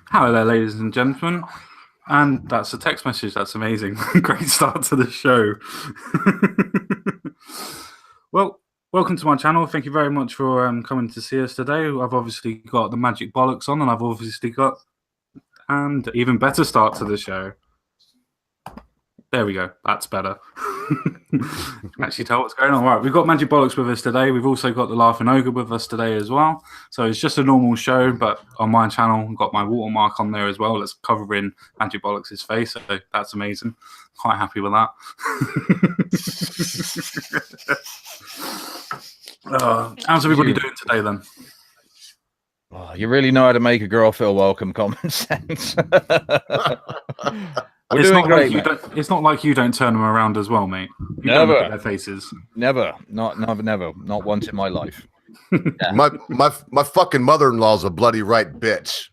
Hello there, ladies and gentlemen. And that's a text message. That's amazing. Great start to the show. Well, welcome to my channel. Thank you very much for coming to see us today. I've obviously got the Magic Bollocks on, and I've obviously got and even better start to the show. There we go. That's better. Actually tell what's going on. Right, we've got Magic Bollocks with us today. We've also got the Laughing Ogre with us today as well. So it's just a normal show, but on my channel, I've got my watermark on there as well. That's covering Magic Bollocks' face. So that's amazing. Quite happy with that. How's everybody doing today then? Oh, you really know how to make a girl feel welcome, Common Sense. It's not like you don't turn them around as well, mate. You never. Don't look at their faces. Never. Not once in my life. Yeah. My fucking mother-in-law's a bloody right bitch.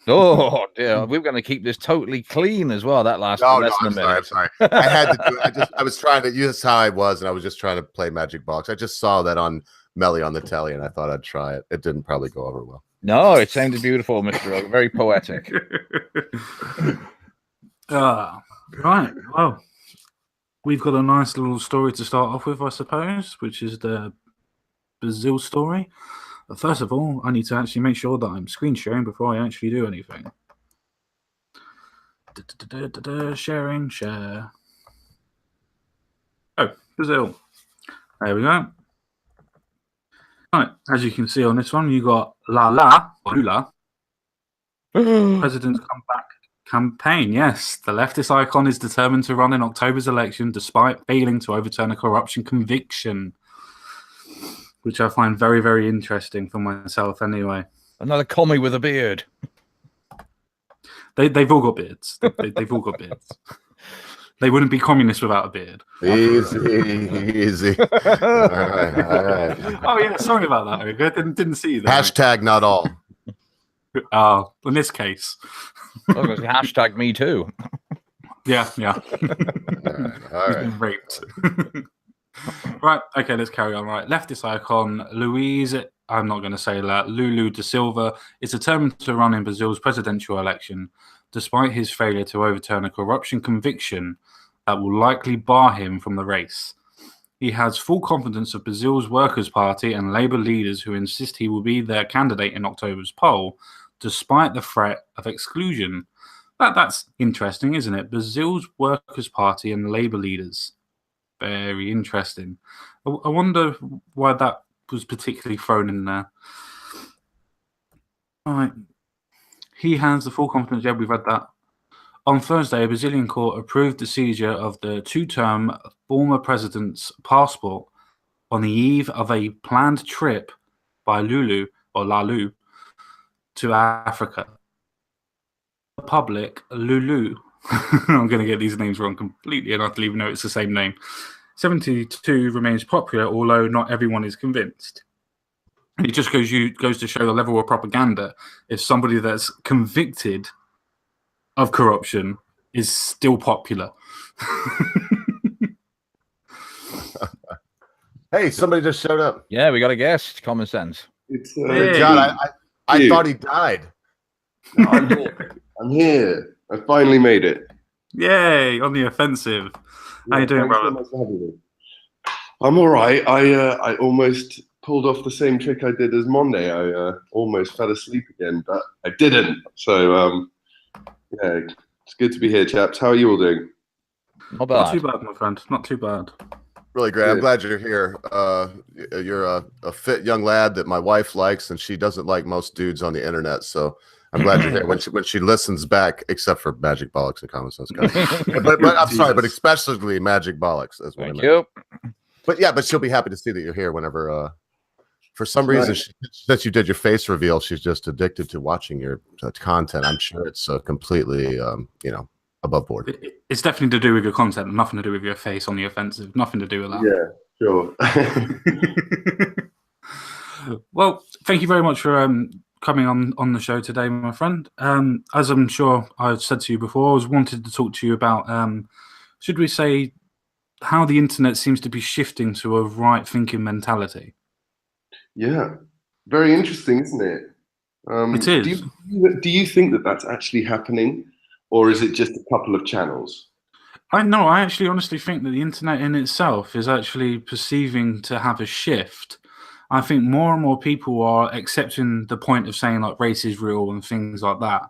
Oh dear, we're going to keep this totally clean as well. That last I'm sorry. I had to do it. I was trying to use how I was, and I was just trying to play Magic Box. I just saw that on Melly on the telly, and I thought I'd try it. It didn't probably go over well. No, it sounded beautiful, Mr. Ogre. Very poetic. Right. Well, we've got a nice little story to start off with, I suppose, which is the Brazil story. But first of all, I need to actually make sure that I'm screen sharing before I actually do anything. Sharing, share. Oh, Brazil. There we go. Right, as you can see on this one, you got Lula. President's comeback campaign. Yes, the leftist icon is determined to run in October's election despite failing to overturn a corruption conviction, which I find very, very interesting for myself anyway. Another commie with a beard. They've all got beards. They've all got beards. They wouldn't be communists without a beard. Easy. All right. Oh, yeah, sorry about that, Ogre. Didn't see that. Hashtag not all. In this case. Hashtag me too. Yeah. All right. He's been raped. Right, okay, let's carry on. Right, leftist icon Luiz, I'm not going to say that, Lulu da Silva is determined to run in Brazil's presidential election, despite his failure to overturn a corruption conviction that will likely bar him from the race. He has full confidence of Brazil's Workers' Party and Labour leaders who insist he will be their candidate in October's poll, despite the threat of exclusion. That's interesting, isn't it? Brazil's Workers' Party and Labour leaders. Very interesting. I wonder why that was particularly thrown in there. All right. He has the full confidence. Yeah, we've read that. On Thursday, a Brazilian court approved the seizure of the two-term former president's passport on the eve of a planned trip by Lalu to Africa. The public, Lulu, I'm going to get these names wrong completely and utterly, even though it's the same name. 72 remains popular, although not everyone is convinced. It just goes to show the level of propaganda. If somebody that's convicted of corruption is still popular. Hey, somebody just showed up. Yeah, we got a guest. Common Sense. It's John, I thought he died. No, I'm here. I finally made it. Yay, on the offensive. How you doing, brother? I'm all right. I almost pulled off the same trick I did as Monday. I almost fell asleep again, but I didn't. So, yeah, it's good to be here, chaps. How are you all doing? Not bad. Not too bad, my friend. Not too bad. Really great. I'm glad you're here. You're a fit young lad that my wife likes, and she doesn't like most dudes on the internet. So I'm glad you're here when she listens back, except for Magic Bollocks and Common Sense Guy. but I'm sorry, but especially Magic Bollocks. That's what Thank I meant. you. But yeah, but she'll be happy to see that you're here whenever. For some reason, since you did your face reveal, she's just addicted to watching your content. I'm sure it's completely, above board. It's definitely to do with your content, nothing to do with your face on the offensive. Nothing to do with that. Yeah, sure. Well, thank you very much for coming on the show today, my friend. As I'm sure I've said to you before, I was wanted to talk to you about, should we say, how the internet seems to be shifting to a right-thinking mentality. Yeah, very interesting, isn't it? It is. Do you think that that's actually happening, or is it just a couple of channels? I actually honestly think that the internet in itself is actually perceiving to have a shift. I think more and more people are accepting the point of saying like race is real and things like that.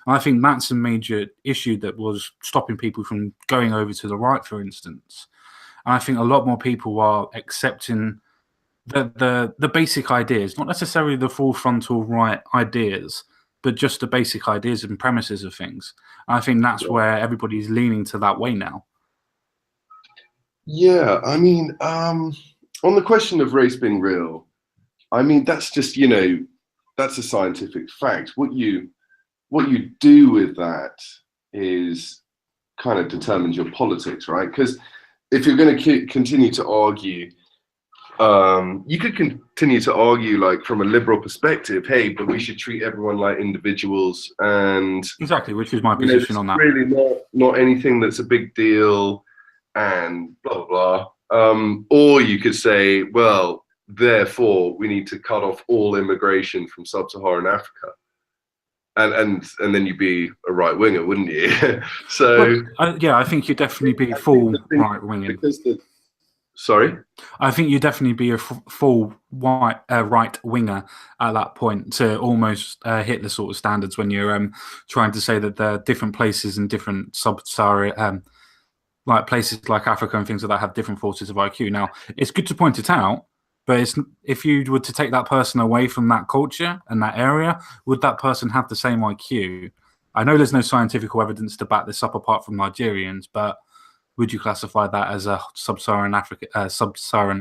And I think that's a major issue that was stopping people from going over to the right, for instance. And I think a lot more people are accepting the basic ideas, not necessarily the full frontal right ideas, but just the basic ideas and premises of things. And I think that's where everybody's leaning to that way now. Yeah, I mean, on the question of race being real, I mean, that's just, that's a scientific fact. What you do with that is kind of determines your politics, right? Because if you're going to continue to argue, you could continue to argue, like from a liberal perspective, hey, but we should treat everyone like individuals, and exactly, which is my position on that. Really, not anything that's a big deal, and blah blah blah. Or you could say, well, therefore, we need to cut off all immigration from sub-Saharan Africa. And then you'd be a right winger, wouldn't you? So yeah, I think you'd definitely be full right winging. Sorry, I think you'd definitely be a full right winger at that point to almost hit the sort of standards when you're trying to say that there are different places and different sub-Saharan like places like Africa and things like that have different forces of IQ. Now, it's good to point it out. But if you were to take that person away from that culture and that area, would that person have the same IQ? I know there's no scientific evidence to back this up apart from Nigerians, but would you classify that as a sub-Saharan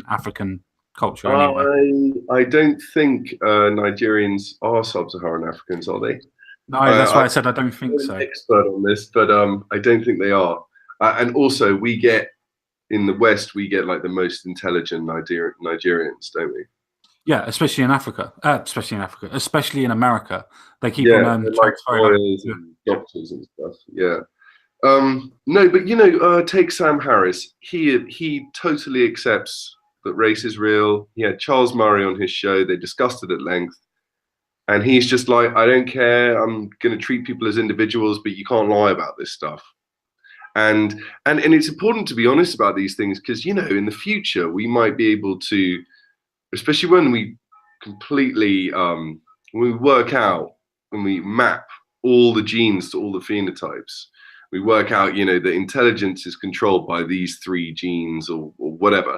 African culture anyway? I don't think Nigerians are sub-Saharan Africans, are they? No, that's why I said I don't think so. I'm an expert on this, but I don't think they are. And also, in the West, we get like the most intelligent Nigerians, don't we? Yeah, especially in Africa. Especially in America. They keep on like lawyers and doctors and stuff. Yeah. No, but take Sam Harris. He totally accepts that race is real. He had Charles Murray on his show. They discussed it at length. And he's just like, I don't care. I'm going to treat people as individuals, but you can't lie about this stuff. And it's important to be honest about these things because, in the future, we might be able to, especially when we completely, when we work out, when we map all the genes to all the phenotypes, we work out, that intelligence is controlled by these 3 genes or whatever.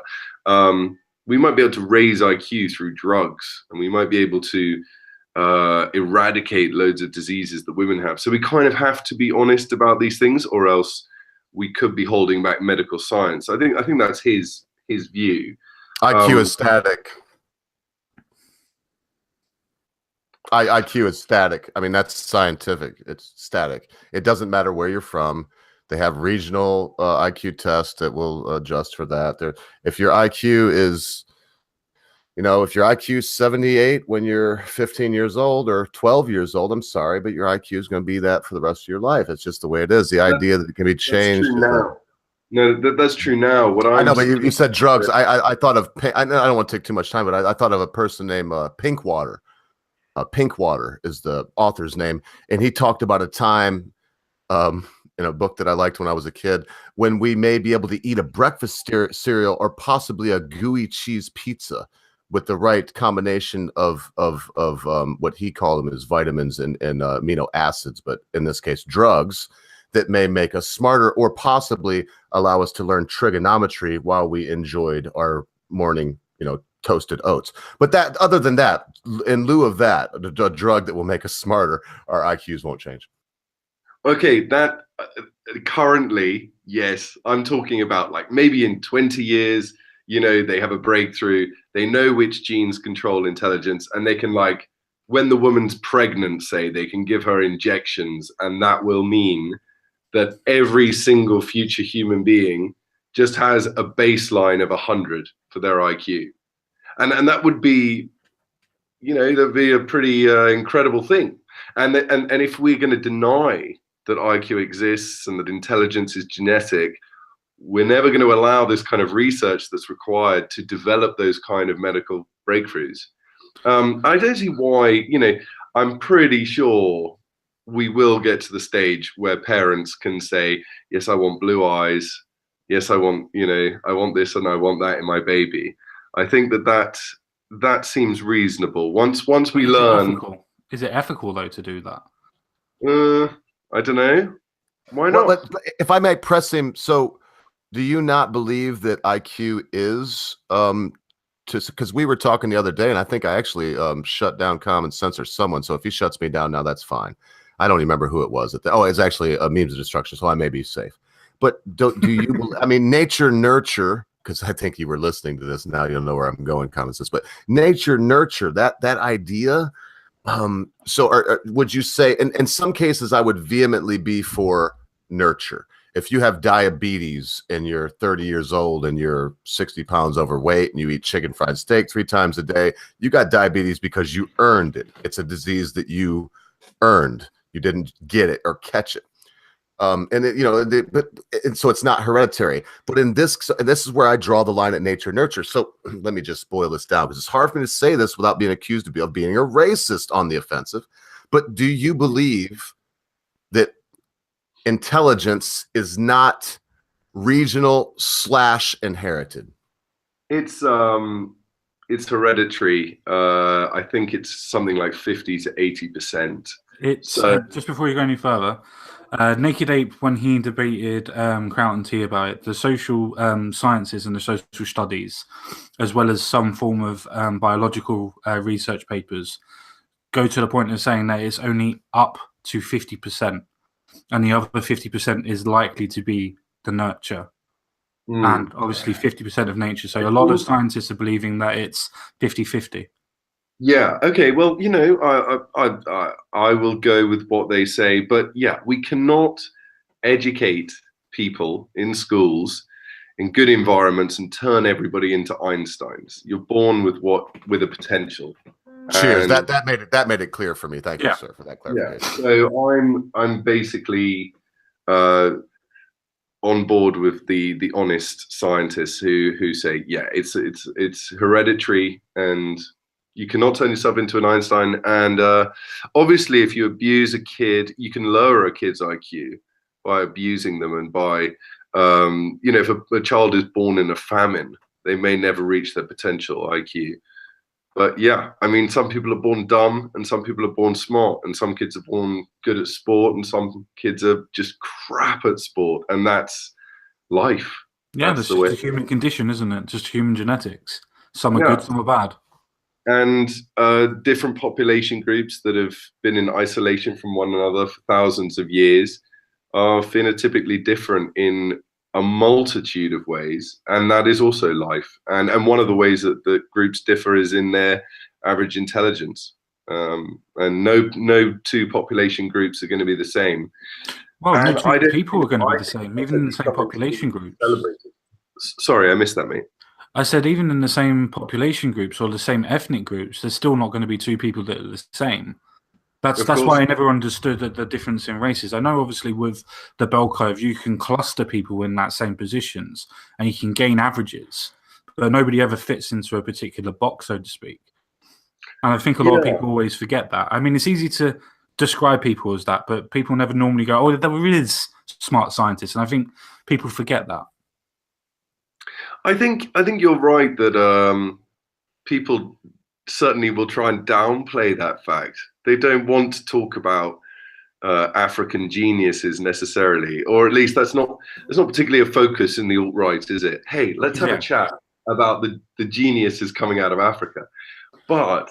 We might be able to raise IQ through drugs, and we might be able to eradicate loads of diseases that women have. So we kind of have to be honest about these things, or else we could be holding back medical science. I think that's his view. IQ is static. IQ is static. I mean, that's scientific. It's static. It doesn't matter where you're from. They have regional IQ tests that will adjust for that. If your IQ is, if your IQ is 78 when you're 15 years old or 12 years old, I'm sorry, but your IQ is going to be that for the rest of your life. It's just the way it is. The idea that it can be changed. That's true now. No, that's true now. I know, but you said drugs. I thought of, I don't want to take too much time, but I thought of a person named Pinkwater. Pinkwater is the author's name. And he talked about a time in a book that I liked when I was a kid, when we may be able to eat a breakfast cereal or possibly a gooey cheese pizza with the right combination of what he called them as vitamins and amino acids, but in this case, drugs that may make us smarter or possibly allow us to learn trigonometry while we enjoyed our morning, toasted oats. But that, other than that, in lieu of that, a drug that will make us smarter, our IQs won't change. Okay, that currently, yes, I'm talking about like maybe in 20 years, they have a breakthrough. They know which genes control intelligence, and they can, like, when the woman's pregnant, say, they can give her injections, and that will mean that every single future human being just has a baseline of 100 for their IQ. And that would be, that'd be a pretty incredible thing. And if we're going to deny that IQ exists and that intelligence is genetic, we're never going to allow this kind of research that's required to develop those kind of medical breakthroughs. I don't see why, I'm pretty sure we will get to the stage where parents can say, yes, I want blue eyes. Yes, I want, I want this and I want that in my baby. I think that seems reasonable. Once we learn. Is it ethical though to do that? I don't know. Why not? Well, if I may press him, so do you not believe that IQ is because we were talking the other day, and I think I actually shut down Common Sense or someone. So if he shuts me down now, that's fine. I don't remember who it was. It's actually a Memes of Destruction, so I may be safe. But do you? I mean, nature nurture. Because I think you were listening to this. Now you'll know where I'm going, Common Sense. But nature nurture, that idea. So would you say? In some cases, I would vehemently be for nurture. If you have diabetes and you're 30 years old and you're 60 pounds overweight and you eat chicken fried steak 3 times a day, you got diabetes because you earned it. It's a disease that you earned. You didn't get it or catch it. And so it's not hereditary. But this is where I draw the line at nature nurture. So let me just boil this down, because it's hard for me to say this without being accused of being a racist on the offensive. But do you believe that intelligence is not regional / inherited? It's hereditary. I think it's something like 50 to 80%. It's just before you go any further, Naked Ape, when he debated Kraut and T about it, the social sciences and the social studies, as well as some form of biological research papers, go to the point of saying that it's only up to 50%. And the other 50% is likely to be the nurture. And obviously 50% of nature. So a lot of scientists are believing that it's 50-50. Yeah. Okay. Well, I will go with what they say. But yeah, we cannot educate people in schools in good environments and turn everybody into Einsteins. You're born with a potential. Cheers. That made it clear for me. Thank you, sir, for that clarification. Yeah. So I'm basically on board with the honest scientists who say, yeah, it's hereditary, and you cannot turn yourself into an Einstein. And obviously, if you abuse a kid, you can lower a kid's IQ by abusing them, and by if a child is born in a famine, they may never reach their potential IQ. But yeah, I mean, some people are born dumb and some people are born smart, and some kids are born good at sport and some kids are just crap at sport, and that's life. Yeah, that's just a human condition, isn't it? Just human genetics. Some are good, some are bad. And different population groups that have been in isolation from one another for thousands of years are phenotypically different in a multitude of ways, and that is also life. And one of the ways that the groups differ is in their average intelligence. And no two population groups are going to be the same. Well, no two people are going to be the same, even in the same population groups. Sorry, I missed that, mate. I said even in the same population groups or the same ethnic groups, there's still not going to be two people that are the same. That's why I never understood the difference in races. I know obviously with the bell curve, you can cluster people in that same positions and you can gain averages, but nobody ever fits into a particular box, so to speak. And I think a lot of people always forget that. I mean, it's easy to describe people as that, but people never normally go, oh, they were really smart scientists. And I think people forget that. I think you're right that people certainly will try and downplay that fact. They don't want to talk about African geniuses necessarily, or at least that's not particularly a focus in the alt-right, is it? Hey, let's have a chat about the geniuses coming out of Africa. But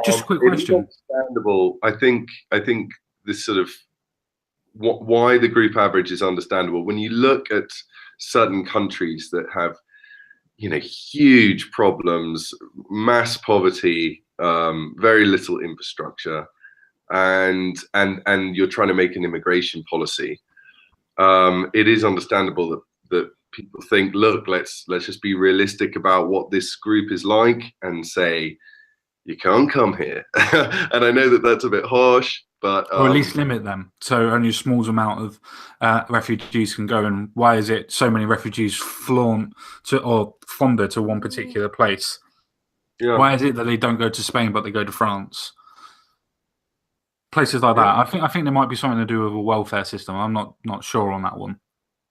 just a quick question. It's understandable. I think this sort of why the group average is understandable. When you look at certain countries that have huge problems, mass poverty, very little infrastructure, and you're trying to make an immigration policy, it is understandable that people think, look, let's just be realistic about what this group is like and say, you can't come here. And I know that that's a bit harsh, but or at least limit them so only a small amount of refugees can go. And why is it so many refugees flounder to one particular place? Why is it that they don't go to Spain but they go to France? places like that. I think there might be something to do with a welfare system. I'm not sure on that one.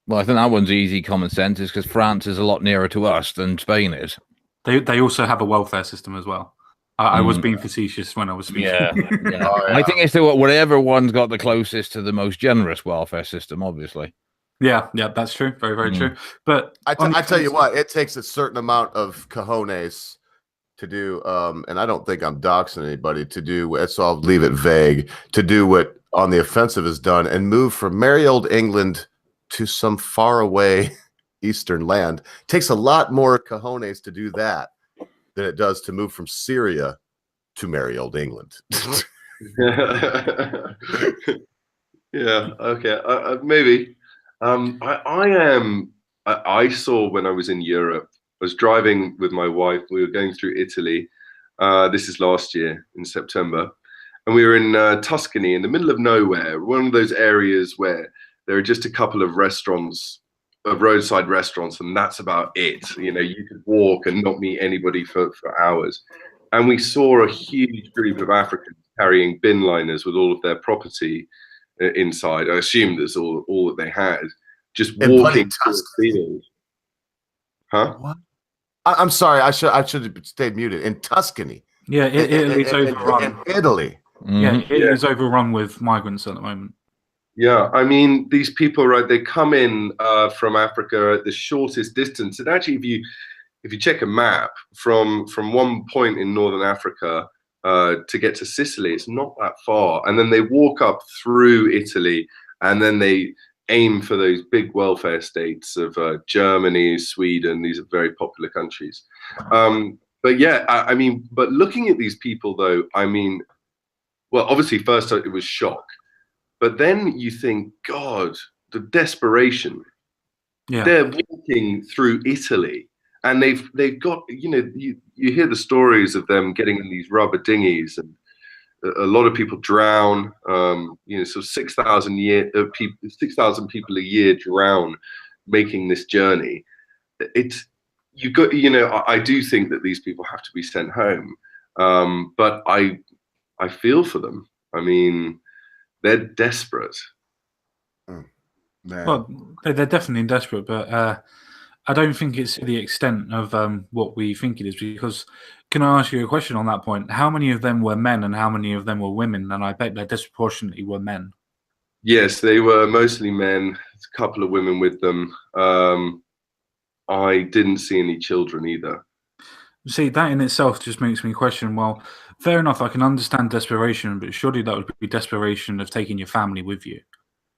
Well, I think that one's easy common sense, is because France is a lot nearer to us than Spain is. They also have a welfare system as well. I was being facetious when I was speaking. Yeah. Oh, I think it's whatever one's got the closest to the most generous welfare system, obviously. Yeah, that's true. Very, very true. But I tell you what, it takes a certain amount of cojones to do, and I don't think I'm doxing anybody, to do, so I'll leave it vague, to do what On the Offensive has done and move from merry old England to some faraway eastern land. It takes a lot more cojones to do that than it does to move from Syria to merry old England. Yeah, okay, maybe. I saw when I was in Europe, I was driving with my wife, we were going through Italy. This is last year in September. And we were in Tuscany, in the middle of nowhere, one of those areas where there are just a couple of restaurants, of roadside restaurants, and that's about it. You know, you could walk and not meet anybody for hours. And we saw a huge group of Africans carrying bin liners with all of their property inside. I assume that's all that they had, just walking through the field. Huh? What? I'm sorry, I should have stayed muted. In Tuscany. yeah, Italy's overrun. In Italy. Yeah, it is overrun with migrants at the moment. Yeah, I mean, these people, right? They come in from Africa at the shortest distance. And actually, if you check a map from one point in northern Africa to get to Sicily, it's not that far. And then they walk up through Italy, and then they aim for those big welfare states of Germany, Sweden. These are very popular countries. But yeah, I mean, but looking at these people, though, I mean, well, obviously, first it was shock. But then you think, God, the desperation. Yeah. They're walking through Italy, and they've got, you know, you hear the stories of them getting in these rubber dinghies, and a lot of people drown. You know, so 6,000 people a year drown making this journey. You know, I do think that these people have to be sent home, but I feel for them. I mean, they're desperate. Well, they're definitely desperate, but I don't think it's to the extent of what we think it is. Because, can I ask you a question on that point? How many of them were men and how many of them were women? And I bet they disproportionately were men. Yes, they were mostly men. A couple of women with them. I didn't see any children either. See, that in itself just makes me question, well, fair enough, I can understand desperation, but surely that would be desperation of taking your family with you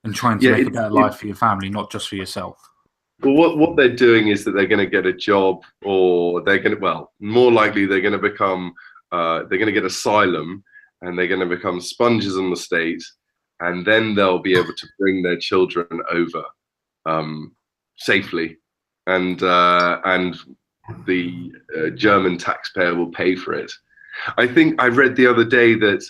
and trying to make a better life for your family, not just for yourself. Well, what they're doing is that they're going to get a job, or they're going to, well, more likely they're going to become, they're going to get asylum, and they're going to become sponges on the state, and then they'll be able to bring their children over safely, and the German taxpayer will pay for it. I think I read the other day that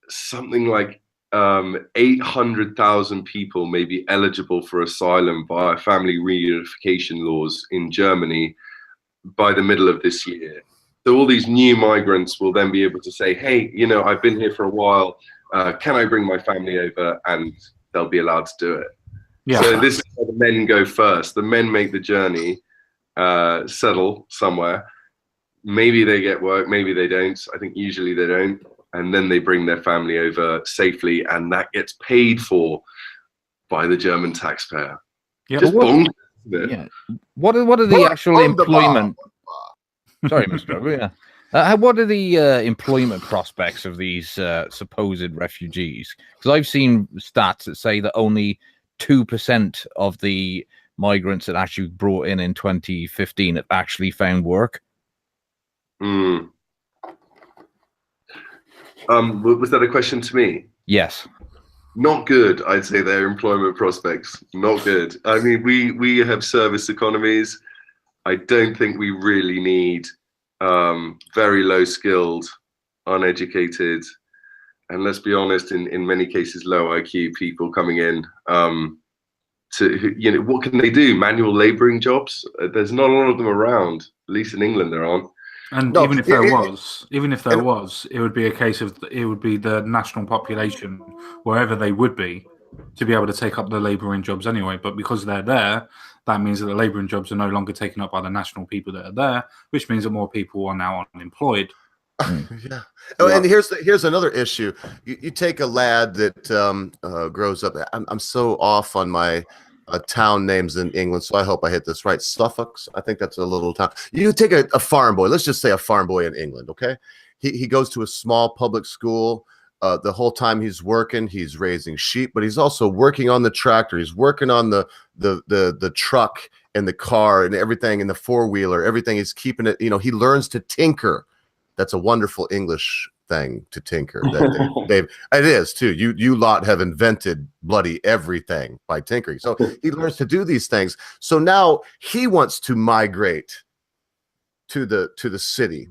something like 800,000 people may be eligible for asylum via family reunification laws in Germany by the middle of this year. So all these new migrants will then be able to say, hey, you know, I've been here for a while. Can I bring my family over? And they'll be allowed to do it. Yeah. So this is where the men go first. The men make the journey, settle somewhere. Maybe they get work, maybe they don't. I think usually they don't. And then they bring their family over safely, and that gets paid for by the German taxpayer. Yeah, just bonkers, yeah. What are the actual employment? Sorry, Mr. Yeah. What are the employment prospects of these supposed refugees? Because I've seen stats that say that only 2% of the migrants that actually brought in 2015 have actually found work. Was that a question to me? Yes. Not good, I'd say. Their employment prospects, not good. I mean, we have service economies. I don't think we really need very low-skilled, uneducated, and let's be honest, in many cases, low IQ people coming in to, you know, what can they do? Manual laboring jobs? There's not a lot of them around. At least in England, there aren't. And No, even if there was, it would be a case of it would be the national population wherever they would be to be able to take up the labouring jobs anyway. But because they're there, that means that the labouring jobs are no longer taken up by the national people that are there, which means that more people are now unemployed. Yeah. Oh, and here's another issue. You take a lad that grows up. I'm so off on my town names in England, so I hope I hit this right. Suffolk, I think that's a little town. You take a farm boy. Let's just say a farm boy in England. Okay, he goes to a small public school. The whole time he's working, he's raising sheep, but he's also working on the tractor. He's working on the truck and the car and everything, and the four-wheeler. Everything. He's keeping it. He learns to tinker. That's a wonderful English thing, to tinker. It is too. You lot have invented bloody everything by tinkering. So he learns to do these things. So now he wants to migrate to the city,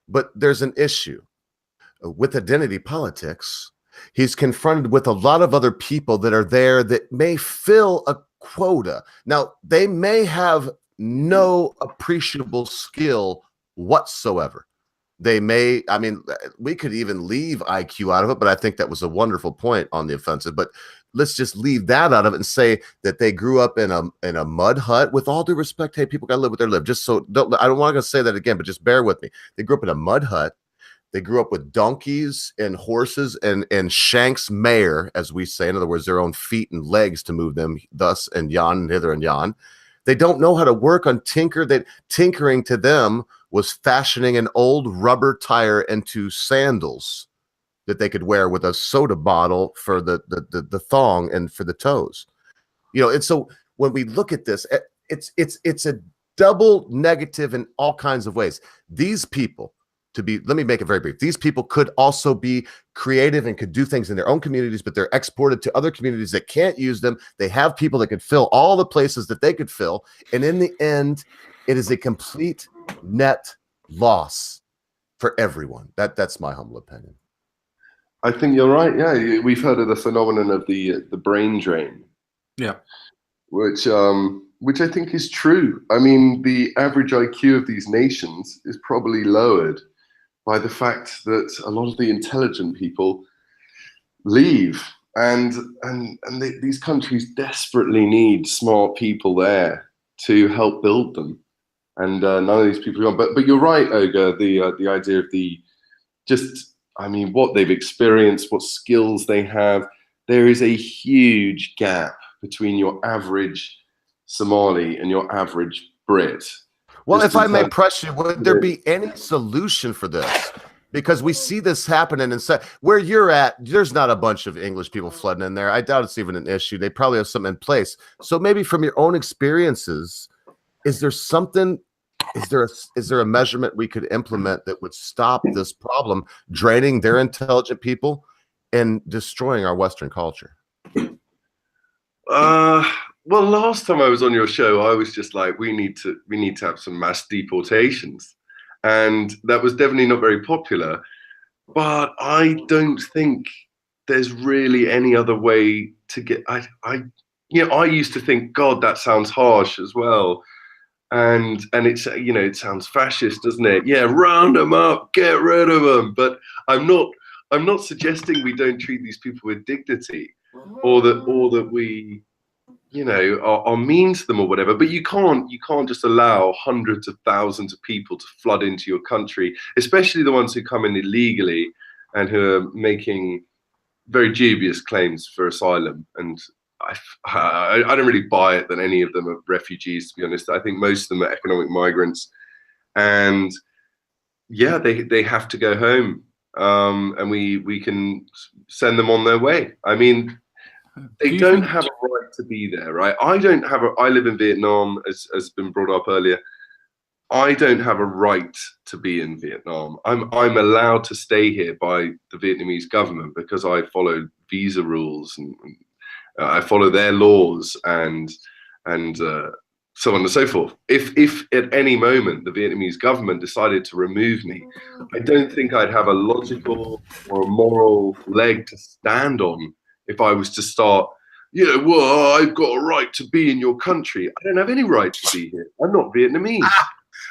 but there's an issue with identity politics. He's confronted with a lot of other people that are there that may fill a quota. Now they may have no appreciable skill whatsoever. They may, I mean, we could even leave IQ out of it, but I think that was a wonderful point on the offensive. But let's just leave that out of it and say that they grew up in a mud hut. With all due respect, hey, people gotta live with their live. Just so I don't want to say that again, but just bear with me. They grew up in a mud hut. They grew up with donkeys and horses and shanks mare, as we say. In other words, their own feet and legs to move them, thus and yon, and hither and yon. They don't know how to work on tinker. That tinkering to them was fashioning an old rubber tire into sandals that they could wear with a soda bottle for the thong and for the toes. And so when we look at this, it's a double negative in all kinds of ways. These people, let me make it very brief. These people could also be creative and could do things in their own communities, but they're exported to other communities that can't use them. They have people that could fill all the places that they could fill. And in the end, it is a complete net loss for everyone. That's my humble opinion. I think you're right. Yeah, we've heard of the phenomenon of the brain drain. Yeah, which I think is true. I mean, the average IQ of these nations is probably lowered by the fact that a lot of the intelligent people leave, and these countries desperately need smart people there to help build them. And none of these people are gone. But you're right, Oga, the idea of what they've experienced, what skills they have. There is a huge gap between your average Somali and your average Brit. Well, if I may press you, would there be any solution for this? Because we see this happening where you're at, there's not a bunch of English people flooding in there. I doubt it's even an issue. They probably have something in place. So maybe from your own experiences, is there a measurement we could implement that would stop this problem, draining their intelligent people and destroying our Western culture? Well, last time I was on your show, I was just like, we need to have some mass deportations, and that was definitely not very popular. But I don't think there's really any other way to get. I used to think, God, that sounds harsh as well. And it's it sounds fascist, doesn't it? Yeah, round them up, get rid of them. But I'm not suggesting we don't treat these people with dignity, or that we are mean to them or whatever. But you can't just allow hundreds of thousands of people to flood into your country, especially the ones who come in illegally and who are making very dubious claims for asylum. And I don't really buy it that any of them are refugees, to be honest. I think most of them are economic migrants, and yeah, they have to go home, and we can send them on their way. I mean, they don't have a right to be there, right? I live in Vietnam, as has been brought up earlier. I don't have a right to be in Vietnam. I'm allowed to stay here by the Vietnamese government because I follow visa rules and I follow their laws and so on and so forth. If at any moment the Vietnamese government decided to remove me, I don't think I'd have a logical or a moral leg to stand on if I was to start, well, I've got a right to be in your country. I don't have any right to be here. I'm not Vietnamese.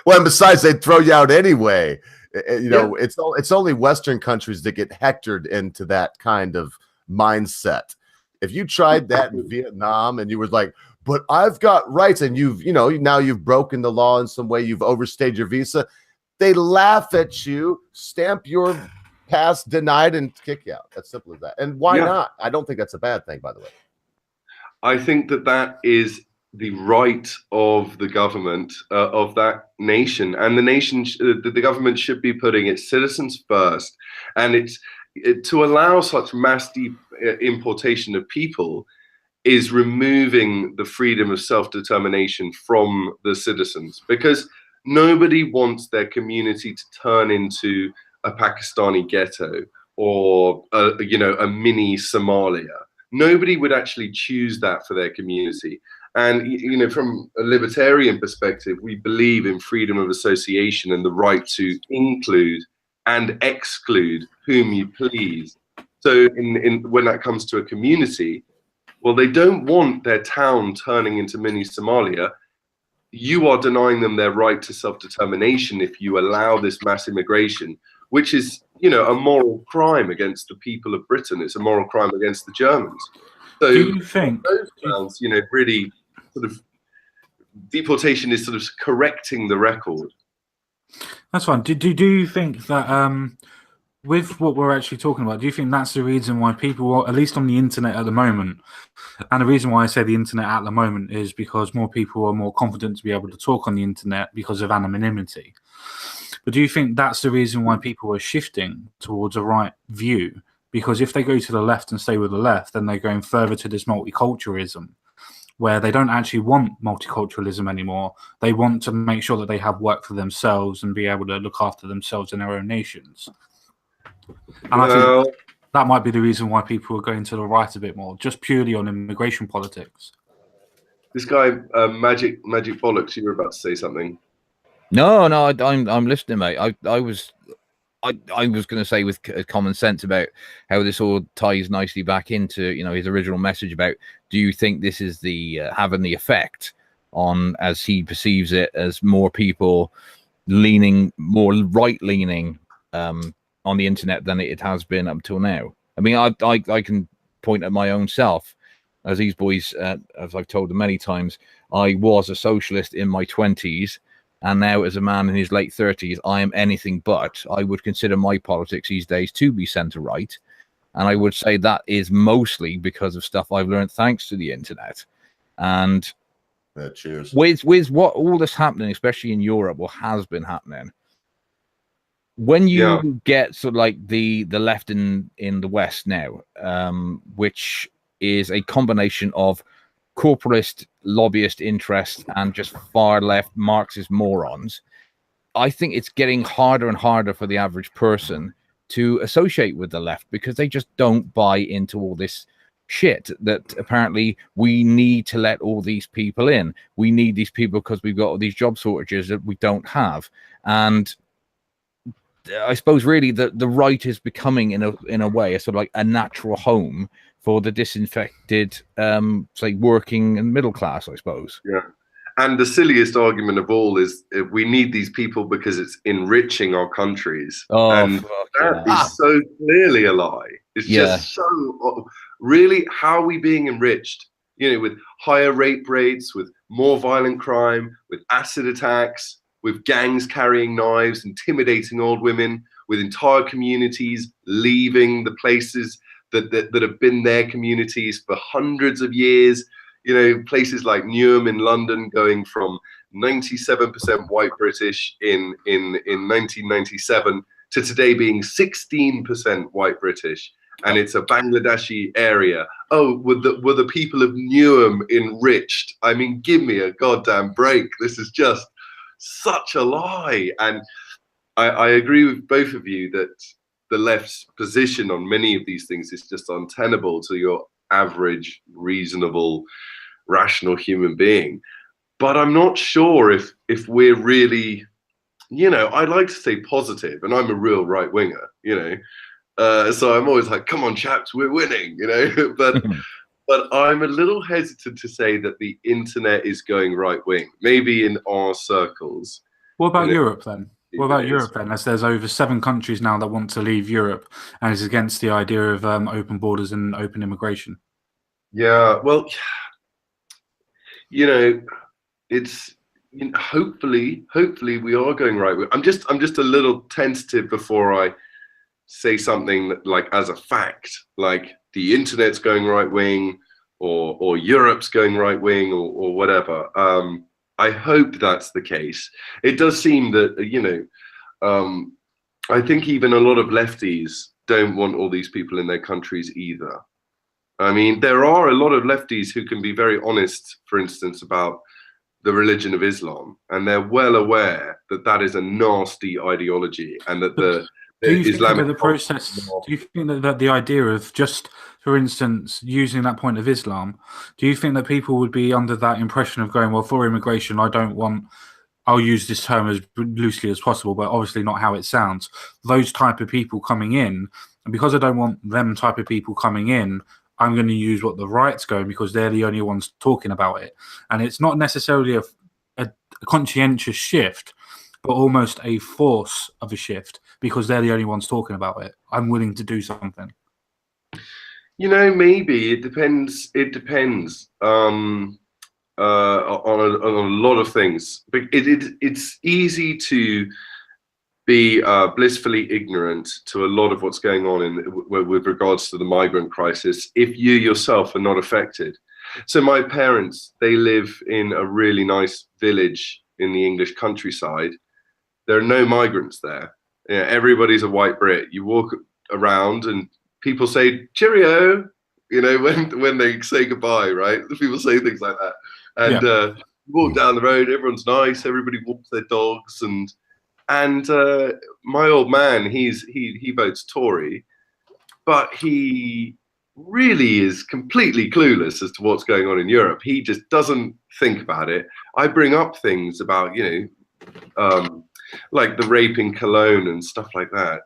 Well, and besides, they'd throw you out anyway. You know, it's only Western countries that get hectored into that kind of mindset. If you tried that in Vietnam and you were like, but I've got rights, and now you've broken the law in some way, you've overstayed your visa, they laugh at you, stamp your pass denied, and kick you out. That's simple as that. And why not? I don't think that's a bad thing, by the way. I think that is the right of the government of that nation, and the government should be putting its citizens first, and to allow such mass importation of people is removing the freedom of self-determination from the citizens, because nobody wants their community to turn into a Pakistani ghetto or a mini Somalia. Nobody would actually choose that for their community. And from a libertarian perspective, we believe in freedom of association and the right to include and exclude whom you please. So when that comes to a community, well, they don't want their town turning into mini Somalia. You are denying them their right to self-determination if you allow this mass immigration, which is, a moral crime against the people of Britain. It's a moral crime against the Germans. So do you think those grounds, really sort of deportation is sort of correcting the record? That's fine. Do you think that with what we're actually talking about, do you think that's the reason why people, at least on the internet at the moment, and the reason why I say the internet at the moment is because more people are more confident to be able to talk on the internet because of anonymity. But do you think that's the reason why people are shifting towards a right view? Because if they go to the left and stay with the left, then they're going further to this multiculturalism, where they don't actually want multiculturalism anymore. They want to make sure that they have work for themselves and be able to look after themselves in their own nations. And I think that might be the reason why people are going to the right a bit more, just purely on immigration politics. This guy, Magic Bollocks, you were about to say something. No, I'm listening, mate. I was going to say with Common Sense about how this all ties nicely back into his original message about, do you think this is the having the effect on, as he perceives it, as more people leaning more right leaning on the internet than it has been up till now? I mean, I can point at my own self. As these boys, as I've told them many times, I was a socialist in my 20s. And now, as a man in his late 30s, I am anything but. I would consider my politics these days to be centre-right. And I would say that is mostly because of stuff I've learned thanks to the internet. And cheers. With what all this happening, especially in Europe, or has been happening, when you get sort of like the left in the West now, which is a combination of corporatist, lobbyist interests and just far left Marxist morons, I think it's getting harder and harder for the average person to associate with the left, because they just don't buy into all this shit that apparently we need to let all these people in. We need these people because we've got all these job shortages that we don't have. And I suppose really the right is becoming in a way a sort of like a natural home for the disinfected, say, working and middle class, I suppose. Yeah. And the silliest argument of all is we need these people because it's enriching our countries. Oh, and that is so clearly a lie. It's just so, really, how are we being enriched? With higher rape rates, with more violent crime, with acid attacks, with gangs carrying knives, intimidating old women, with entire communities leaving the places that have been their communities for hundreds of years. Places like Newham in London going from 97% white British in 1997 to today being 16% white British, and it's a Bangladeshi area. Oh, were the people of Newham enriched? I mean, give me a goddamn break. This is just such a lie. And I agree with both of you that the left's position on many of these things is just untenable to your average, reasonable, rational human being. But I'm not sure if we're really, I like to say positive, and I'm a real right winger, so I'm always like, come on chaps, we're winning, but I'm a little hesitant to say that the internet is going right wing. Maybe in our circles, What about in a Europe then? few What about days. Europe then? As there's over 7 countries now that want to leave Europe and is against the idea of open borders and open immigration. Yeah, well, you know, it's hopefully we are going right. I'm just a little tentative before I say something that, like, as a fact, like the internet's going right wing, or Europe's going right wing, or whatever. I hope that's the case. It does seem that I think even a lot of lefties don't want all these people in their countries either. I mean, there are a lot of lefties who can be very honest, for instance, about the religion of Islam, and they're well aware that that is a nasty ideology, and that the Do you think Islamic that the process? Do you think that the idea of just, for instance, using that point of Islam, do you think that people would be under that impression of going, well, for immigration, I don't want, I'll use this term as loosely as possible, but obviously not how it sounds, those type of people coming in, and because I don't want them type of people coming in, I'm going to use what the right's going, because they're the only ones talking about it. And it's not necessarily a conscientious shift, but almost a force of a shift, because they're the only ones talking about it. I'm willing to do something. Maybe it depends. It depends on a lot of things. But it's easy to be blissfully ignorant to a lot of what's going on with regards to the migrant crisis if you yourself are not affected. So my parents, they live in a really nice village in the English countryside. There are no migrants there. Everybody's a white Brit. You walk around and people say cheerio, when they say goodbye, right? People say things like that. And you walk down the road, everyone's nice, everybody walks their dogs, and my old man, he votes Tory, but he really is completely clueless as to what's going on in Europe. He just doesn't think about it. I bring up things about, like the rape in Cologne and stuff like that.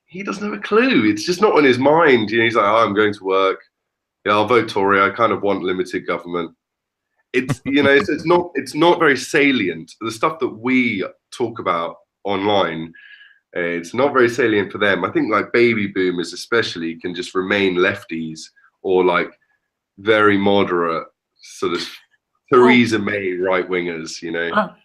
He doesn't have a clue. It's just not on his mind. He's like, oh, I'm going to work. Yeah, I'll vote Tory. I kind of want limited government. It's it's not very salient. The stuff that we talk about online, it's not very salient for them. I think like baby boomers especially can just remain lefties, or like very moderate sort of Theresa May right wingers.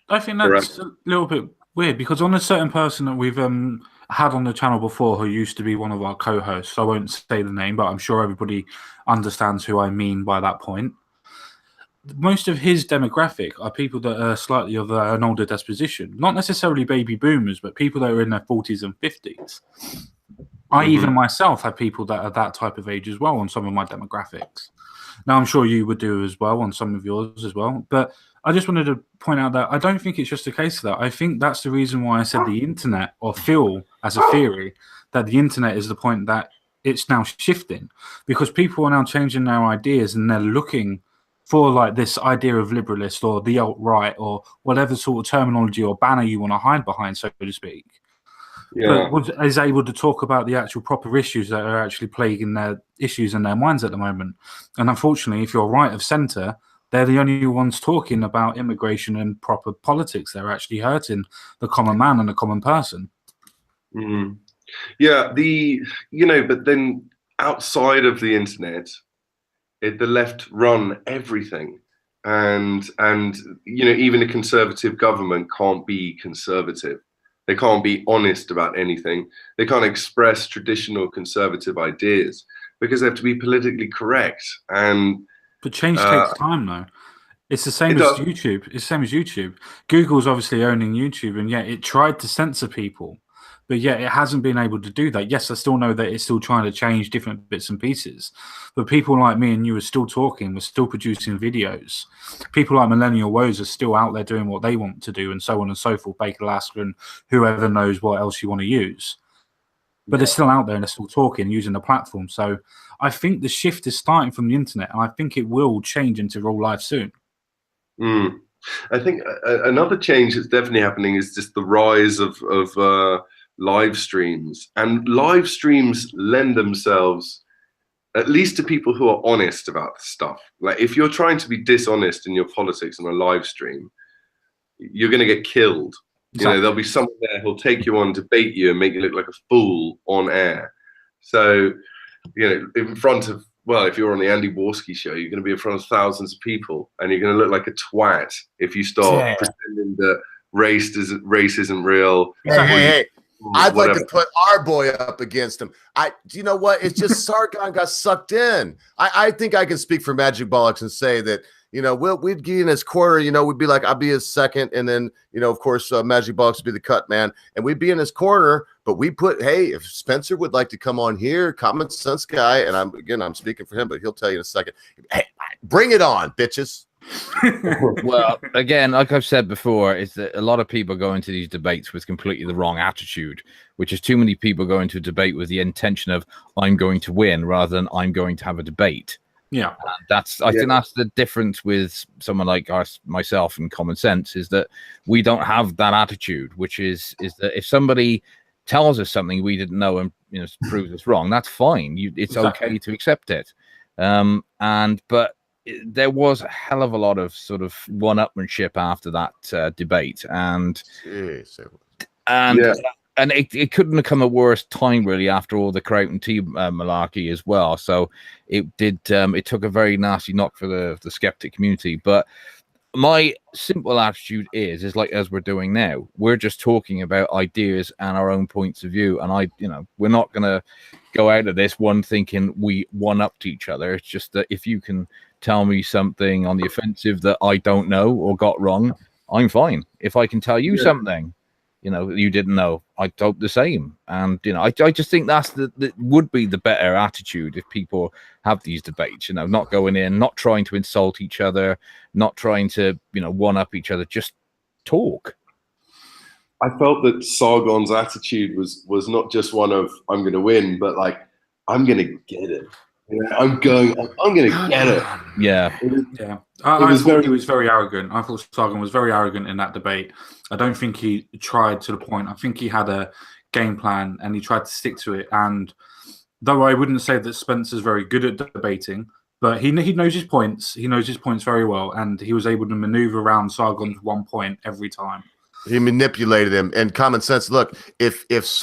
I think that's a little bit weird, because on a certain person that we've had on the channel before, who used to be one of our co-hosts, I won't say the name, but I'm sure everybody understands who I mean by that point. Most of his demographic are people that are slightly of an older disposition, not necessarily baby boomers, but people that are in their 40s and 50s. I even myself have people that are that type of age as well on some of my demographics. Now, I'm sure you would do as well on some of yours as well. But I just wanted to point out that I don't think it's just a case of that. I think that's the reason why I said the internet, or feel as a theory, that the internet is the point that it's now shifting, because people are now changing their ideas and they're looking for like this idea of liberalist or the alt-right or whatever sort of terminology or banner you want to hide behind, so to speak. Yeah. But is able to talk about the actual proper issues that are actually plaguing their issues in their minds at the moment. And unfortunately, if you're right of centre, they're the only ones talking about immigration and proper politics. They're actually hurting the common man and the common person. Mm. Yeah, but then outside of the internet, the left run everything, and even a conservative government can't be conservative. They can't be honest about anything. They can't express traditional conservative ideas because they have to be politically correct. But change takes time, though. It's the same as YouTube. It's the same as YouTube. Google's obviously owning YouTube, and yet it tried to censor people, but yet it hasn't been able to do that. Yes, I still know that it's still trying to change different bits and pieces, but people like me and you are still talking. We're still producing videos. People like Millennial Woes are still out there doing what they want to do, and so on and so forth. Baker Alaska and whoever knows what else you want to use. But they're still out there and they're still talking, using the platform. So I think the shift is starting from the internet, and I think it will change into real life soon. I think another change that's definitely happening is just the rise of live streams. And live streams lend themselves at least to people who are honest about stuff. Like if you're trying to be dishonest in your politics on a live stream, you're going to get killed. You know, there'll be someone there who'll take you on, debate you, and make you look like a fool on air. So, you know, in front of, well, if you're on the Andy Warski show, you're going to be in front of thousands of people, and you're going to look like a twat if you start pretending that race isn't real. Hey. I'd like to put our boy up against him. Do you know what? It's just Sargon got sucked in. I think I can speak for Magic Bollocks and say that, you know, we'd get in his corner, you know, we'd be like, I'll be his second. And then, you know, of course, Magic Bollocks would be the cut man. And we'd be in his corner, but we put, hey, if Spencer would like to come on here, Common Sense Guy, and I'm speaking for him, but he'll tell you in a second. Hey, bring it on, bitches. Well, again, like I've said before, is that a lot of people go into these debates with completely the wrong attitude, which is too many people go into a debate with the intention of I'm going to win rather than I'm going to have a debate. Yeah, I think that's the difference with someone like myself and Common Sense, is that we don't have that attitude, which is that if somebody tells us something we didn't know and, you know, proves us wrong, that's fine. It's okay to accept it. But there was a hell of a lot of sort of one-upmanship after that debate, and it couldn't have come a worse time really after all the Kraut and tea malarkey as well. So it did. It took a very nasty knock for the skeptic community. But my simple attitude is like, as we're doing now, we're just talking about ideas and our own points of view, and we're not going to go out of this one thinking we one-upped each other. It's just that if you can tell me something on the offensive that I don't know or got wrong, I'm fine. If I can tell you something, you know, you didn't know, I hope the same. And, you know, I just think that would be the better attitude if people have these debates, you know, not going in, not trying to insult each other, not trying to, you know, one-up each other, just talk. I felt that Sargon's attitude was not just one of I'm going to win, but like I'm going to get it. You know, I'm going to get it. Yeah. I thought he was very arrogant. I thought Sargon was very arrogant in that debate. I don't think he tried to the point. I think he had a game plan and he tried to stick to it. And though I wouldn't say that Spencer's very good at debating, but he knows his points. He knows his points very well, and he was able to maneuver around Sargon's 1 point every time. He manipulated him. And Common Sense, look, if this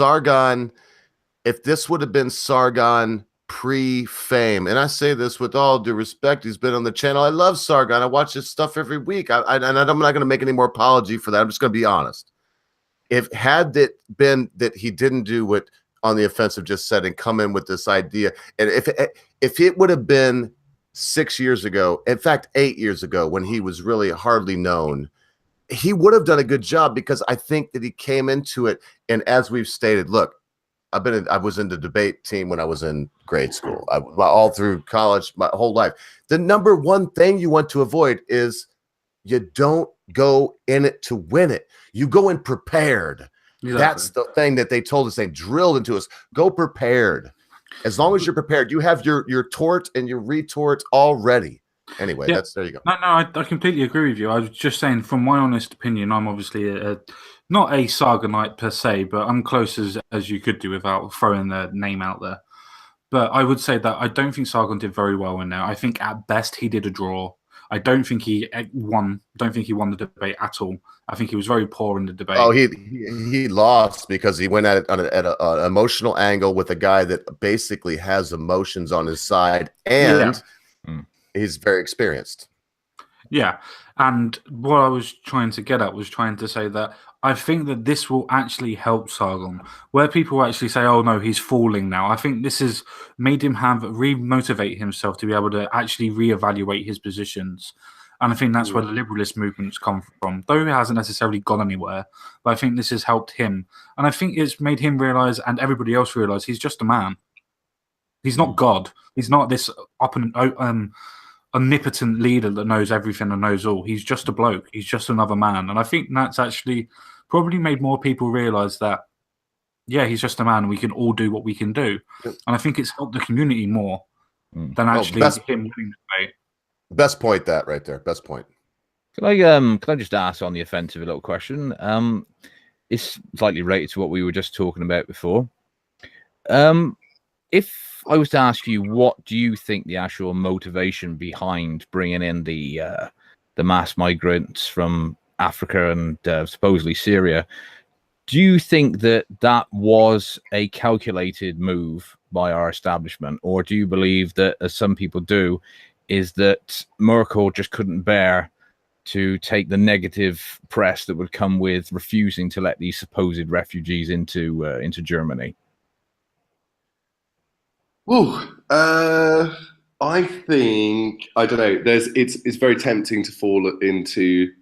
would have been Sargon pre-fame, and I say this with all due respect, he's been on the channel. I love Sargon. I watch his stuff every week. I'm not going to make any more apology for that. I'm just going to be honest. Had it been that he didn't do what On the Offensive just said and come in with this idea, and if it would have been 6 years ago, in fact 8 years ago, when he was really hardly known, he would have done a good job, because I think that he came into it, and as we've stated, look, I was in the debate team when I was in grade school. All through college, my whole life. The number one thing you want to avoid is you don't go in it to win it. You go in prepared. Exactly. That's the thing that they told us. They drilled into us. Go prepared. As long as you're prepared, you have your tort and your retort all ready. Anyway, there you go. No, I completely agree with you. I was just saying, from my honest opinion, I'm obviously not a Sargonite per se, but I'm close as you could do without throwing the name out there. But I would say that I don't think Sargon did very well in there. I think at best he did a draw. I don't think he won. Don't think he won the debate at all. I think he was very poor in the debate. Oh, he lost because he went at it at an emotional angle with a guy that basically has emotions on his side, and he's very experienced. Yeah, and what I was trying to get at was trying to say that I think that this will actually help Sargon, where people actually say, oh no, he's falling now. I think this has made him re-motivate himself to be able to actually reevaluate his positions. And I think that's where the liberalist movement's come from. Though he hasn't necessarily gone anywhere, but I think this has helped him. And I think it's made him realize, and everybody else realize, he's just a man. He's not God. He's not this omnipotent leader that knows everything and knows all. He's just a bloke. He's just another man. And I think that's actually probably made more people realize that, yeah, he's just a man and we can all do what we can do. And I think it's helped the community more than actually him winning the debate. Best point that right there. Best point. Can I just ask On the Offensive a little question? It's slightly related to what we were just talking about before. If I was to ask you, what do you think the actual motivation behind bringing in the mass migrants from Africa and supposedly Syria. Do you think that was a calculated move by our establishment, or do you believe that, as some people do, is that Merkel just couldn't bear to take the negative press that would come with refusing to let these supposed refugees into Germany? I think, I don't know. It's very tempting to fall into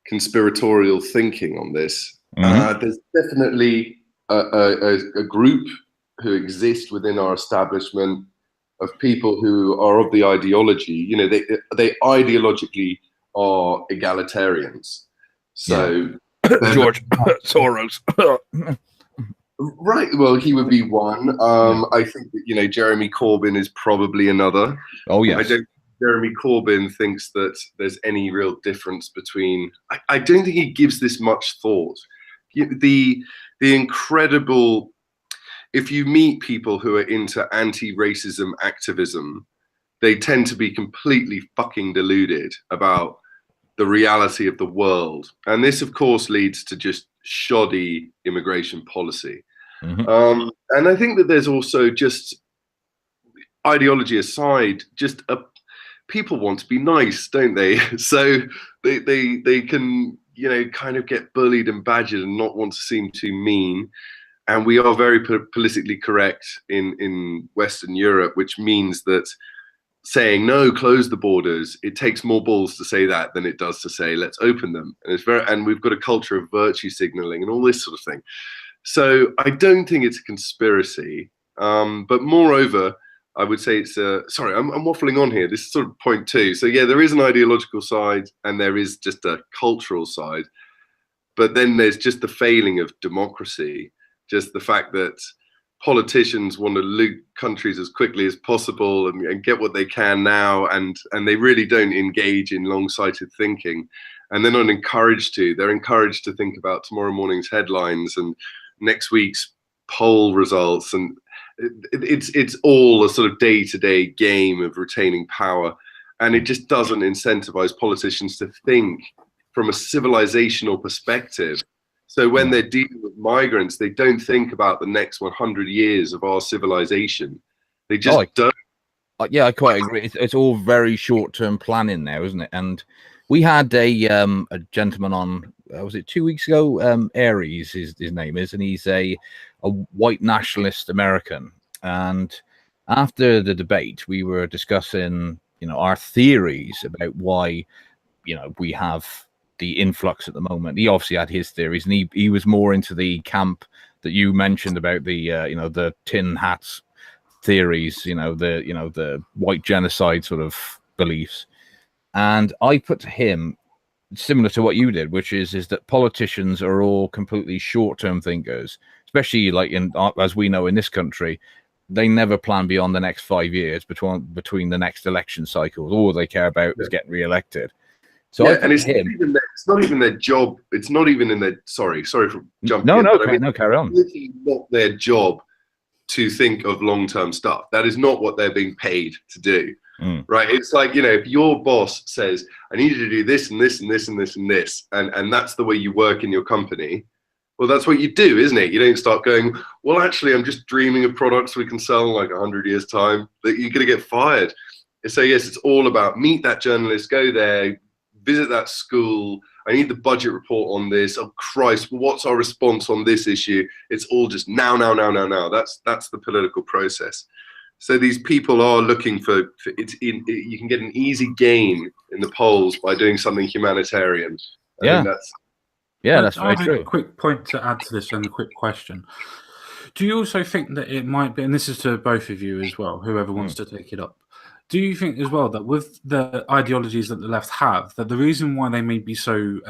conspiratorial thinking on this. There's definitely a group who exist within our establishment of people who are of the ideology. You know, they ideologically are egalitarians. So George Soros. Right. Well, he would be one. I think that, you know, Jeremy Corbyn is probably another. Oh, yes. Jeremy Corbyn thinks that there's any real difference between. I don't think he gives this much thought. The incredible. If you meet people who are into anti-racism activism, they tend to be completely fucking deluded about the reality of the world, and this, of course, leads to just shoddy immigration policy. And I think that there's also, just ideology aside, just people want to be nice, don't they? So they can, you know, kind of get bullied and badgered and not want to seem too mean. And we are very politically correct in Western Europe, which means that saying no, close the borders, it takes more balls to say that than it does to say let's open them. And we've got a culture of virtue signaling and all this sort of thing. So I don't think it's a conspiracy. But moreover, I would say it's sorry, I'm waffling on here. This is sort of point two. So yeah, there is an ideological side and there is just a cultural side. But then there's just the failing of democracy, just the fact that politicians want to loot countries as quickly as possible and get what they can now, and they really don't engage in long-sighted thinking, and they're not encouraged to. They're encouraged to think about tomorrow morning's headlines and next week's poll results, and it's all a sort of day-to-day game of retaining power, and it just doesn't incentivize politicians to think from a civilizational perspective. So when they're dealing with migrants, they don't think about the next 100 years of our civilization. They just don't. Yeah, I quite agree. It's all very short-term planning now, isn't it? And we had a gentleman on, was it 2 weeks ago? Aries, his name is, and he's a white nationalist American. And after the debate, we were discussing, you know, our theories about why, you know, we have the influx at the moment. He obviously had his theories, and he was more into the camp that you mentioned about the you know, the tin hats theories, the white genocide sort of beliefs. And I put to him, similar to what you did, which is that politicians are all completely short-term thinkers, especially like as we know in this country. They never plan beyond the next 5 years between the next election cycles. All they care about is getting re-elected. So yeah, and it's not even their job. It's not even in their. Sorry for jumping. No, carry on. It's really not their job to think of long-term stuff. That is not what they're being paid to do. Right? It's like, you know, if your boss says, "I need you to do this and this and this and this and this," and that's the way you work in your company. Well, that's what you do, isn't it? You don't start going, "Well, actually, I'm just dreaming of products we can sell in like 100 years' time." That you're going to get fired. So yes, it's all about meet that journalist, go there. Visit that school. I need the budget report on this. Oh Christ, what's our response on this issue? It's all just now. That's the political process. So these people are looking for it's you can get an easy gain in the polls by doing something humanitarian. That's very true. A quick point to add to this and a quick question. Do you also think that it might be, and this is to both of you as well, whoever wants to take it up, do you think as well that with the ideologies that the left have, that the reason why they may be so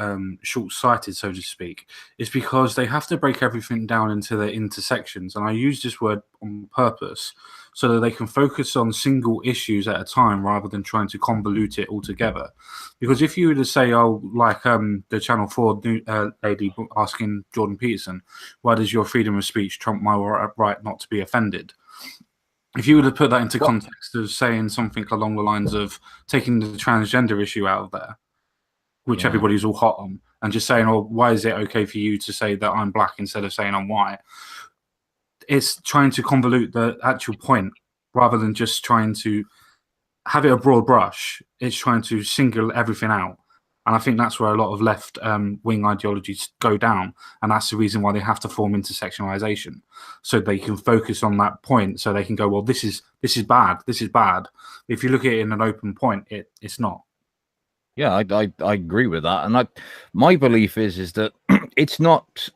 short-sighted, so to speak, is because they have to break everything down into their intersections? And I use this word on purpose so that they can focus on single issues at a time rather than trying to convolute it all together. Because if you were to say, like the Channel 4 lady asking Jordan Peterson, why does your freedom of speech trump my right not to be offended? If you were to put that into context of saying something along the lines of taking the transgender issue out of there, which everybody's all hot on, and just saying, "Oh, why is it okay for you to say that I'm black instead of saying I'm white?" It's trying to convolute the actual point rather than just trying to have it a broad brush. It's trying to single everything out. And I think that's where a lot of left-wing ideologies go down. And that's the reason why they have to form intersectionalization. So they can focus on that point. So they can go, well, this is bad. This is bad. If you look at it in an open point, it's not. Yeah, I agree with that. And my belief is that it's not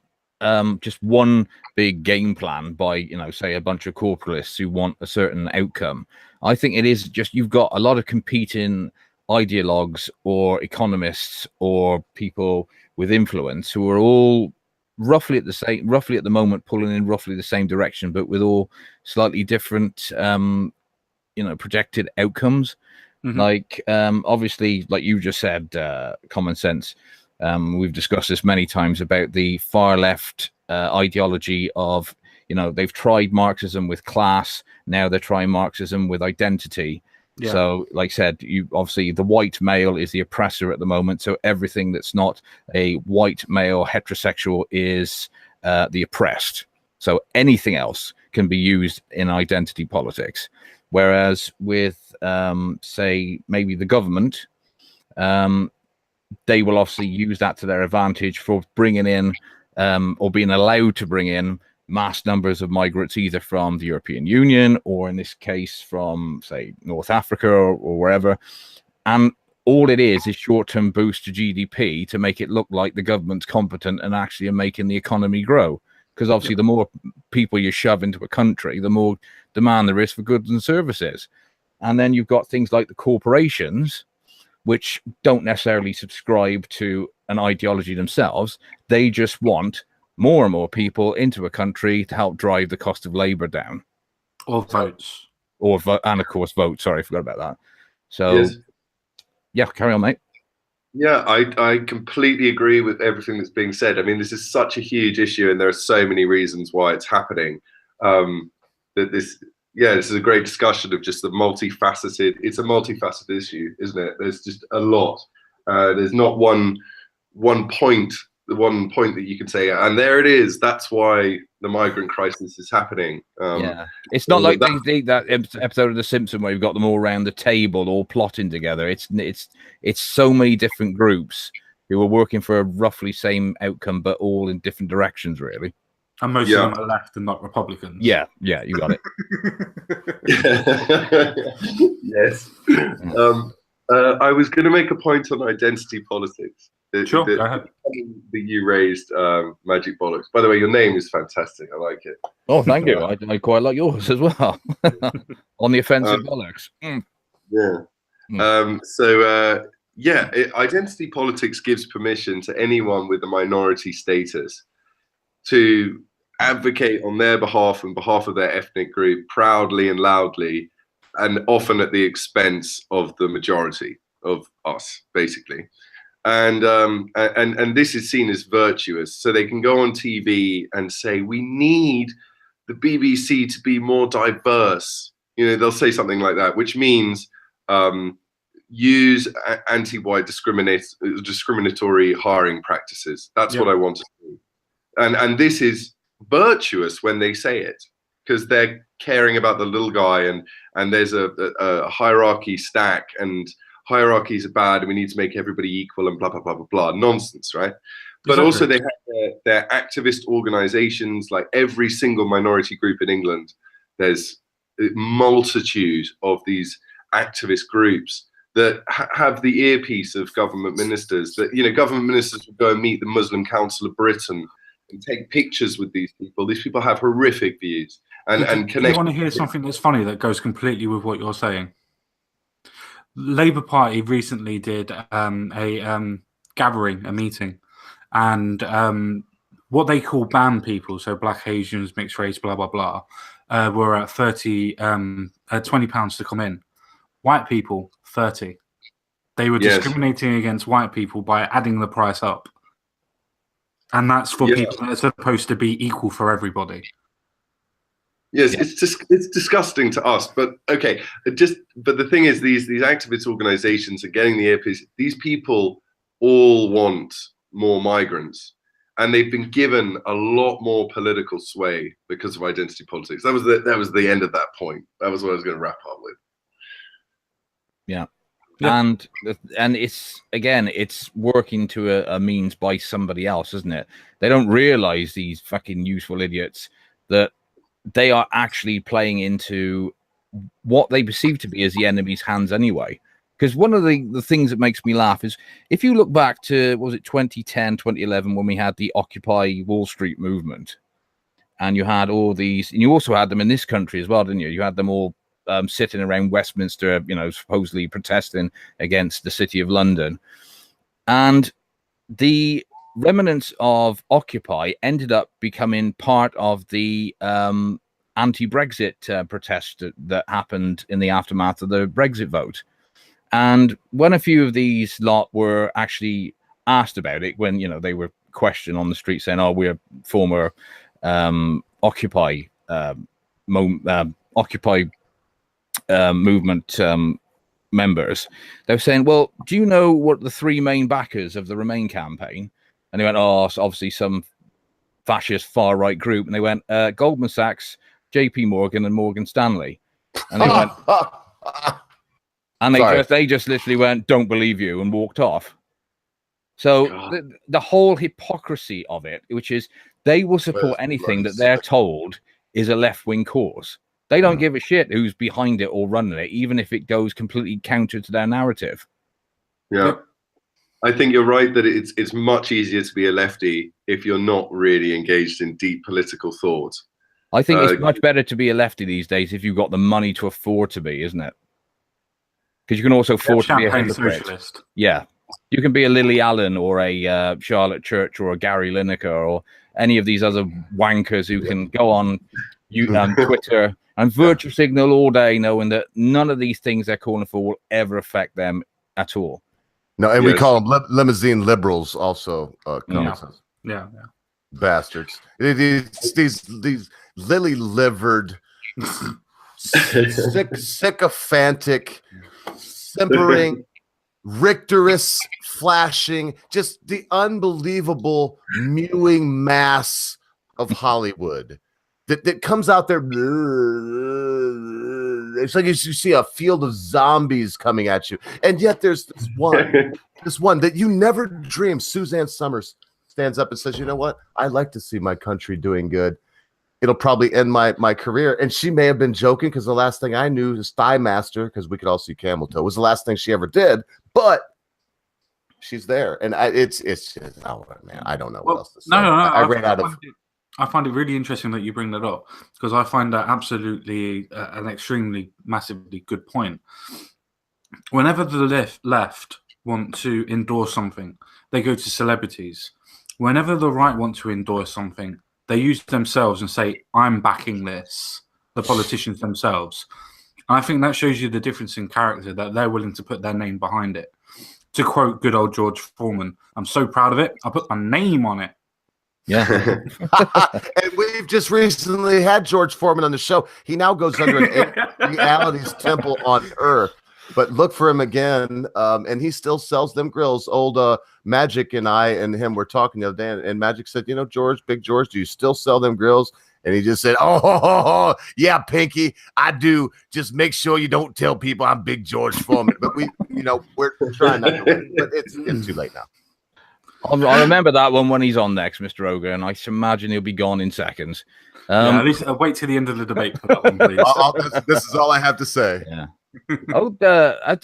just one big game plan by, you know, say a bunch of corporalists who want a certain outcome. I think it is just you've got a lot of competing ideologues or economists or people with influence who are all roughly at the moment pulling in roughly the same direction, but with all slightly different projected outcomes. Like obviously, like you just said, common sense. We've discussed this many times about the far left ideology of, you know, they've tried Marxism with class, now they're trying Marxism with identity. Yeah. So, like I said, obviously the white male is the oppressor at the moment. So everything that's not a white male heterosexual is the oppressed. So anything else can be used in identity politics. Whereas with, say, maybe the government, they will obviously use that to their advantage for bringing in or being allowed to bring in mass numbers of migrants, either from the European Union or in this case from, say, North Africa or wherever. And all it is short-term boost to GDP to make it look like the government's competent and actually are making the economy grow. Because obviously the more people you shove into a country, the more demand there is for goods and services. And then you've got things like the corporations, which don't necessarily subscribe to an ideology themselves. They just want more and more people into a country to help drive the cost of labor down. Or votes. And of course, votes. Sorry, I forgot about that. So, yeah, carry on, mate. Yeah, I completely agree with everything that's being said. I mean, this is such a huge issue, and there are so many reasons why it's happening. This is a great discussion of just the multifaceted. It's a multifaceted issue, isn't it? There's just a lot. There's not one point. The one point that you can say, and there it is. That's why the migrant crisis is happening. It's not like that episode of The Simpsons where you've got them all around the table, all plotting together. It's so many different groups who are working for a roughly same outcome, but all in different directions, really. And most of them are left and not Republicans. Yeah, you got it. Yes. I was going to make a point on identity politics. Sure, go ahead. That you raised, Magic Bollocks. By the way, your name is fantastic. I like it. Oh, thank you. I quite like yours as well. On the offensive bollocks. Yeah. Identity politics gives permission to anyone with a minority status to advocate on their behalf and behalf of their ethnic group proudly and loudly, and often at the expense of the majority of us, basically. And this is seen as virtuous. So they can go on TV and say, we need the BBC to be more diverse. You know, they'll say something like that, which means use anti-white discriminatory hiring practices. That's what I want to do. And this is virtuous when they say it, because they're caring about the little guy, and there's a hierarchy stack, and hierarchies are bad and we need to make everybody equal and blah, blah, blah, blah, blah. Nonsense, right? But also they have their activist organizations, like every single minority group in England. There's a multitude of these activist groups that have the earpiece of government ministers, that, you know, government ministers will go and meet the Muslim Council of Britain and take pictures with these people. These people have horrific views and connect. You want to hear something that's funny that goes completely with what you're saying? Labour Party recently did a gathering, a meeting, and what they call BAM people, so Black, Asians, mixed race, blah blah blah, were at £20 to come in. White people, 30. They were discriminating against white people by adding the price up, and that's for people that are supposed to be equal for everybody. Yes, it's disgusting to us, but okay. But the thing is, these activist organizations are getting the earpiece. These people all want more migrants. And they've been given a lot more political sway because of identity politics. That was the end of that point. That was what I was going to wrap up with. Yeah. And it's, again, it's working to a means by somebody else, isn't it? They don't realize, these fucking useful idiots, that they are actually playing into what they perceive to be as the enemy's hands anyway. Because one of the things that makes me laugh is, if you look back to, what was it, 2010, 2011, when we had the Occupy Wall Street movement, and you had all these, and you also had them in this country as well, didn't you? You had them all sitting around Westminster, you know, supposedly protesting against the City of London. And the remnants of Occupy ended up becoming part of the anti-Brexit protest that happened in the aftermath of the Brexit vote. And when a few of these lot were actually asked about it, when, you know, they were questioned on the street saying, oh, we're former Occupy movement members, they were saying, well, do you know what the three main backers of the Remain campaign? And they went, oh, it's obviously some fascist far-right group. And they went, Goldman Sachs, JP Morgan, and Morgan Stanley. And they went, and they just literally went, don't believe you, and walked off. So the whole hypocrisy of it, which is they will support anything that they're told is a left-wing cause. They don't give a shit who's behind it or running it, even if it goes completely counter to their narrative. Yeah. I think you're right that it's much easier to be a lefty if you're not really engaged in deep political thought. I think it's much better to be a lefty these days if you've got the money to afford to be, isn't it? Because you can also afford to be a socialist. Yeah. You can be a Lily Allen or a Charlotte Church or a Gary Lineker or any of these other wankers who can go on Twitter and virtue signal all day, knowing that none of these things they're calling for will ever affect them at all. No, and we call them limousine liberals also. Common Sense. Yeah. Bastards. These lily-livered, sycophantic, simpering, rictorous, flashing, just the unbelievable mewing mass of Hollywood that comes out there. It's like you see a field of zombies coming at you, and yet there's this one that you never dream. Suzanne Summers stands up and says, you know what, I like to see my country doing good. It'll probably end my career. And she may have been joking, because the last thing I knew is Thigh Master, because we could all see Camel Toe, was the last thing she ever did. But she's there, and it's just, oh man, I don't know what else to say. No. I find it really interesting that you bring that up, because I find that absolutely an extremely massively good point. Whenever the left want to endorse something, they go to celebrities. Whenever the right want to endorse something, they use themselves and say, I'm backing this, the politicians themselves. And I think that shows you the difference in character, that they're willing to put their name behind it. To quote good old George Foreman, I'm so proud of it, I put my name on it. Yeah. And we've just recently had George Foreman on the show. He now goes under an reality's temple on Earth. But look for him again, and he still sells them grills. Old Magic and I and him were talking the other day, and Magic said, you know, George, Big George, do you still sell them grills? And he just said, oh, yeah, Pinky, I do. Just make sure you don't tell people I'm Big George Foreman. But we're trying not to win, but it's too late now. I remember that one when he's on next, Mr. Ogre, and I imagine he'll be gone in seconds. At least wait till the end of the debate for that one, please. This is all I have to say. Yeah.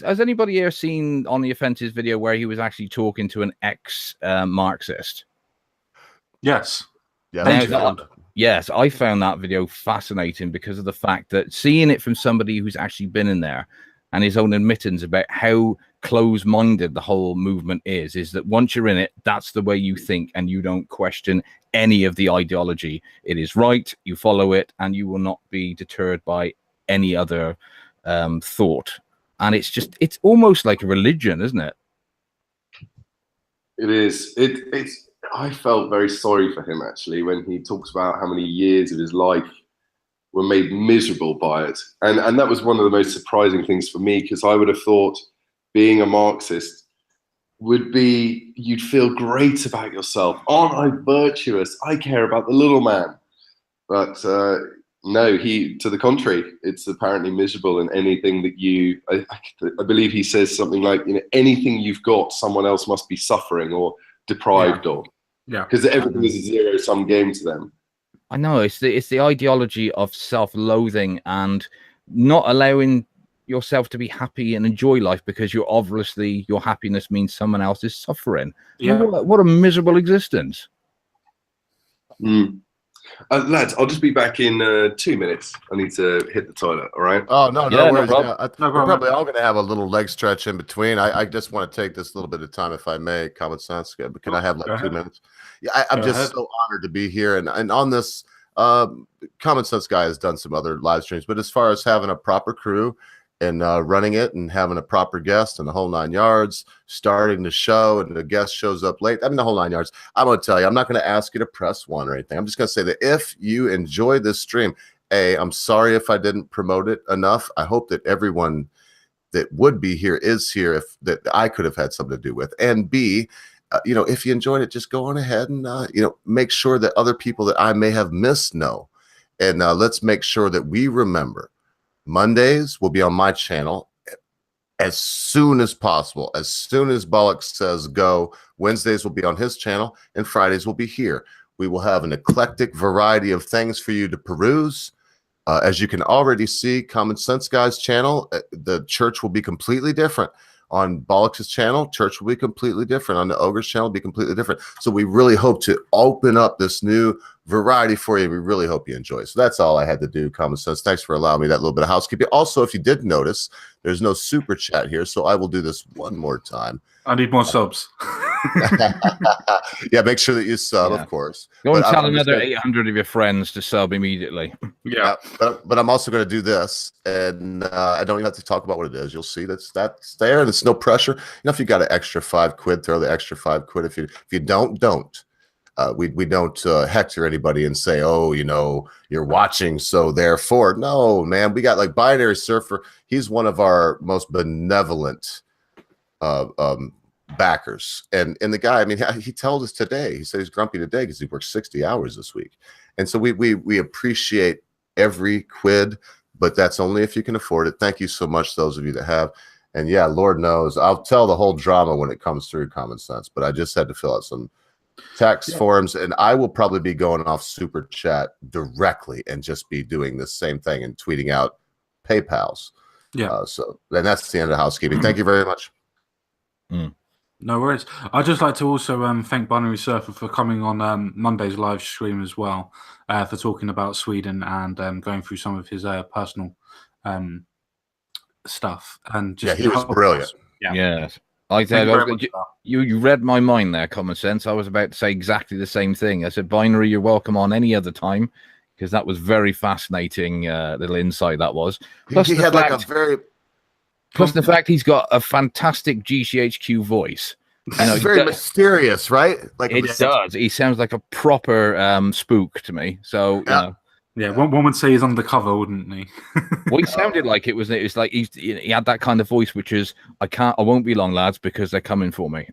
Has anybody here seen On the Offence's video where he was actually talking to an ex-Marxist? Yes. Yeah. Yes, I found that video fascinating because of the fact that seeing it from somebody who's actually been in there, and his own admittance about how close-minded the whole movement is that once you're in it, that's the way you think, and you don't question any of the ideology. It is right, you follow it, and you will not be deterred by any other thought. And it's almost like a religion, isn't it? It is. I felt very sorry for him, actually, when he talks about how many years of his life were made miserable by it. And that was one of the most surprising things for me, because I would have thought, being a Marxist, would be you'd feel great about yourself. Aren't I virtuous? I care about the little man. But no, to the contrary, it's apparently miserable in anything that I believe he says something like, anything you've got, someone else must be suffering or deprived of. Yeah. Because everything is a zero-sum game to them. I know it's the ideology of self-loathing and not allowing yourself to be happy and enjoy life because your happiness means someone else is suffering. Yeah. What a miserable existence. Lads, I'll just be back in 2 minutes. I need to hit the toilet. All right. Oh no, Yeah, no worries. no We're probably all going to have a little leg stretch in between. I just want to take this little bit of time, if I may. Common Sense, but can I have like 2 minutes? Yeah, I'm just so honored to be here, and on this. Common Sense Guy has done some other live streams, but as far as having a proper crew and running it and having a proper guest and the whole 9 yards, starting the show and the guest shows up late, the whole 9 yards, I'm going to tell you, I'm not going to ask you to press 1 or anything. I'm just going to say that if you enjoy this stream, I'm sorry if I didn't promote it enough. I hope that everyone that would be here is here that I could have had something to do with. And B, if you enjoyed it, just go on ahead and, make sure that other people that I may have missed know. And let's make sure that we remember Mondays will be on my channel as soon as possible. As soon as Bollock says go, Wednesdays will be on his channel and Fridays will be here. We will have an eclectic variety of things for you to peruse. As you can already see, Common Sense Guy's channel, the church will be completely different. On Bollock's channel, church will be completely different. On the Ogre's channel, will be completely different. So we really hope to open up this new variety for you. We really hope you enjoy. So that's all I had to do, Common Sense. Thanks for allowing me that little bit of housekeeping. Also, if you did notice, there's no super chat here, so I will do this one more time. I need more subs. Yeah, make sure that you sub, of course. Go and tell another 800 of your friends to sub immediately. Yeah, but I'm also going to do this, and I don't even have to talk about what it is. You'll see that's there, and it's no pressure. If you got an extra £5, throw the extra £5. If you don't. We don't hector anybody and say, oh, you're watching, so therefore. No, man, we got like Binary Surfer. He's one of our most benevolent backers, and the guy, he told us today, he said he's grumpy today because he worked 60 hours this week, and so we appreciate every quid, but that's only if you can afford it. Thank you so much, those of you that have. And yeah, Lord knows I'll tell the whole drama when it comes through, Common Sense, but I just had to fill out some tax forms, and I will probably be going off super chat directly and just be doing the same thing and tweeting out PayPal's. So then that's the end of the housekeeping. Thank you very much. No worries. I'd just like to also thank Binary Surfer for coming on Monday's live stream as well, for talking about Sweden and going through some of his personal stuff. And just he was brilliant. Yes. I said, you read my mind there, Common Sense. I was about to say exactly the same thing. I said, Binary, you're welcome on any other time, because that was very fascinating little insight that was. Plus he had like a very... Plus the fact he's got a fantastic GCHQ voice. It's very mysterious, right? Like it does. He sounds like a proper spook to me. So, Yeah, one would say he's undercover, wouldn't he? Well, he sounded like it was like he had that kind of voice, which is I won't be long, lads, because they're coming for me.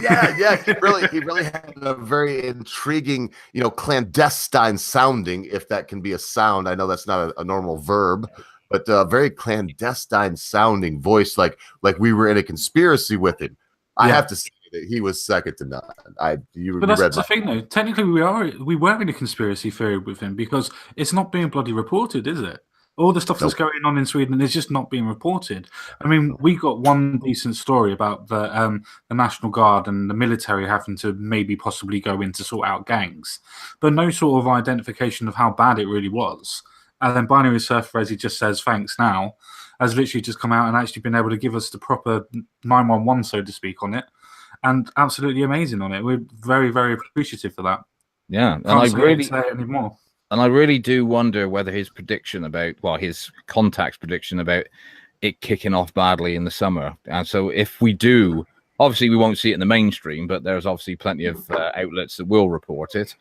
Yeah, he really had a very intriguing, clandestine sounding, if that can be a sound. I know that's not a normal verb, but very clandestine sounding voice, like we were in a conspiracy with him. I have to say that he was second to none. But that's the thing, though. Technically, we were in a conspiracy theory with him, because it's not being bloody reported, is it? All the stuff that's going on in Sweden is just not being reported. We got one decent story about the National Guard and the military having to maybe possibly go in to sort out gangs, but no sort of identification of how bad it really was. And then Binary Surfer, as he just says, thanks now, has literally just come out and actually been able to give us the proper 911, so to speak, on it. And absolutely amazing on it. We're very, very appreciative for that. Yeah, and I really do wonder whether his prediction about, his contact's prediction about it kicking off badly in the summer. And so if we do, obviously we won't see it in the mainstream, but there's obviously plenty of outlets that will report it,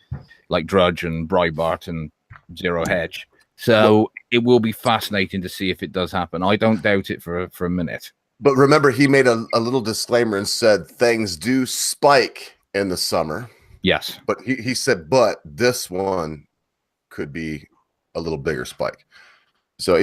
like Drudge and Breitbart and Zero Hedge. So it will be fascinating to see if it does happen. I don't doubt it for a minute. But remember, he made a little disclaimer and said things do spike in the summer. Yes. But he said, but this one could be a little bigger spike. So,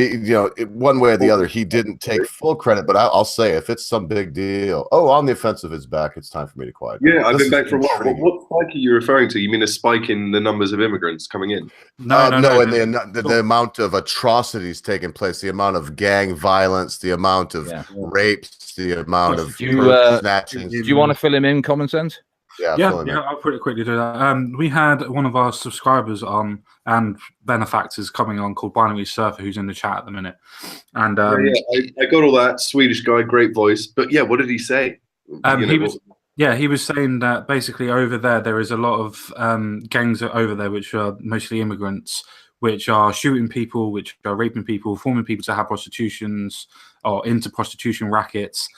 one way or the other, he didn't take full credit, but I'll say if it's some big deal, on the offensive is back, it's time for me to quiet down. Yeah, I've been back for a while. What spike are you referring to? You mean a spike in the numbers of immigrants coming in? No, and the amount of atrocities taking place, the amount of gang violence, the amount of rapes, the amount of snatchings. Do you want to fill him in, Common Sense? Yeah, I'll pretty quickly do that. We had one of our subscribers on and benefactors coming on called Binary Surfer, who's in the chat at the minute. And I got all that. Swedish guy, great voice. But yeah, what did he say? He was saying that basically over there is a lot of gangs over there which are mostly immigrants, which are shooting people, which are raping people, forming people to have prostitutions or into prostitution rackets.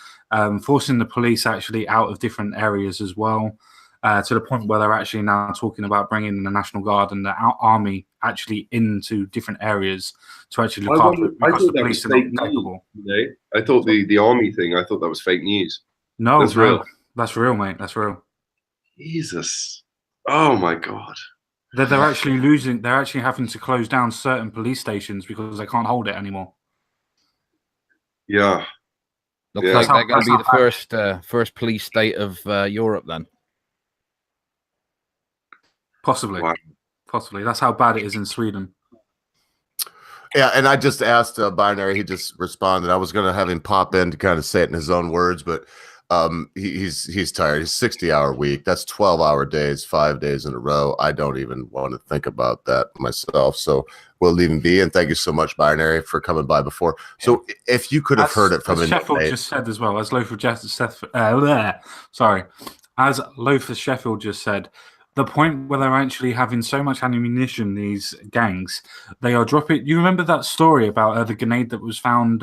Forcing the police actually out of different areas as well, to the point where they're actually now talking about bringing the National Guard and the army actually into different areas to actually look after it because the police are not capable. I thought the army thing, I thought that was fake news. No, that's real. That's real, mate. That's real. Jesus. Oh, my God. They're actually losing. They're actually having to close down certain police stations because they can't hold it anymore. Yeah. Looks like they're going to be the first police state of Europe then. Possibly. Wow. Possibly. That's how bad it is in Sweden. Yeah, and I just asked Binary. He just responded. I was going to have him pop in to kind of say it in his own words, but he's tired. He's 60-hour week. That's 12-hour days, 5 days in a row. I don't even want to think about that myself. So we'll leave him be. And thank you so much, Binary, for coming by before. So if you could have heard it from Sheffield just said as well, as Lothar Sheffield just said, the point where they're actually having so much ammunition, these gangs, they are dropping. You remember that story about the grenade that was found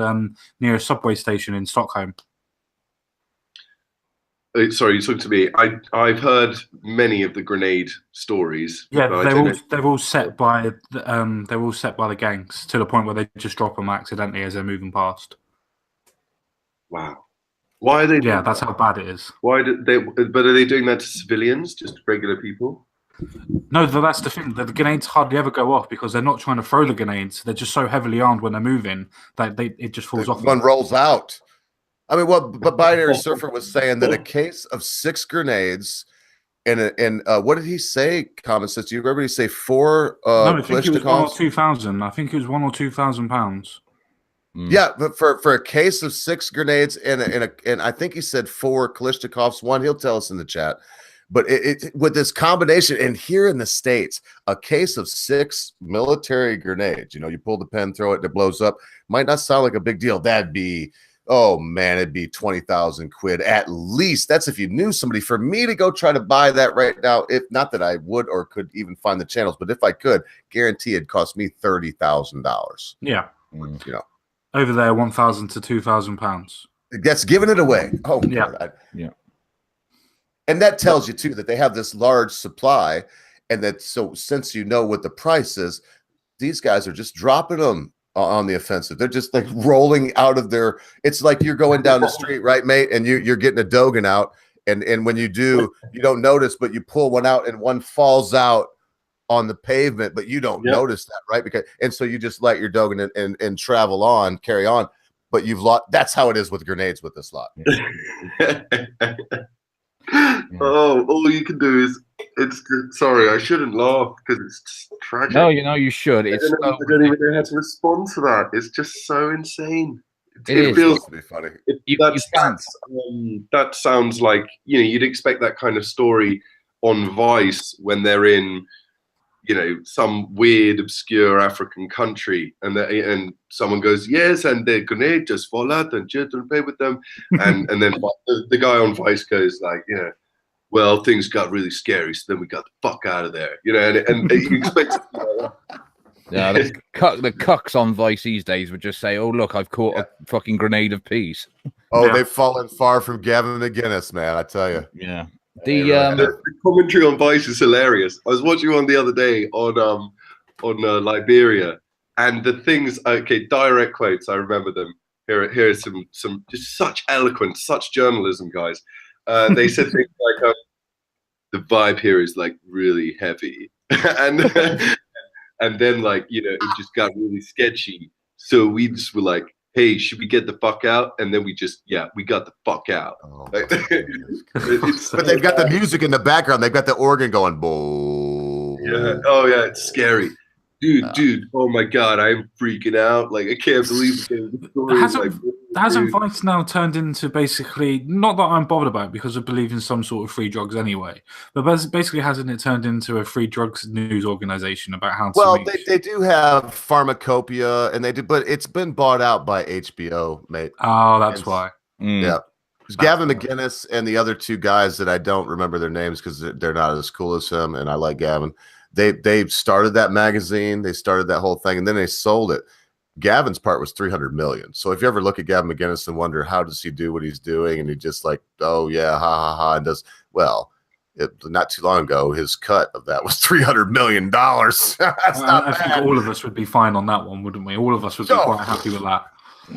near a subway station in Stockholm? Sorry, you talking to me. I've heard many of the grenade stories. Yeah, they're all set by the gangs to the point where they just drop them accidentally as they're moving past. Wow. Why are they? Yeah, that's how bad it is. Why did they? But are they doing that to civilians, just regular people? No, that's the thing. The grenades hardly ever go off because they're not trying to throw the grenades. They're just so heavily armed when they're moving that it just falls off. One rolls out. I mean, but Binary Surfer was saying that a case of 6 grenades and what did he say? Common Sense. Do you remember he say 4? No, I think it was 1 or 2,000. I think it was £1,000 or £2,000. Yeah, but for a case of 6 grenades and I think he said 4 Kalashnikovs. One, he'll tell us in the chat. But it with this combination, and here in the States, a case of 6 military grenades. You pull the pin, throw it, it blows up. Might not sound like a big deal. That'd be, oh man, it'd be 20,000 quid at least. That's if you knew somebody. For me to go try to buy that right now, if not that I would or could even find the channels, but if I could, guarantee it'd cost me $30,000. Yeah, over there, £1,000 to £2,000. That's giving it away. Oh yeah, yeah. And that tells you too that they have this large supply, and that since you know what the price is, these guys are just dropping them on the offensive. They're just like rolling out of their. It's like you're going down the street, right, mate? And you're getting a Dogan out, and when you do, you don't notice, but you pull one out and one falls out on the pavement, but you don't notice that, right? So you just let your Dogan and travel on, carry on, but you've lost. That's how it is with grenades with this lot. Oh, all you can do is sorry, I shouldn't laugh because it's tragic. No, you should. I don't even know how to respond to that. It's just so insane. It feels to be funny. That sounds like you'd expect that kind of story on Vice when they're in some weird obscure African country and someone goes, yes, and the grenade just fall out and children play with them, and then the guy on Vice goes like, well, things got really scary, so then we got the fuck out of there, and you expect yeah, the cucks on Vice these days would just say, oh look, I've caught a fucking grenade of peace. They've fallen far from Gavin McGinnis, man, I tell you. Yeah. The commentary on Vice is hilarious. I was watching one the other day on Liberia, and the things. Okay, direct quotes. I remember them. Here's some just such eloquence, such journalism, guys. They said things like, the vibe here is like really heavy, and and then like it just got really sketchy. So we just were like, hey, should we get the fuck out? And then we got the fuck out. Oh, Like, but they've got the music in the background. They've got the organ going. Boom. Yeah. Oh yeah, it's scary. Dude, oh my God, I'm freaking out. Like, I can't believe the story. Hasn't Vice now turned into basically, not that I'm bothered about it because I believe in some sort of free drugs anyway, but basically hasn't it turned into a free drugs news organization about how to Well, they do have Pharmacopoeia, and they do, but it's been bought out by HBO, mate. Oh, that's why. Yeah. Gavin McGinnis and the other two guys that I don't remember their names because they're not as cool as him, and I like Gavin. They started that magazine, they started that whole thing, and then they sold it. Gavin's part was 300 million. So if you ever look at Gavin McGinnis and wonder how does he do what he's doing, and he just like, oh yeah, ha ha ha, and does well. Not too long ago, his cut of that was $300 million. That's not I think all of us would be fine on that one, wouldn't we? All of us would be quite happy with that.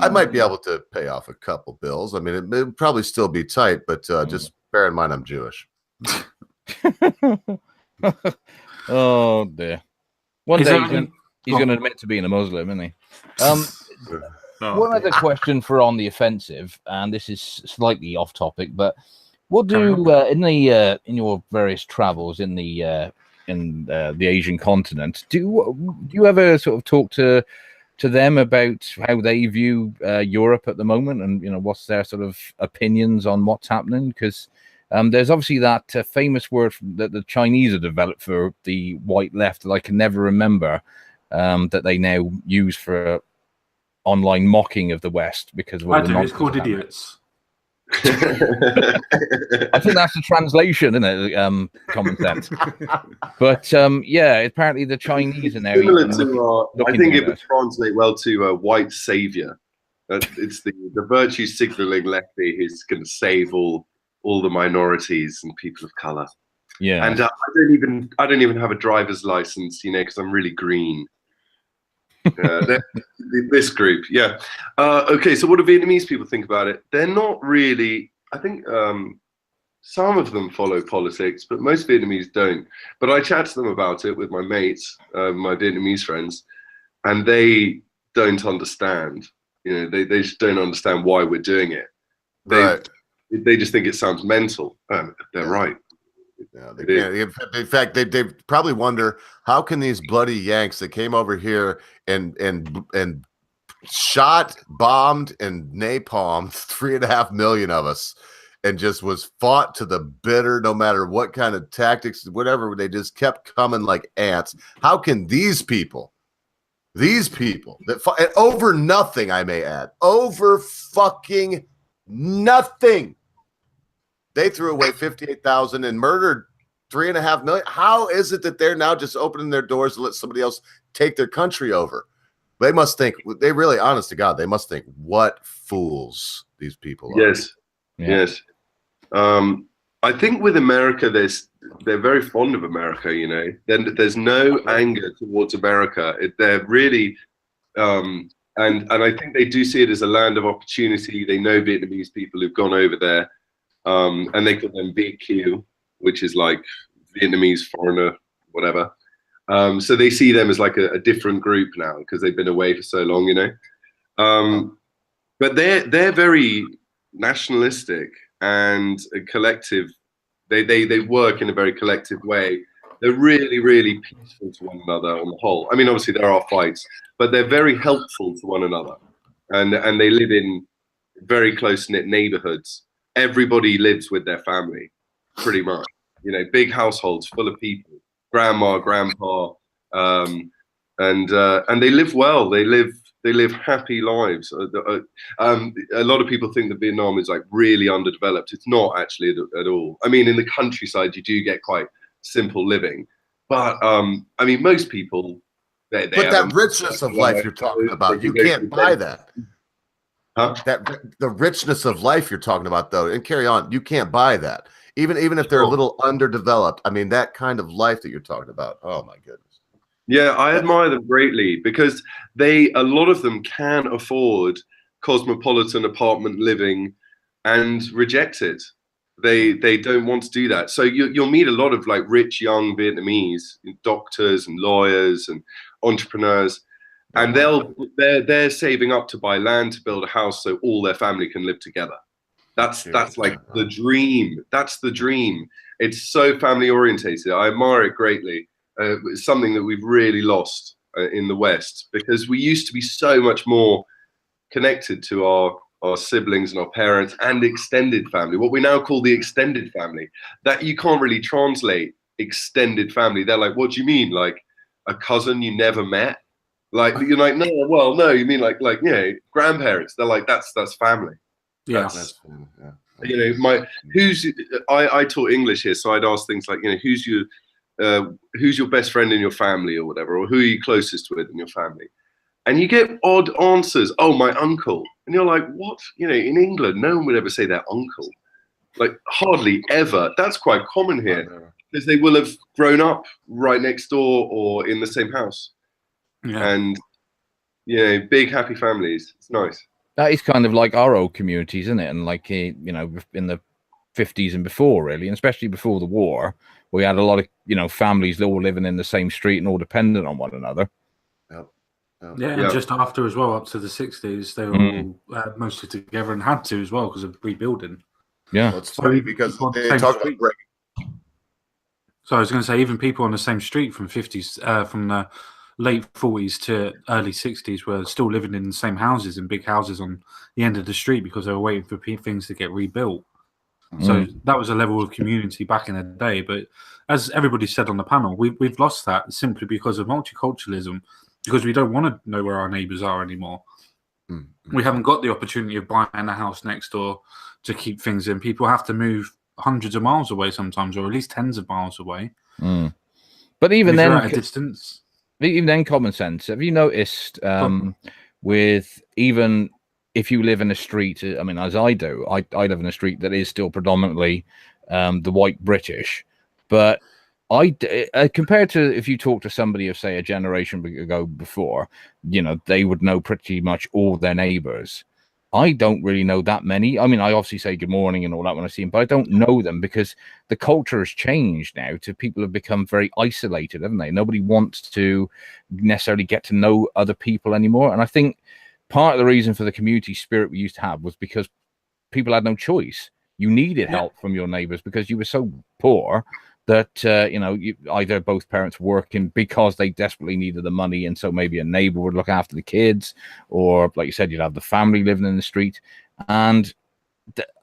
I might be able to pay off a couple bills. I mean, it would probably still be tight, but just bear in mind I'm Jewish. Oh dear. One day he's going to admit to being a Muslim, isn't he? One other question for on the offensive, and this is slightly off topic, but what do in your various travels in the Asian continent, do you ever sort of talk to them about how they view Europe at the moment, and what's their sort of opinions on what's happening? Because there's obviously that famous word that the Chinese have developed for the white left that I can never remember, that they now use for online mocking of the West because of it's called idiots. I think that's the translation, isn't it? Common sense. But yeah, apparently the Chinese are now similar to I think it would translate well to white savior. It's the virtue signaling lefty who's going to save all the minorities and people of color. Yeah, and I don't even have a driver's license, because I'm really green. This group, yeah. Okay, so what do Vietnamese people think about it? They're not really. I think some of them follow politics, but most Vietnamese don't. But I chat to them about it with my mates, my Vietnamese friends, and they don't understand. They just don't understand why we're doing it. They just think it sounds mental. They're right. Yeah, they can't. In fact, they probably wonder how can these bloody Yanks that came over here and shot, bombed, and napalmed 3.5 million of us, and just was fought to the bitter, no matter what kind of tactics, whatever, they just kept coming like ants. How can these people that fought over nothing, I may add, over fucking nothing. They threw away 58,000 and murdered 3.5 million. How is it that they're now just opening their doors to let somebody else take their country over? They must think, they really, honest to God, they must think, what fools these people are. Yes. I think with America, they're very fond of America, Then there's no anger towards America. They're really, and I think they do see it as a land of opportunity. They know Vietnamese people who've gone over there. And they call them BQ, which is like Vietnamese foreigner, whatever. So they see them as like a different group now because they've been away for so long, But they're very nationalistic and collective. They work in a very collective way. They're really, really peaceful to one another on the whole. I mean, obviously there are fights, but they're very helpful to one another, and they live in very close-knit neighborhoods. Everybody lives with their family, pretty much. Big households full of people, grandma, grandpa, and they live well. They live happy lives. A lot of people think that Vietnam is like really underdeveloped. It's not actually at all. I mean, in the countryside, you do get quite simple living, but I mean, most people. But that richness of life you're talking about, you can't buy that. Huh? The richness of life you're talking about, though, and carry on, you can't buy that. Even if they're a little underdeveloped. I mean, that kind of life that you're talking about. Oh my goodness. Yeah, I admire them greatly because a lot of them can afford cosmopolitan apartment living and reject it. They don't want to do that. So you'll meet a lot of like rich young Vietnamese doctors and lawyers and entrepreneurs, and they're saving up to buy land to build a house so all their family can live together. That's like the dream. That's the dream. It's so family orientated. I admire it greatly. It's something that we've really lost in the West, because we used to be so much more connected to our siblings and our parents and extended family, what we now call the extended family, that you can't really translate extended family. They're like, what do you mean? Like a cousin you never met? Like, you're like, no, well, no, you mean like, you know, grandparents. They're like, that's family. Yeah. You know, I taught English here, so I'd ask things like, you know, who's your best friend in your family or whatever, or who are you closest with in your family? And you get odd answers. Oh, my uncle. And you're like, what? You know, in England, no one would ever say their uncle. Like, hardly ever. That's quite common here, because they will have grown up right next door or in the same house. Yeah. And, you know, big happy families. It's nice. That is kind of like our old communities, isn't it? And like, you know, in the 50s and before, really, and especially before the war, we had a lot of, you know, families all living in the same street and all dependent on one another. Yeah, and just after as well, up to the 60s, they were all mostly together and had to as well because of rebuilding. Yeah. Well, it's funny because they talk about breaking. So I was going to say, even people on the same street from the late 40s to early 60s were still living in the same houses, in big houses on the end of the street, because they were waiting for things to get rebuilt. So that was a level of community back in the day. But as everybody said on the panel, we've lost that simply because of multiculturalism, because we don't want to know where our neighbours are anymore. We haven't got the opportunity of buying a house next door to keep things in. People have to move hundreds of miles away sometimes, or at least tens of miles away. But even then, at a distance. Even then, common sense. Have you noticed with even if you live in a street, I mean, as I do, I live in a street that is still predominantly the white British, but compared to if you talk to somebody of, say, a generation ago before, you know, they would know pretty much all their neighbors. I don't really know that many. I mean, I obviously say good morning and all that when I see them, but I don't know them because the culture has changed now to people have become very isolated, haven't they? Nobody wants to necessarily get to know other people anymore. And I think part of the reason for the community spirit we used to have was because people had no choice. You needed help from your neighbors because you were so poor that, you know, either both parents working because they desperately needed the money, and so maybe a neighbor would look after the kids, or like you said, you'd have the family living in the street. And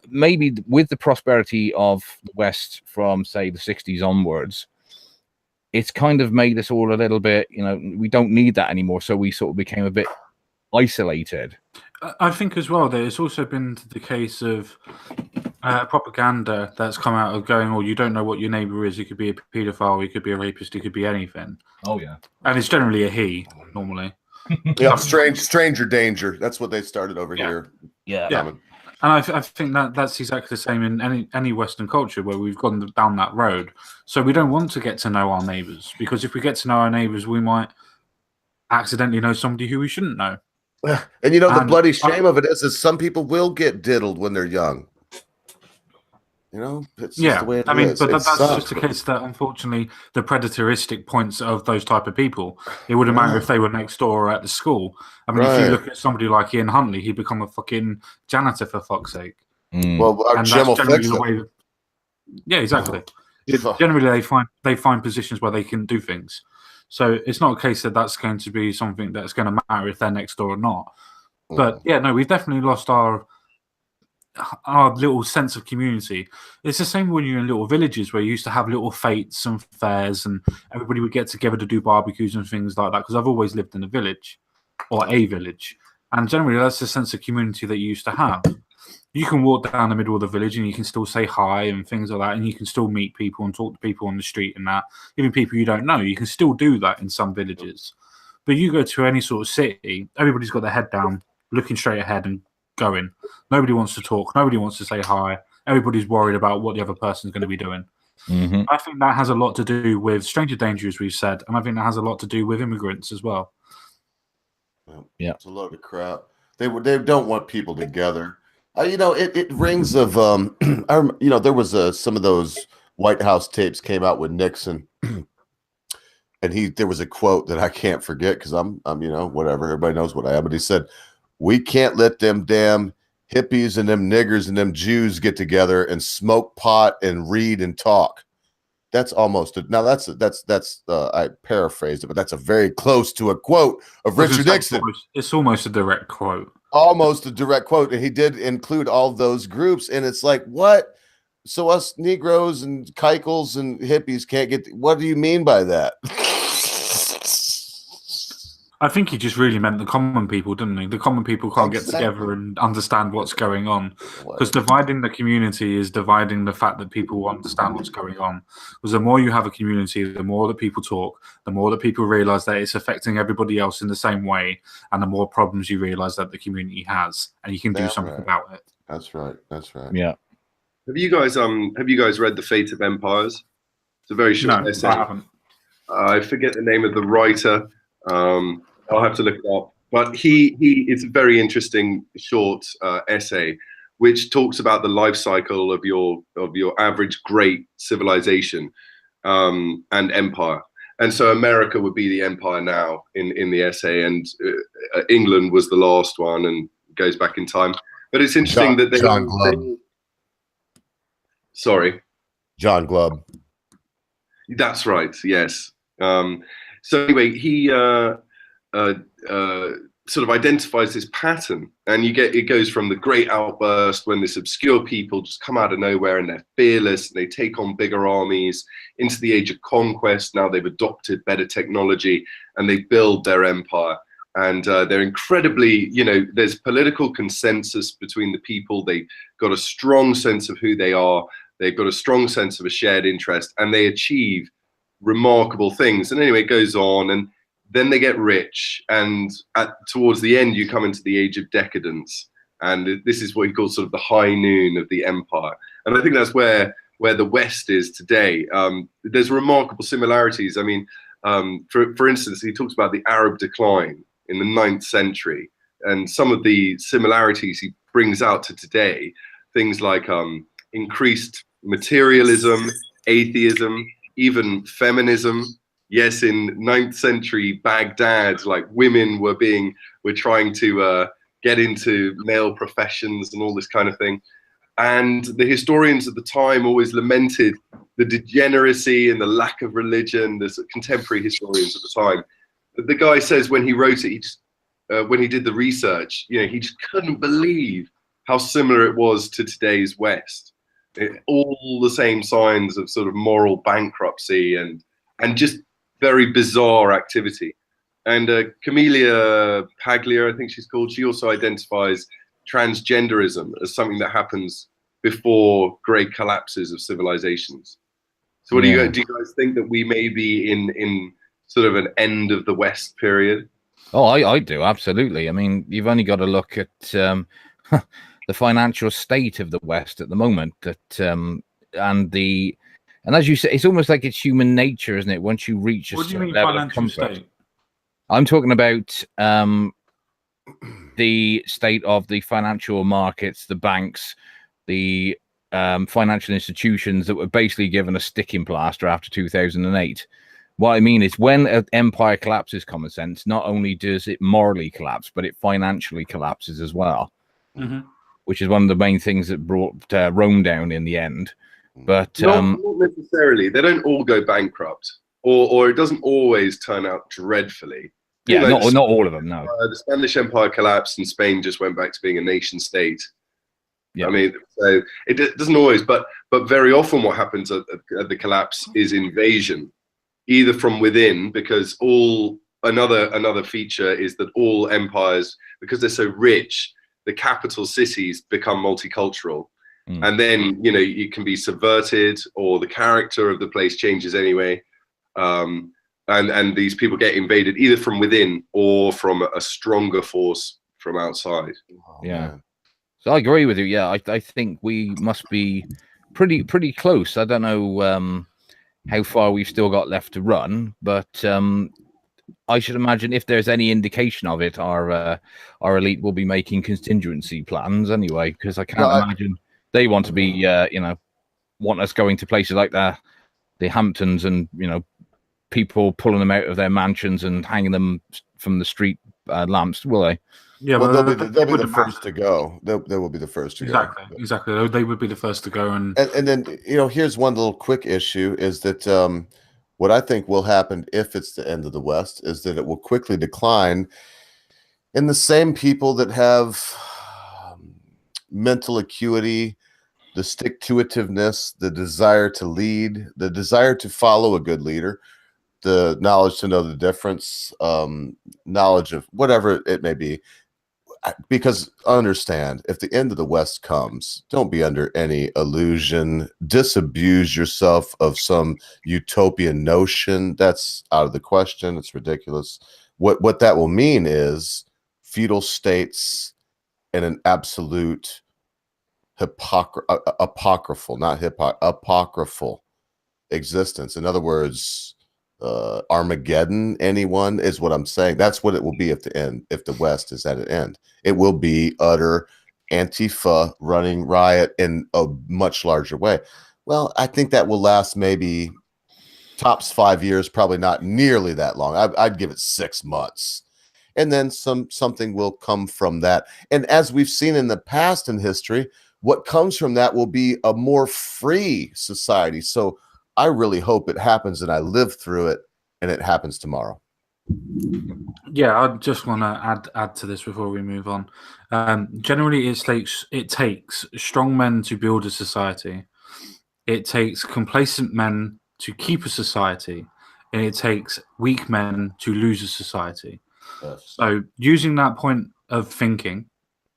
maybe with the prosperity of the West from, say, the 60s onwards, it's kind of made us all a little bit, you know, we don't need that anymore. So we sort of became a bit isolated. I think as well that it's also been the case of propaganda that's come out of going, oh, you don't know what your neighbour is. He could be a paedophile, he could be a rapist, he could be anything. Oh, yeah. And it's generally a he, normally. Yeah, stranger danger. That's what they started over here. Yeah. And I think that's exactly the same in any Western culture where we've gone down that road. So we don't want to get to know our neighbours, because if we get to know our neighbours, we might accidentally know somebody who we shouldn't know. And you know, the bloody shame of it is some people will get diddled when they're young. You know, it's just the way it is. But that's just the case that, unfortunately, the predatoristic points of those type of people, it wouldn't matter if they were next door or at the school. I mean, if you look at somebody like Ian Huntley, he'd become a fucking janitor, for fuck's sake. Well, our Jim will fix it. Yeah, exactly. Generally, they find positions where they can do things. So it's not a case that that's going to be something that's going to matter if they're next door or not. But yeah, no, we've definitely lost our little sense of community. It's the same when you're in little villages where you used to have little fetes and fairs and everybody would get together to do barbecues and things like that, because I've always lived in a village or a village, and generally that's the sense of community that you used to have. You can walk down the middle of the village and you can still say hi and things like that, and you can still meet people and talk to people on the street and that, even people you don't know. You can still do that in some villages. But you go to any sort of city, everybody's got their head down, looking straight ahead and going. Nobody wants to talk. Nobody wants to say hi. Everybody's worried about what the other person's going to be doing. I think that has a lot to do with stranger danger, as we've said, and I think that has a lot to do with immigrants as well. Yeah, it's a load of crap. They don't want people together. It rings of there was some of those White House tapes came out with Nixon, and there was a quote that I can't forget because I'm whatever, everybody knows what I am, but he said, "We can't let them damn hippies and them niggers and them Jews get together and smoke pot and read and talk." That's almost now. That's I paraphrased it, but that's a very close to a quote of Richard Nixon. It's almost a direct quote. Almost a direct quote, and he did include all those groups, and it's like, what? So us Negroes and Keuchels and hippies can't get? What do you mean by that? I think he just really meant the common people, didn't he? The common people can't get together and understand what's going on. Because dividing the community is dividing the fact that people understand what's going on. Because the more you have a community, the more that people talk, the more that people realize that it's affecting everybody else in the same way, and the more problems you realize that the community has, and you can do something about it. That's right. That's right. Yeah. Have you guys read The Fate of Empires? It's a very short essay. I haven't. I forget the name of the writer. I'll have to look it up. But it's a very interesting short essay which talks about the life cycle of your average great civilization and empire. And so America would be the empire now in the essay, and England was the last one and goes back in time. But it's interesting that John Glubb. Sorry, John Glubb. That's right. Yes. So anyway, he sort of identifies this pattern, and it goes from the great outburst when this obscure people just come out of nowhere and they're fearless and they take on bigger armies, into the age of conquest. Now they've adopted better technology and they build their empire, and they're incredibly, there's political consensus between the people. They got a strong sense of who they are. They've got a strong sense of a shared interest, and they achieve remarkable things. And anyway, it goes on, and then they get rich, and towards the end, you come into the age of decadence, and this is what he calls sort of the high noon of the empire. And I think that's where the West is today. There's remarkable similarities. I mean, for instance, he talks about the Arab decline in the 9th century, and some of the similarities he brings out to today, things like increased materialism, atheism, even feminism. Yes, in 9th century Baghdad, like women were trying to get into male professions and all this kind of thing. And the historians at the time always lamented the degeneracy and the lack of religion, the contemporary historians at the time. But the guy says when he wrote it, when he did the research, he just couldn't believe how similar it was to today's West. All the same signs of sort of moral bankruptcy and just very bizarre activity. And Camelia Paglia, I think she's called, she also identifies transgenderism as something that happens before great collapses of civilizations. So what do you guys think that we may be in sort of an end of the West period? Oh, I do, absolutely. I mean, you've only got to look at the financial state of the West at the moment, and as you say, it's almost like it's human nature, isn't it? Once you reach a certain level of comfort. State? I'm talking about the state of the financial markets, the banks, the financial institutions that were basically given a sticking plaster after 2008. What I mean is, when an empire collapses, Common Sense, not only does it morally collapse, but it financially collapses as well, which is one of the main things that brought Rome down in the end. But not necessarily. They don't all go bankrupt, or it doesn't always turn out dreadfully. Yeah, not all of them. No, the Spanish Empire collapsed, and Spain just went back to being a nation state. Yeah, I mean, so it doesn't always, but very often, what happens at the collapse is invasion, either from within, because another feature is that all empires, because they're so rich, the capital cities become multicultural. And then, it can be subverted, or the character of the place changes anyway. And these people get invaded either from within or from a stronger force from outside. Yeah. So I agree with you. Yeah, I think we must be pretty close. I don't know how far we've still got left to run, but I should imagine if there's any indication of it, our elite will be making contingency plans anyway, because I can't imagine they want to be, want us going to places like the Hamptons and, people pulling them out of their mansions and hanging them from the street lamps, will they? Yeah, well, they'll be the first to go. They will be the first to go. Exactly. They would be the first to go. And then, here's one little quick issue is that what I think will happen if it's the end of the West is that it will quickly decline in the same people that have mental acuity, the stick-to-itiveness, the desire to lead, the desire to follow a good leader, the knowledge to know the difference, knowledge of whatever it may be. Because understand, if the end of the West comes, don't be under any illusion. Disabuse yourself of some utopian notion. That's out of the question. It's ridiculous. What that will mean is feudal states and an absolute apocryphal existence. In other words, Armageddon, anyone, is what I'm saying. That's what it will be if the West is at an end. It will be utter Antifa running riot in a much larger way. Well, I think that will last maybe tops 5 years, probably not nearly that long. I'd give it 6 months. And then something will come from that. And as we've seen in the past in history, what comes from that will be a more free society. So I really hope it happens and I live through it and it happens tomorrow. Yeah, I just want to add to this before we move on. Generally, it takes strong men to build a society. It takes complacent men to keep a society. And it takes weak men to lose a society. Yes. So using that point of thinking,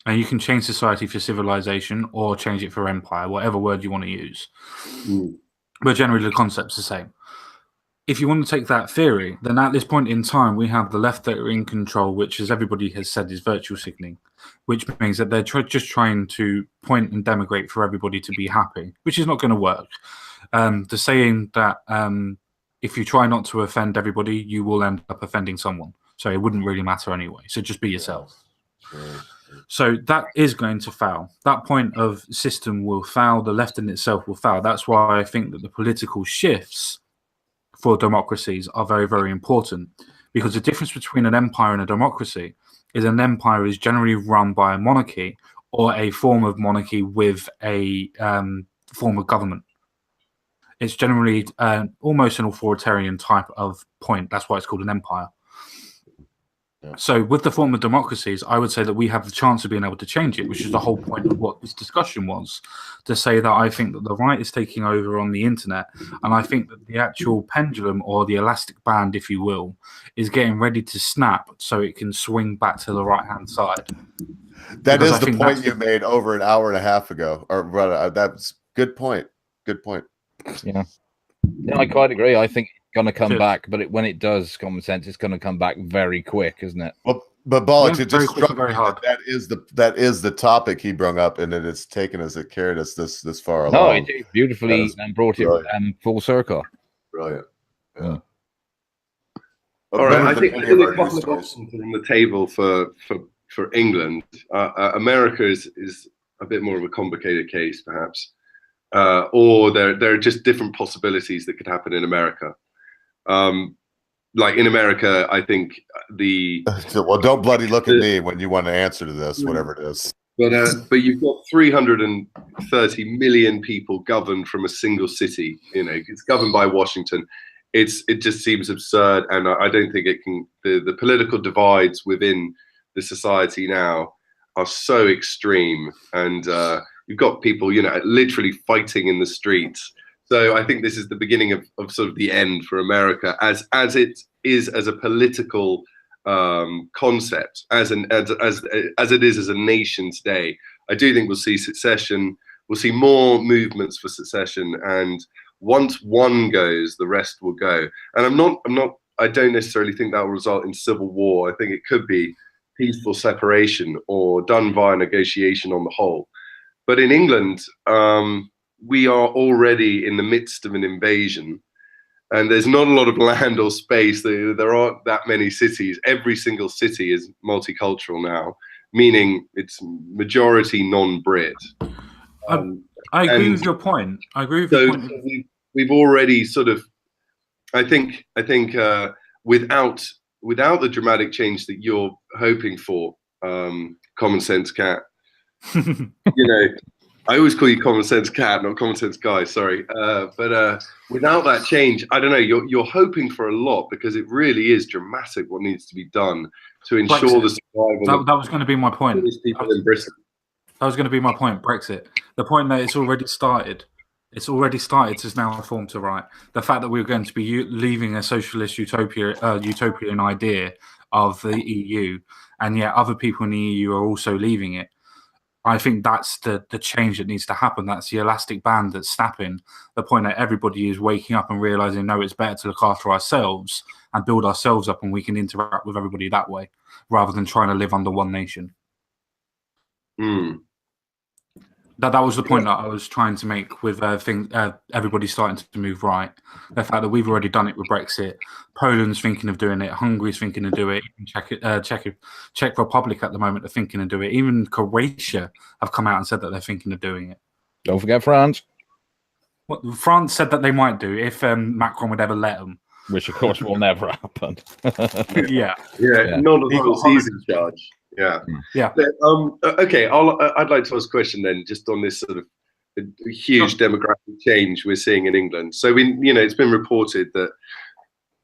and you can change society for civilization or change it for empire, whatever word you want to use. But generally, the concept's the same. If you want to take that theory, then at this point in time, we have the left that are in control, which, as everybody has said, is virtue signaling, which means that they're just trying to point and demigrate for everybody to be happy, which is not going to work. The saying that if you try not to offend everybody, you will end up offending someone. So it wouldn't really matter anyway. So just be yourself. Sure. So that is going to fail. That point of system will fail. The left in itself will fail. That's why I think that the political shifts for democracies are very, very important. Because the difference between an empire and a democracy is an empire is generally run by a monarchy or a form of monarchy with a form of government. It's generally almost an authoritarian type of point. That's why it's called an empire. So with the form of democracies, I would say that we have the chance of being able to change it, which is the whole point of what this discussion was, to say that I think that the right is taking over on the internet, and I think that the actual pendulum, or the elastic band, if you will, is getting ready to snap so it can swing back to the right-hand side. That is the point you made over an hour and a half ago. Or that's good point. Good point. Yeah. No, I quite agree. I think going to come back, but when it does, common sense, it's going to come back very quick, isn't it? Well, but Bollocks, it just struck me that is the topic he brung up, and it has taken us, it carried us this far along. No, it did beautifully and brought it full circle. Brilliant. Yeah. All right, I think there's a couple of options on the table for England. America is a bit more of a complicated case, perhaps, or there are just different possibilities that could happen in America. Like in America, I think well, don't bloody look at me when you want to answer to this, whatever it is. But you've got 330 million people governed from a single city. It's governed by Washington. It just seems absurd, and I don't think it can. The political divides within the society now are so extreme, and you've got people, literally fighting in the streets. So I think this is the beginning of sort of the end for America as it is as a political concept, as it is as a nation today. I do think we'll see secession. We'll see more movements for secession, and once one goes, the rest will go. And I don't necessarily think that will result in civil war. I think it could be peaceful separation or done via negotiation on the whole. But in England, we are already in the midst of an invasion. and there's not a lot of land or space. There aren't that many cities. Every single city is multicultural now, meaning it's majority non-Brit. I agree with your point. I agree with your point. We've already sort of, I think without the dramatic change that you're hoping for, Common Sense Cat, I always call you Common Sense Cat, not Common Sense Guy. Sorry, but without that change, I don't know. You're hoping for a lot because it really is dramatic what needs to be done to ensure Brexit. the survival. That was going to be my point. Of people in Britain. That was going to be my point. Brexit. The point that it's already started. It's already started to now form to right. The fact that we're going to be leaving a socialist utopian idea of the EU, and yet other people in the EU are also leaving it. I think that's the change that needs to happen. That's the elastic band that's snapping. The point that everybody is waking up and realizing, no, it's better to look after ourselves and build ourselves up, and we can interact with everybody that way, rather than trying to live under one nation. That was the point that I was trying to make with everybody starting to move right. The fact that we've already done it with Brexit, Poland's thinking of doing it, Hungary's thinking of doing it, Czech Republic at the moment are thinking of doing it. Even Croatia have come out and said that they're thinking of doing it. Don't forget France. Well, France said that they might do if Macron would ever let them. Which, of course, will never happen. Yeah. Not as long as he's in charge. Yeah. Okay, I'd like to ask a question then, just on this sort of huge demographic change we're seeing in England. So it's been reported that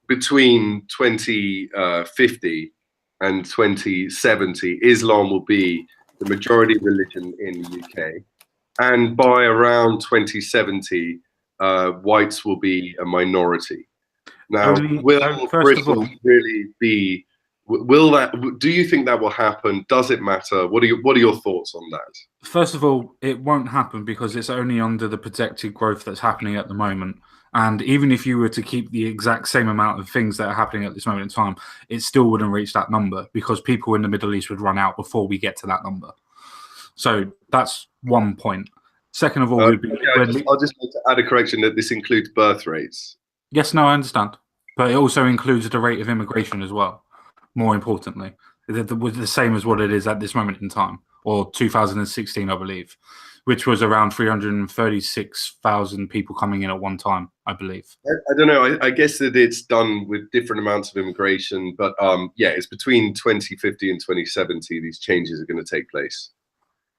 between 2050 and 2070, Islam will be the majority religion in the UK, and by around 2070, whites will be a minority. Now, will Britain really be? Will that? Do you think that will happen? Does it matter? What are your thoughts on that? First of all, it won't happen because it's only under the projected growth that's happening at the moment. And even if you were to keep the exact same amount of things that are happening at this moment in time, it still wouldn't reach that number because people in the Middle East would run out before we get to that number. So that's one point. Second of all, I'll just like to add a correction that this includes birth rates. Yes, no, I understand. But it also includes the rate of immigration as well. More importantly, the same as what it is at this moment in time, or 2016, I believe, which was around 336,000 people coming in at one time, I believe. I don't know. I guess that it's done with different amounts of immigration, but it's between 2050 and 2070 these changes are going to take place.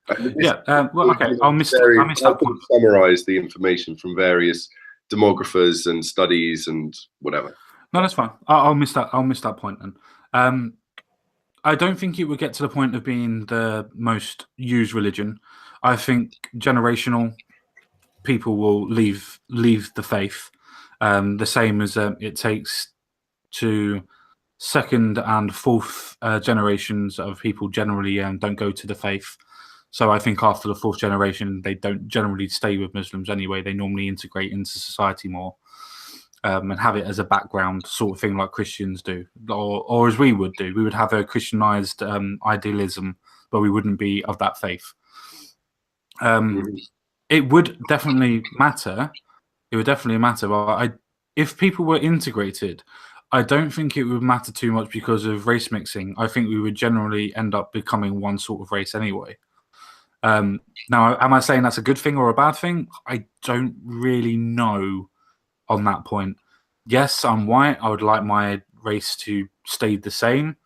Well, okay, I'll miss that point. Summarize the information from various demographers and studies and whatever. No, that's fine. I'll miss that point then. I don't think it would get to the point of being the most used religion. I think generational people will leave the faith, the same as it takes to second and fourth generations of people generally don't go to the faith. So I think after the fourth generation, they don't generally stay with Muslims anyway. They normally integrate into society more. And have it as a background sort of thing like Christians do, or as we would do. We would have a Christianized idealism, but we wouldn't be of that faith. It would definitely matter. It would definitely matter. But if people were integrated, I don't think it would matter too much because of race mixing. I think we would generally end up becoming one sort of race anyway. Now, am I saying that's a good thing or a bad thing? I don't really know. On that point, yes, I'm white. I would like my race to stay the same,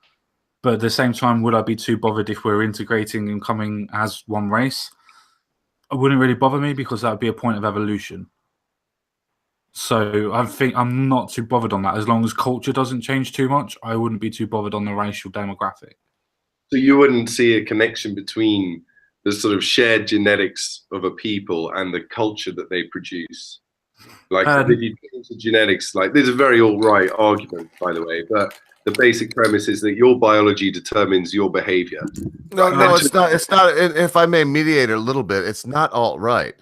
but at the same time, would I be too bothered if we're integrating and coming as one race? It wouldn't really bother me because that would be a point of evolution. So I think I'm not too bothered on that. As long as culture doesn't change too much, I wouldn't be too bothered on the racial demographic. So you wouldn't see a connection between the sort of shared genetics of a people and the culture that they produce? Like if you get into genetics, like there's a very all right argument, by the way, but the basic premise is that your biology determines your behavior. No, it's not. It's not. If I may mediate a little bit, it's not all right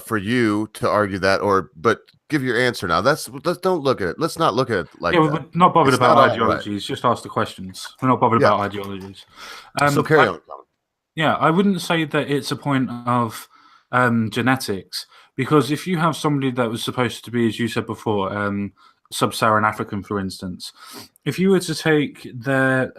for you to argue that, but give your answer now. Let's don't look at it. Let's not look at it like that. We're not bothered about ideologies. Right. Just ask the questions. We're not bothered about ideologies. So carry on. Yeah, I wouldn't say that it's a point of genetics. Because if you have somebody that was supposed to be, as you said before, sub-Saharan African, for instance, if you were to take their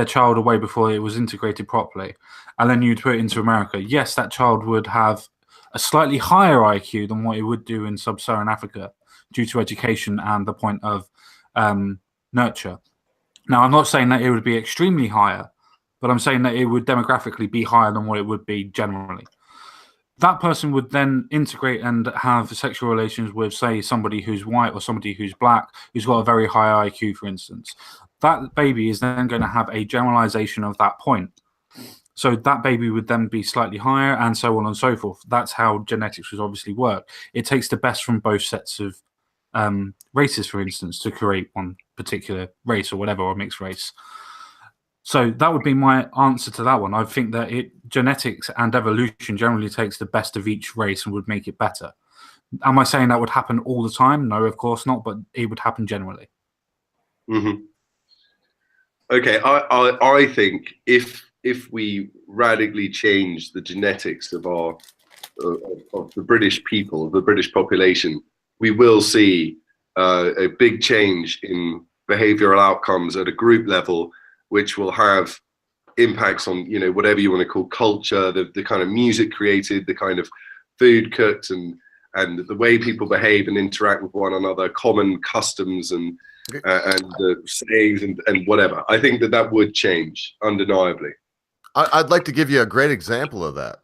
child away before it was integrated properly, and then you'd put it into America, yes, that child would have a slightly higher IQ than what it would do in sub-Saharan Africa due to education and the point of nurture. Now, I'm not saying that it would be extremely higher, but I'm saying that it would demographically be higher than what it would be generally. That person would then integrate and have sexual relations with, say, somebody who's white or somebody who's black, who's got a very high IQ, for instance. That baby is then going to have a generalization of that point. So that baby would then be slightly higher, and so on and so forth. That's how genetics would obviously work. It takes the best from both sets of races, for instance, to create one particular race or whatever, or mixed race. So that would be my answer to that one. I think that genetics and evolution generally takes the best of each race and would make it better. Am I saying that would happen all the time? No, of course not, but it would happen generally. Mm-hmm. Okay, I think if we radically change the genetics of of the British people, of the British population, we will see a big change in behavioral outcomes at a group level, which will have impacts on, you know, whatever you want to call culture, the kind of music created, the kind of food cooked, and the way people behave and interact with one another, common customs and sayings and whatever. I think that would change undeniably. I'd like to give you a great example of that,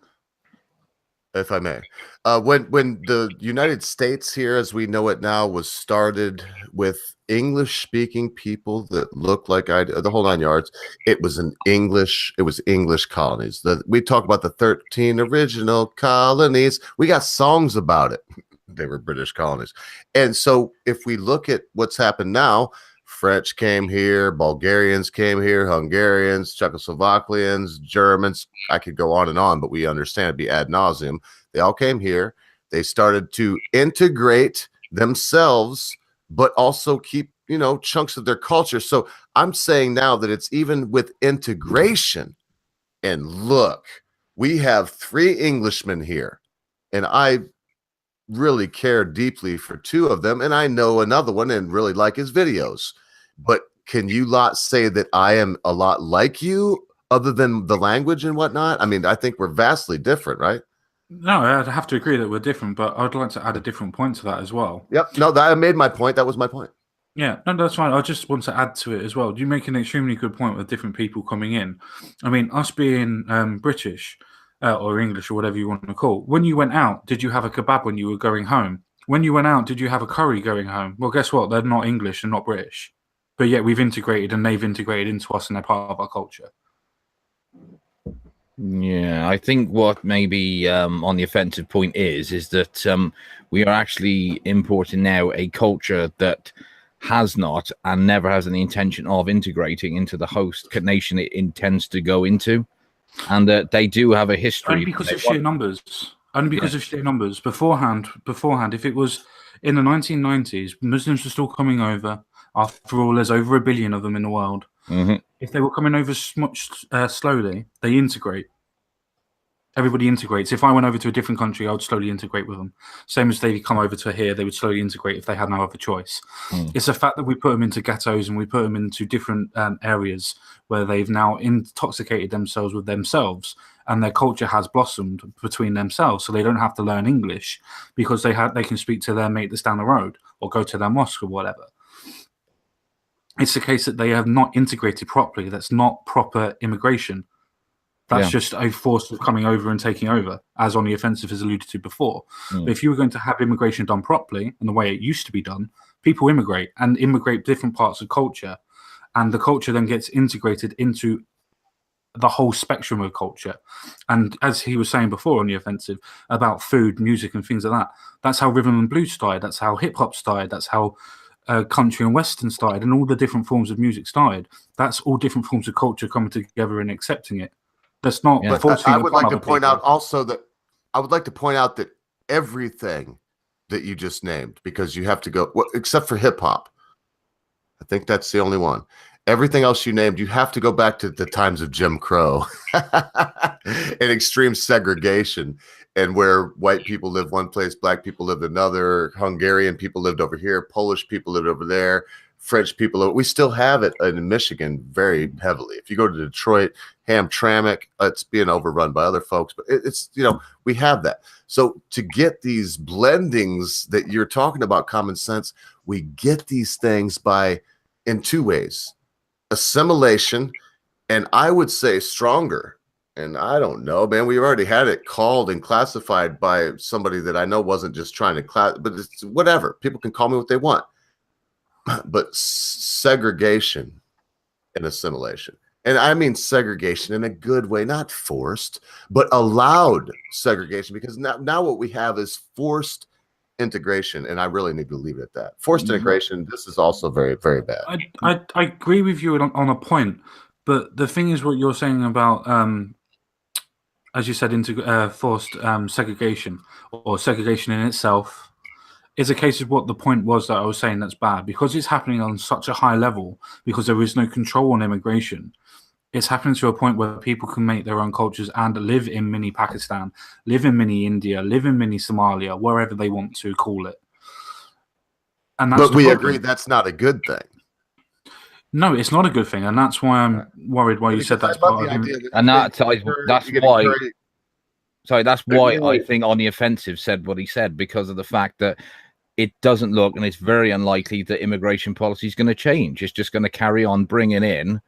if I may. When the United States here, as we know it now, was started with English-speaking people that looked like the whole 9 yards, it was English colonies. We talk about the 13 original colonies. We got songs about it. They were British colonies. And so if we look at what's happened now, French came here, Bulgarians came here, Hungarians, Czechoslovakians, Germans. I could go on, but we understand it'd be ad nauseum. They all came here. They started to integrate themselves, but also keep, you know, chunks of their culture. So I'm saying now that it's even with integration. And look, we have 3 Englishmen here, and I really care deeply for 2 of them, and I know another one and really like his videos. But can you lot say that I am a lot like you, other than the language and whatnot? I mean, I think we're vastly different, right? No, I'd have to agree that we're different, but I'd like to add a different point to that as well. Yep. No, I made my point. That was my point. Yeah, no, that's fine. I just want to add to it as well. You make an extremely good point with different people coming in. I mean, us being British or English or whatever you want to call, when you went out, did you have a kebab when you were going home? When you went out, did you have a curry going home? Well, guess what? They're not English and not British. But yet we've integrated and they've integrated into us and they're part of our culture. Yeah, I think what maybe on the offensive point is that we are actually importing now a culture that has not and never has any intention of integrating into the host nation it intends to go into, and that they do have a history. Only because of sheer numbers. Only because of sheer numbers. Beforehand, if it was in the 1990s, Muslims were still coming over. After all, there's over 1 billion of them in the world. Mm-hmm. If they were coming over much slowly, they integrate. Everybody integrates. If I went over to a different country, I would slowly integrate with them. Same as they come over to here, they would slowly integrate if they had no other choice. It's the fact that we put them into ghettos and we put them into different areas where they've now intoxicated themselves with themselves, and their culture has blossomed between themselves, so they don't have to learn English because they can speak to their mate that's down the road or go to their mosque or whatever. It's the case that they have not integrated properly. That's not proper immigration. That's just a force of coming over and taking over, as On the Offensive has alluded to before. But if you were going to have immigration done properly and the way it used to be done, people immigrate different parts of culture, and the culture then gets integrated into the whole spectrum of culture. And as he was saying before On the Offensive about food, music, and things like that, that's how rhythm and blues started. That's how hip hop started. That's how country and western started, and all the different forms of music started. That's all different forms of culture coming together and accepting it. That's not. Yeah. I would like to point out also that everything that you just named, because you have to go, well, except for hip hop, I think that's the only one. Everything else you named, you have to go back to the times of Jim Crow and extreme segregation. and where white people live one place, black people lived another, Hungarian people lived over here, Polish people lived over there, French people. We still have it in Michigan very heavily. If you go to Detroit, Hamtramck, it's being overrun by other folks, but it's, you know, we have that. So to get these blendings that you're talking about, Common Sense, we get these things in two ways: assimilation, and I would say stronger. And I don't know, man, we've already had it called and classified by somebody that I know wasn't just trying to but it's whatever. People can call me what they want. But segregation and assimilation. And I mean segregation in a good way, not forced, but allowed segregation, because now what we have is forced integration, and I really need to leave it at that. Forced integration, this is also very, very bad. I agree with you on a point, but the thing is what you're saying about as you said, forced segregation or segregation in itself is a case of what the point was that I was saying that's bad, because it's happening on such a high level, because there is no control on immigration. It's happening to a point where people can make their own cultures and live in mini Pakistan, live in mini India, live in mini Somalia, wherever they want to call it. And that's but we agree that's not a good thing. No, it's not a good thing, and that's why I'm worried. Why you said that's part of it, and that's why. Sorry, that's why I think On the Offensive said what he said, because of the fact that it doesn't look, and it's very unlikely that immigration policy is going to change. It's just going to carry on bringing in.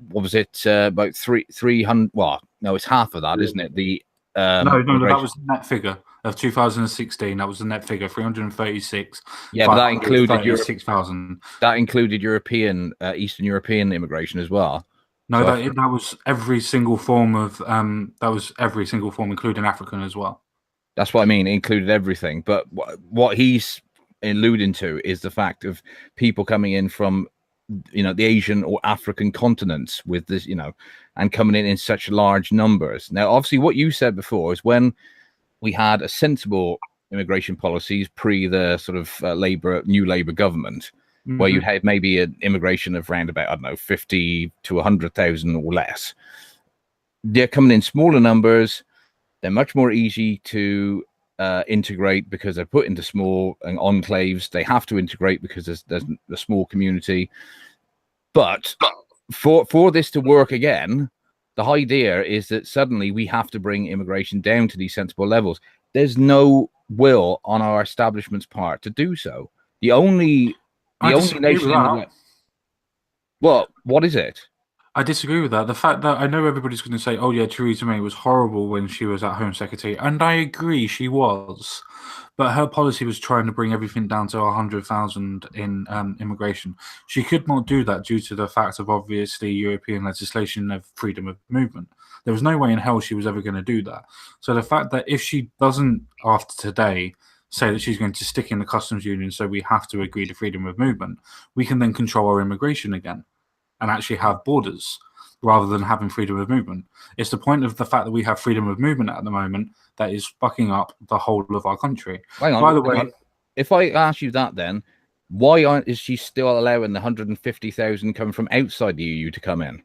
What was it? About 300. Well, no, it's half of that, isn't it? The no, that was the net figure of 2016. That was the net figure, 336. Yeah, but that included 6,000. That included European, Eastern European immigration as well. No, so that was every single form of including African as well. That's what I mean. It included everything. But what he's alluding to is the fact of people coming in from, you know, the Asian or African continents with this, you know, and coming in such large numbers. Now, obviously, what you said before is when we had a sensible immigration policies pre the sort of new Labour government, where you had maybe an immigration of around about, I don't know, 50 to 100,000 or less. They're coming in smaller numbers. They're much more easy to integrate because they're put into small enclaves. They have to integrate because there's a small community. But for this to work again, the idea is that suddenly we have to bring immigration down to these sensible levels. There's no will on our establishment's part to do so. The only nation in the Well, what is it? I disagree with that. The fact that I know everybody's going to say, oh, yeah, Theresa May was horrible when she was at Home Secretary. And I agree, she was. But her policy was trying to bring everything down to 100,000 in immigration. She could not do that due to the fact of, obviously, European legislation of freedom of movement. There was no way in hell she was ever going to do that. So the fact that if she doesn't, after today, say that she's going to stick in the customs union, so we have to agree to freedom of movement, we can then control our immigration again and actually have borders rather than having freedom of movement. It's the point of the fact that we have freedom of movement at the moment that is fucking up the whole of our country. Hang on, by the way, if I ask you that, then why is she still allowing the 150,000 coming from outside the EU to come in,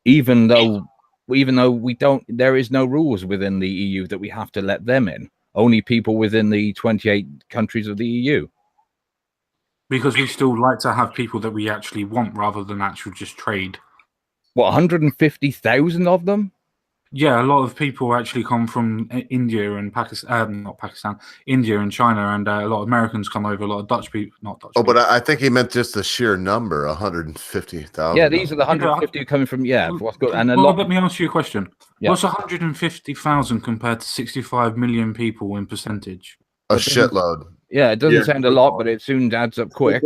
even though we don't? There is no rules within the EU that we have to let them in. Only people within the 28 countries of the EU. Because we still like to have people that we actually want rather than actual just trade. What, 150,000 of them? Yeah, a lot of people actually come from India and Pakistan, not Pakistan, India and China, and a lot of Americans come over, a lot of Dutch people, not Dutch people. But I think he meant just the sheer number, 150,000. Yeah, these are the 150 coming from, what's good. And let me ask you a question. Yeah. What's 150,000 compared to 65 million people in percentage? A shitload. Yeah, it doesn't sound a lot, but it soon adds up quick.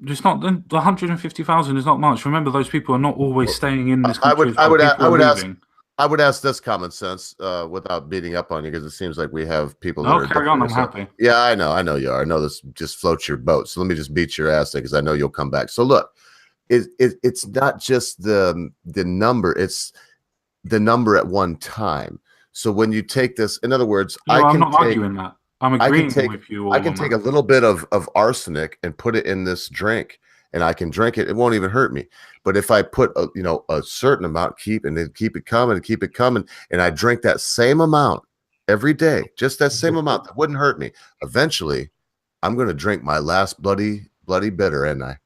It's not the 150,000 is not much. Remember, those people are not always staying in this country. I would ask this Common Sense without beating up on you, because it seems like we have people that are carry on. I'm happy. Yeah, I know you are. I know this just floats your boat. So let me just beat your ass there, because I know you'll come back. So look, it's not just the number; it's the number at one time. So when you take this, in other words, I'm not arguing that. I'm agreeing with you. I can take a little bit of arsenic and put it in this drink, and I can drink it, it won't even hurt me. But if I put a certain amount, keep it coming, and I drink that same amount every day, just that same amount, that wouldn't hurt me. Eventually, I'm going to drink my last bloody bitter, ain't I?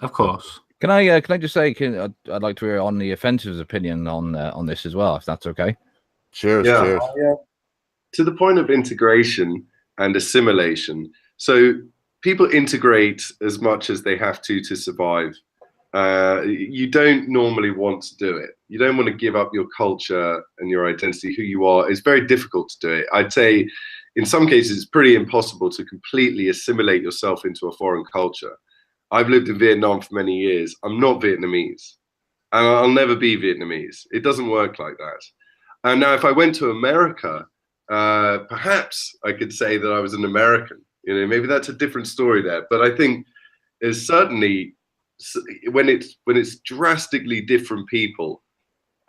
Of course. Can I just say, I'd like to hear on the offensive's opinion on this as well, if that's okay. Cheers. Yeah. To the point of integration and assimilation. So people integrate as much as they have to survive. You don't normally want to do it. You don't want to give up your culture and your identity, who you are. It's very difficult to do it. I'd say in some cases, it's pretty impossible to completely assimilate yourself into a foreign culture. I've lived in Vietnam for many years. I'm not Vietnamese, and I'll never be Vietnamese. It doesn't work like that. And now if I went to America, perhaps I could say that I was an American. Maybe that's a different story there. But I think there's certainly, when it's drastically different people,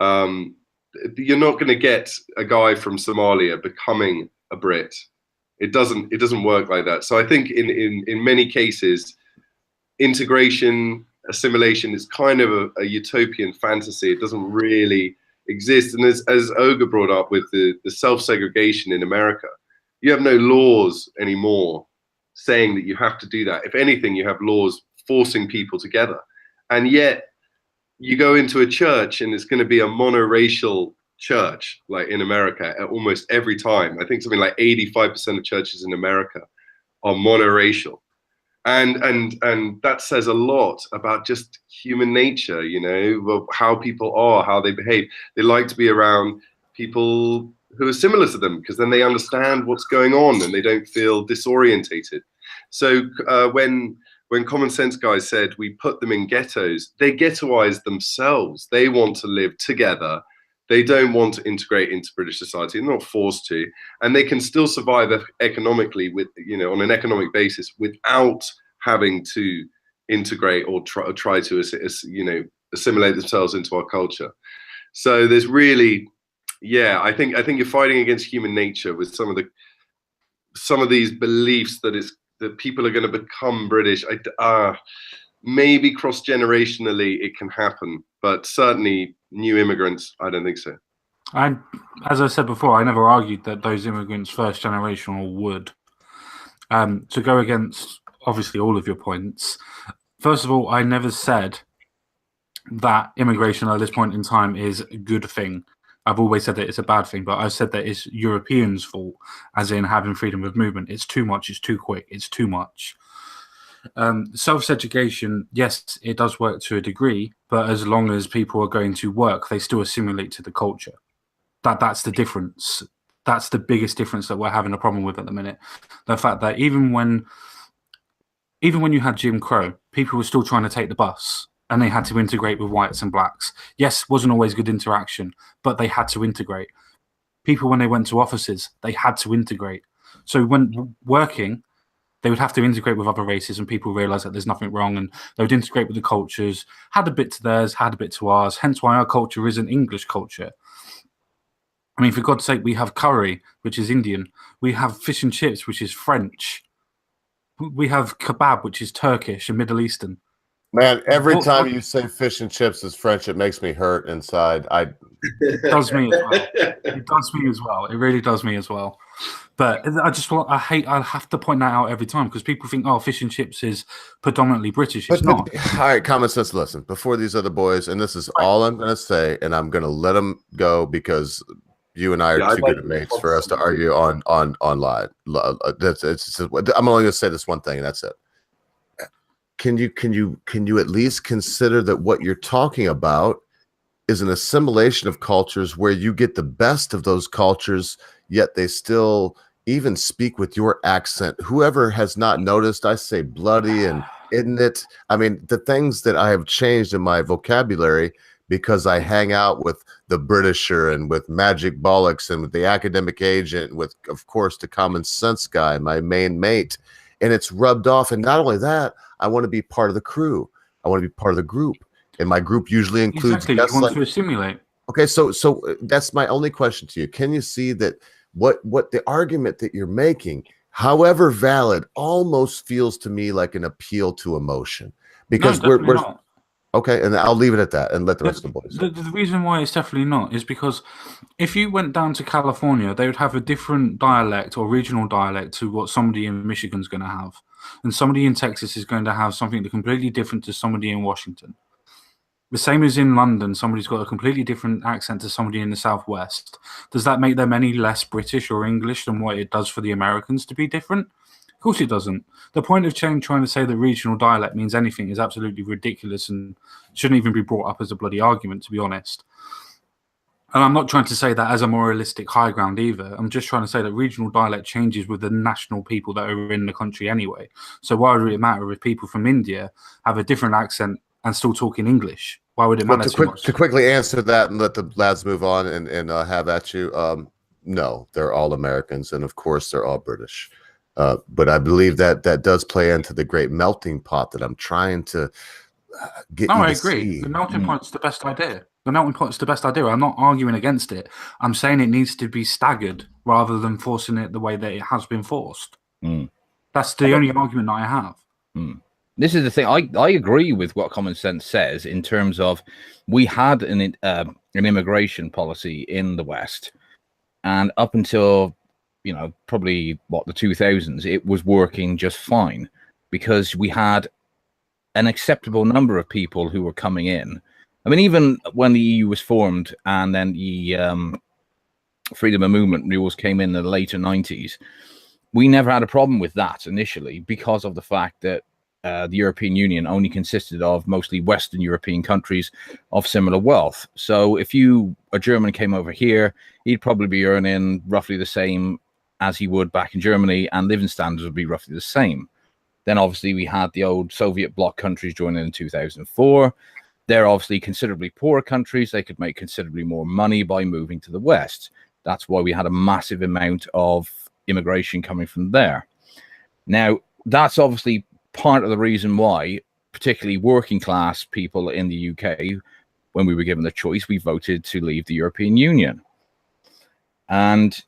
you're not going to get a guy from Somalia becoming a Brit. It doesn't work like that. So I think in many cases, integration, assimilation is kind of a utopian fantasy. It doesn't really exist. And as Olga brought up with the self-segregation in America, you have no laws anymore saying that you have to do that. If anything, you have laws forcing people together. And yet you go into a church and it's going to be a monoracial church, like in America, almost every time. I think something like 85% of churches in America are monoracial. And that says a lot about just human nature, how people are, how they behave. They like to be around people who are similar to them because then they understand what's going on and they don't feel disorientated. So when Common Senseguy said we put them in ghettos, they ghettoize themselves. They want to live together. They don't want to integrate into British society. They're not forced to, and they can still survive economically on an economic basis without having to integrate or try to assimilate themselves into our culture. So there's really, I think you're fighting against human nature with some of these beliefs that people are going to become British. Maybe cross-generationally it can happen, but certainly new immigrants, I don't think so. As I said before, I never argued that those immigrants, first generational, would. To go against, obviously, all of your points, first of all, I never said that immigration at this point in time is a good thing. I've always said that it's a bad thing, but I've said that it's Europeans' fault, as in having freedom of movement. It's too much, it's too quick, it's too much. Self-segregation, yes, it does work to a degree, but as long as people are going to work, they still assimilate to the culture. That's the difference. That's the biggest difference that we're having a problem with at the minute. The fact that even when you had Jim Crow, people were still trying to take the bus and they had to integrate with whites and blacks. Yes, wasn't always good interaction, but they had to integrate. People, when they went to offices, they had to integrate. So when working, they would have to integrate with other races, and people realize that there's nothing wrong, and they would integrate with the cultures, had a bit to theirs, had a bit to ours, hence why our culture is an English culture. I mean, for God's sake, we have curry, which is Indian. We have fish and chips, which is French. We have kebab, which is Turkish and Middle Eastern. Man, every time you say fish and chips is French, it makes me hurt inside. It does me as well. It does me as well. It really does me as well. But I have to point that out every time because people think, oh, fish and chips is predominantly British. It's not. All right, common sense. Listen, before these other boys, and this is all I'm going to say, and I'm going to let them go because you and I are too good at mates for us to argue on live. I'm only going to say this one thing, and that's it. Can you at least consider that what you're talking about is an assimilation of cultures where you get the best of those cultures, yet they still even speak with your accent? Whoever has not noticed, I say bloody and isn't it? I mean, the things that I have changed in my vocabulary because I hang out with TheBritisher and with Magic Bollocks and with the academic agent, with, of course, the Common Senseguy, my main mate. And it's rubbed off. And not only that, I want to be part of the crew. I want to be part of the group. And my group usually includes exactly. You want to assimilate. Okay, so that's my only question to you. Can you see that what the argument that you're making, however valid, almost feels to me like an appeal to emotion? Because no, definitely not. Okay, and I'll leave it at that and let the rest of the boys. The reason why it's definitely not is because if you went down to California, they would have a different dialect or regional dialect to what somebody in Michigan's going to have. And somebody in Texas is going to have something completely different to somebody in Washington. The same as in London, somebody's got a completely different accent to somebody in the Southwest. Does that make them any less British or English than what it does for the Americans to be different? Of course it doesn't. The point of trying to say that regional dialect means anything is absolutely ridiculous and shouldn't even be brought up as a bloody argument, to be honest. And I'm not trying to say that as a moralistic high ground either. I'm just trying to say that regional dialect changes with the national people that are in the country anyway. So why would it matter if people from India have a different accent and still talk in English? Why would it matter to quickly answer that and let the lads move on and have at you, no, they're all Americans, and of course they're all British. But I believe that does play into the great melting pot that I'm trying to get. No, I agree. See. The melting pot's the best idea. The melting pot's the best idea. I'm not arguing against it. I'm saying it needs to be staggered rather than forcing it the way that it has been forced. That's the only argument I have. This is the thing. I agree with what Common Sense says in terms of we had an immigration policy in the West, and up until probably the 2000s, it was working just fine because we had an acceptable number of people who were coming in. I mean, even when the EU was formed and then the freedom of movement rules came in the later 90s, we never had a problem with that initially because of the fact that the European Union only consisted of mostly Western European countries of similar wealth. So if a German came over here, he'd probably be earning roughly the same as he would back in Germany, and living standards would be roughly the same. Then obviously we had the old Soviet bloc countries joining in 2004. They're obviously considerably poorer countries. They could make considerably more money by moving to the West. That's why we had a massive amount of immigration coming from there. Now, that's obviously part of the reason why, particularly working class people in the UK, when we were given the choice, we voted to leave the European Union. And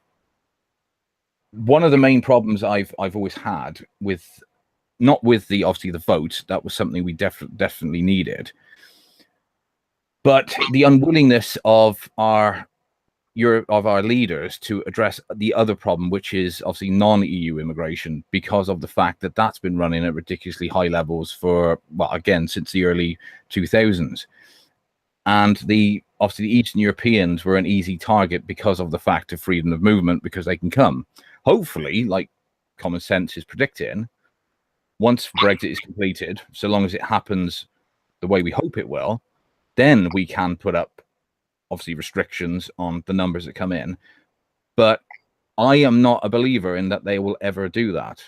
one of the main problems I've always had with, not with obviously the vote, that was something we definitely needed, but the unwillingness of our leaders to address the other problem, which is obviously non-EU immigration, because of the fact that that's been running at ridiculously high levels for, again, since the early 2000s. And obviously the Eastern Europeans were an easy target because of the fact of freedom of movement, because they can come. Hopefully, like Common Sense is predicting, once Brexit is completed, so long as it happens the way we hope it will, then we can put up obviously restrictions on the numbers that come in. But I am not a believer in that they will ever do that.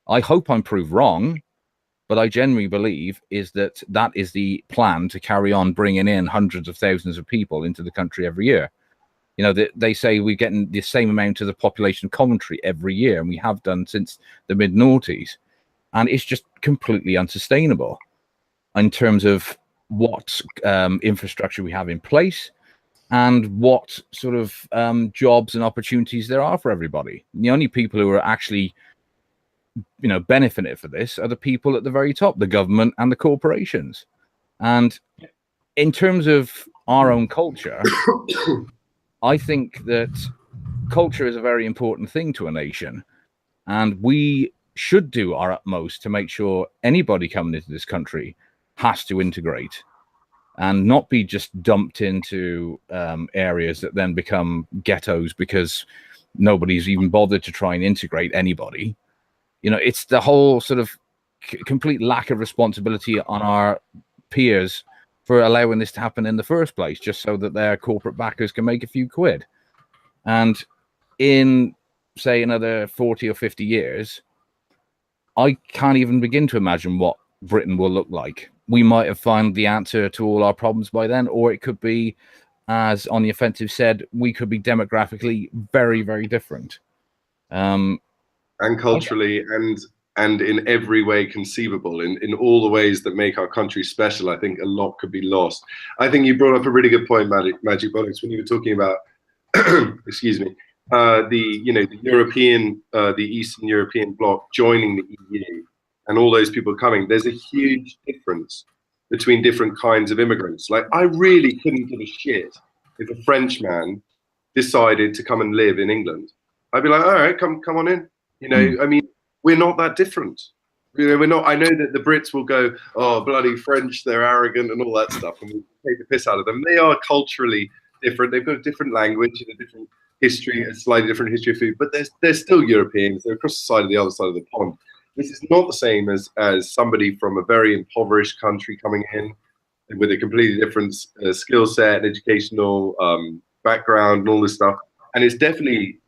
I hope I'm proved wrong, but I genuinely believe that is the plan, to carry on bringing in hundreds of thousands of people into the country every year. They say we're getting the same amount of the population of Coventry every year, and we have done since the mid-noughties. And it's just completely unsustainable in terms of what infrastructure we have in place and what sort of jobs and opportunities there are for everybody. The only people who are actually benefiting for this are the people at the very top, the government and the corporations. And in terms of our own culture, I think that culture is a very important thing to a nation, and we should do our utmost to make sure anybody coming into this country has to integrate and not be just dumped into areas that then become ghettos because nobody's even bothered to try and integrate anybody. It's the whole sort of complete lack of responsibility on our peers for allowing this to happen in the first place, just so that their corporate backers can make a few quid. And in, say, another 40 or 50 years, I can't even begin to imagine what Britain will look like. We might have found the answer to all our problems by then, or it could be, as On the Offensive said, we could be demographically very, very different. And culturally, and in every way conceivable, in all the ways that make our country special. I think a lot could be lost. I think you brought up a really good point, Magic Bollocks, when you were talking about, excuse me, the Eastern European bloc joining the EU. and all those people coming, there's a huge difference between different kinds of immigrants. Like, I really couldn't give a shit if a Frenchman decided to come and live in England. I'd be like, all right, come on in. You know, I mean, we're not that different. You know, we're not. I know that the Brits will go, oh, bloody French, they're arrogant and all that stuff, and we take the piss out of them. They are culturally different. They've got a different language and a different history, a slightly different history of food, but they're still Europeans. They're across the side of the other side of the pond. This is not the same as somebody from a very impoverished country coming in with a completely different skill set, educational background, and all this stuff. And it's definitely,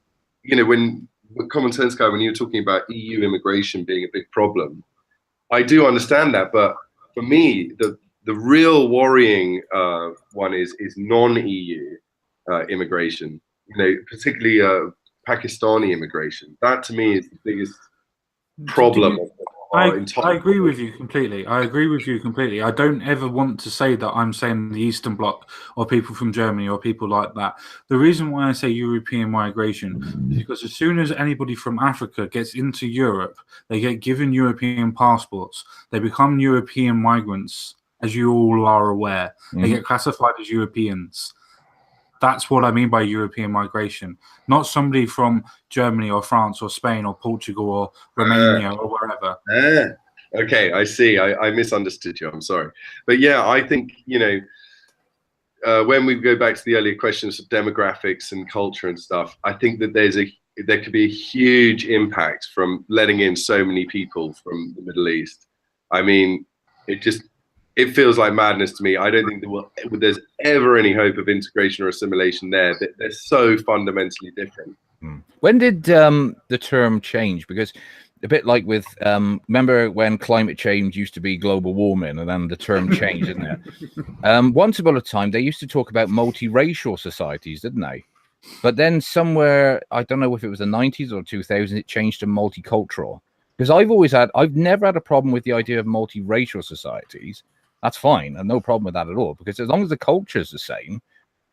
you know, when Common Senseguy, when you're talking about EU immigration being a big problem, I do understand that. But for me, the real worrying one is non-EU immigration. You know, particularly Pakistani immigration. That to me is the biggest problem. I agree with you completely. I agree with you completely. I don't ever want to say that I'm saying the Eastern Bloc or people from Germany or people like that. The reason why I say European migration is because as soon as anybody from Africa gets into Europe, they get given European passports. They become European migrants, as you all are aware. They get classified as Europeans. That's what I mean by European migration, not somebody from Germany or France or Spain or Portugal or Romania or wherever. Okay, I see. I misunderstood you. I'm sorry. But yeah, I think, you know, when we go back to the earlier questions of demographics and culture and stuff, I think that there could be a huge impact from letting in so many people from the Middle East. I mean, it feels like madness to me. I don't think there's ever any hope of integration or assimilation there. They're so fundamentally different. When did the term change? Because a bit like with, remember when climate change used to be global warming, and then the term changed, isn't it? Once upon a time, they used to talk about multiracial societies, didn't they? But then somewhere, I don't know if it was the 90s or 2000s, it changed to multicultural. Because I've never had a problem with the idea of multiracial societies. That's fine, and no problem with that at all. Because as long as the culture is the same,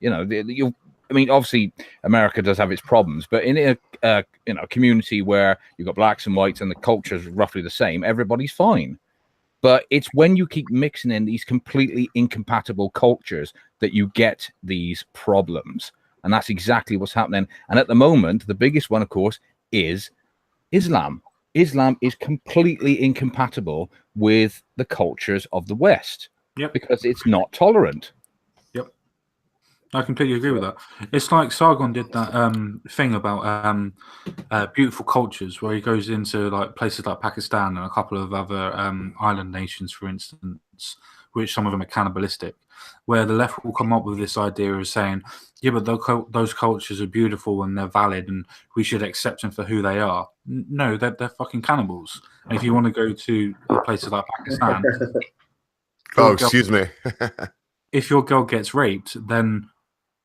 you know, I mean, obviously, America does have its problems, but in a community where you've got blacks and whites and the culture is roughly the same, everybody's fine. But it's when you keep mixing in these completely incompatible cultures that you get these problems, and that's exactly what's happening. And at the moment, the biggest one, of course, is Islam. Islam is completely incompatible with the cultures of the West because it's not tolerant. Yep. I completely agree with that. It's like Sargon did that thing about beautiful cultures, where he goes into like places like Pakistan and a couple of other island nations, for instance, which some of them are cannibalistic, where the left will come up with this idea of saying, yeah, but those cultures are beautiful and they're valid and we should accept them for who they are. No, they're fucking cannibals. And if you want to go to places like Pakistan... excuse me. If your girl gets raped, then...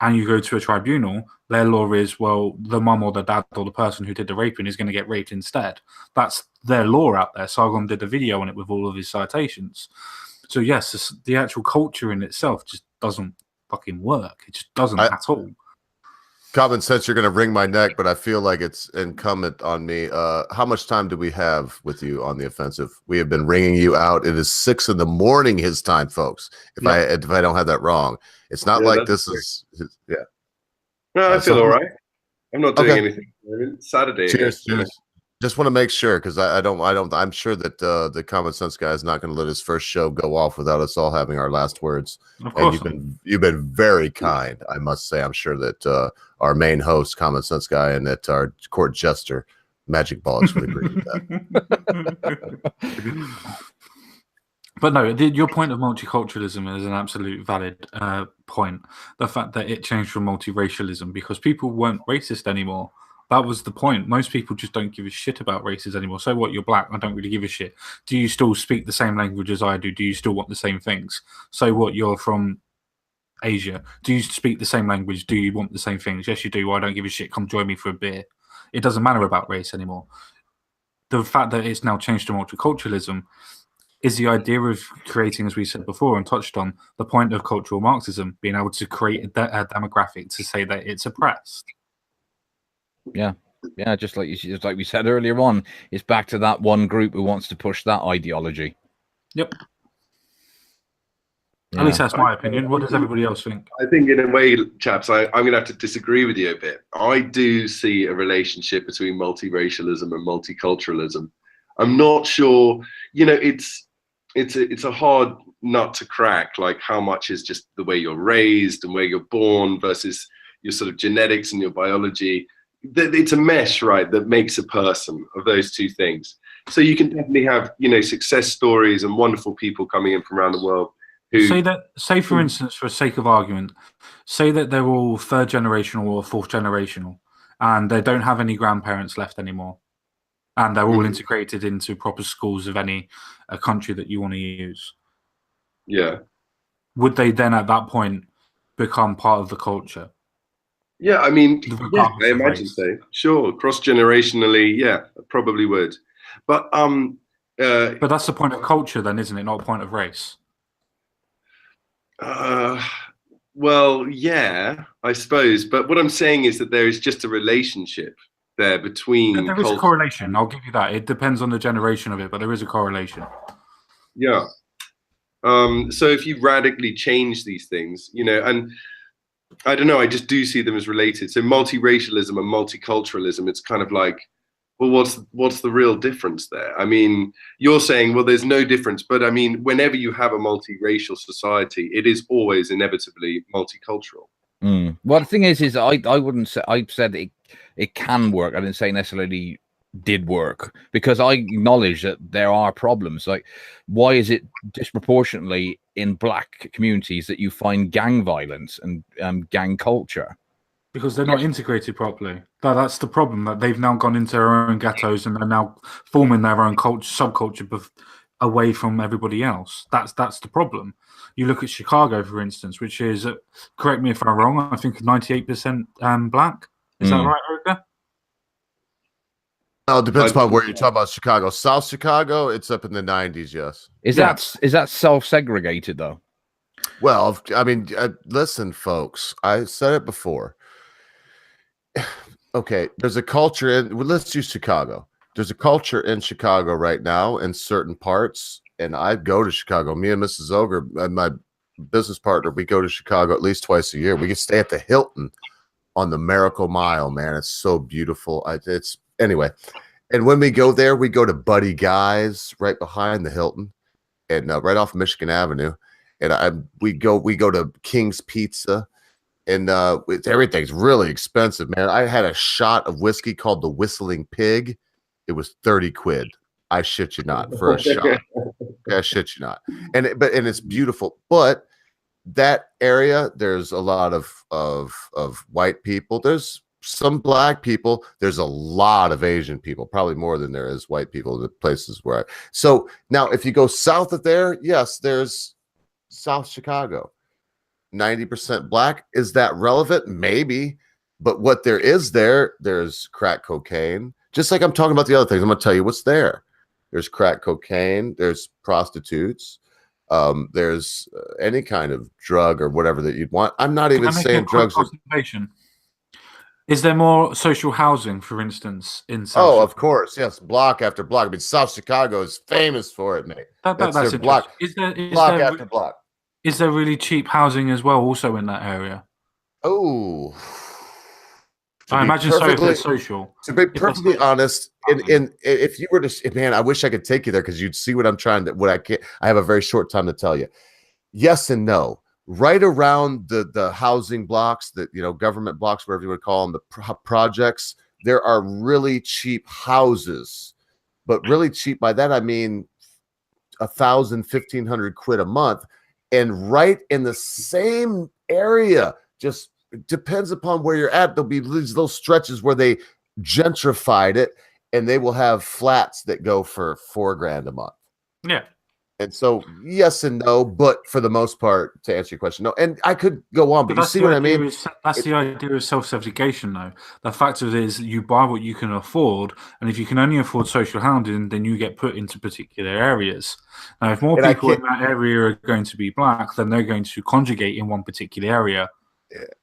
and you go to a tribunal, their law is, well, the mum or the dad or the person who did the raping is going to get raped instead. That's their law out there. Sargon did a video on it with all of his citations. So yes, the actual culture in itself just doesn't fucking work. It just doesn't at all. Common sense, you're going to wring my neck, but I feel like it's incumbent on me. How much time do we have with you on the offensive? We have been ringing you out. It is 6 a.m. his time, folks. If I don't have that wrong, it's not like this is. No, I feel all right. I'm not doing anything. It's Saturday. Cheers. Just want to make sure, because I'm sure that the Common Sense guy is not going to let his first show go off without us all having our last words. Of course. And you've been very kind, I must say. I'm sure that our main host, Common Sense guy, and that our court jester, Magic Bollocks, would agree with that. But no, your point of multiculturalism is an absolute valid point. The fact that it changed from multiracialism because people weren't racist anymore. That was the point. Most people just don't give a shit about races anymore. So what, you're black, I don't really give a shit. Do you still speak the same language as I do? Do you still want the same things? So what, you're from Asia. Do you speak the same language? Do you want the same things? Yes, you do. Well, I don't give a shit. Come join me for a beer. It doesn't matter about race anymore. The fact that it's now changed to multiculturalism is the idea of creating, as we said before and touched on, the point of cultural Marxism, being able to create a demographic to say that it's oppressed. Yeah, Yeah, just like we said earlier on, it's back to that one group who wants to push that ideology. Yep. Yeah. At least that's my opinion. What does everybody else think? I think in a way, chaps, I'm going to have to disagree with you a bit. I do see a relationship between multiracialism and multiculturalism. I'm not sure, it's a hard nut to crack, like how much is just the way you're raised and where you're born versus your sort of genetics and your biology. It's a mesh, right, that makes a person of those two things. So you can definitely have, success stories and wonderful people coming in from around the world. Say for instance, for sake of argument, say that they're all third generational or fourth generational, and they don't have any grandparents left anymore, and they're all integrated into proper schools of any country that you want to use. Yeah. Would they then, at that point, become part of the culture? Yeah, I mean, yeah, I imagine so. Sure, cross-generationally, yeah, probably would. But that's the point of culture, then, isn't it? Not a point of race. Well, yeah, I suppose. But what I'm saying is that there is just a relationship there between. There is a correlation. I'll give you that. It depends on the generation of it, but there is a correlation. Yeah. So if you radically change these things, and I don't know, I just do see them as related. So multiracialism and multiculturalism, it's kind of like, well, what's the real difference there? I mean, you're saying, well, there's no difference, but I mean, whenever you have a multiracial society, it is always inevitably multicultural. Well, the thing is I wouldn't say, I said it can work. I didn't say necessarily did work, because I acknowledge that there are problems. Like, why is it disproportionately in black communities that you find gang violence and gang culture? Because they're not integrated properly. That's the problem, that they've now gone into their own ghettos and they're now forming their own subculture away from everybody else. That's the problem. You look at Chicago, for instance, which is, correct me if I'm wrong, I think 98% black. Is that right, Ruka? Oh, it depends upon where you're talking about. Chicago, South Chicago, it's up in the 90s. Yes. Is that self-segregated though? Well, I mean, listen, folks. I said it before. Okay, there's a culture in. Well, let's use Chicago. There's a culture in Chicago right now in certain parts, and I go to Chicago. Me and Mrs. Ogre, and my business partner, we go to Chicago at least twice a year. We can stay at the Hilton on the Miracle Mile. Man, it's so beautiful. Anyway, and when we go there, we go to Buddy Guy's right behind the Hilton, and right off Michigan Avenue, and we go to King's Pizza, and everything's really expensive, man. I had a shot of whiskey called the Whistling Pig. It was 30 quid. I shit you not, for a shot. I shit you not. And it's beautiful, but that area, there's a lot of white people. There's some black people. There's a lot of Asian people, probably more than there is white people in the places where so now if you go south of there, yes, there's South Chicago, 90% black. Is that relevant? Maybe. But what there is there's crack cocaine. Just like I'm talking about the other things, I'm going to tell you what's there. There's crack cocaine. There's prostitutes. There's any kind of drug or whatever that you'd want. I'm not even saying drugs. Is there more social housing, for instance, in South Chicago? Chicago? Of course, yes. Block after block. I mean, South Chicago is famous for it, mate. That's block. Block after block. Is there really cheap housing as well, also in that area? Oh, I imagine so. If it's social. To be perfectly honest, if you were to, man, I wish I could take you there because you'd see what I'm trying to. What I can't. I have a very short time to tell you. Yes and no. Right around the housing blocks, that government blocks, whatever you would call them, the projects, there are really cheap houses, but really cheap by that I mean 1,000, 1,500 quid a month, and right in the same area. Just depends upon where you're at. There'll be these little stretches where they gentrified it, and they will have flats that go for $4,000 a month. Yeah. And so, yes and no, but for the most part, to answer your question, no. And I could go on, but you see what I mean? That's the idea of self-segregation, though. The fact of it is you buy what you can afford, and if you can only afford social housing, then you get put into particular areas. Now, if more people in that area are going to be black, then they're going to conjugate in one particular area.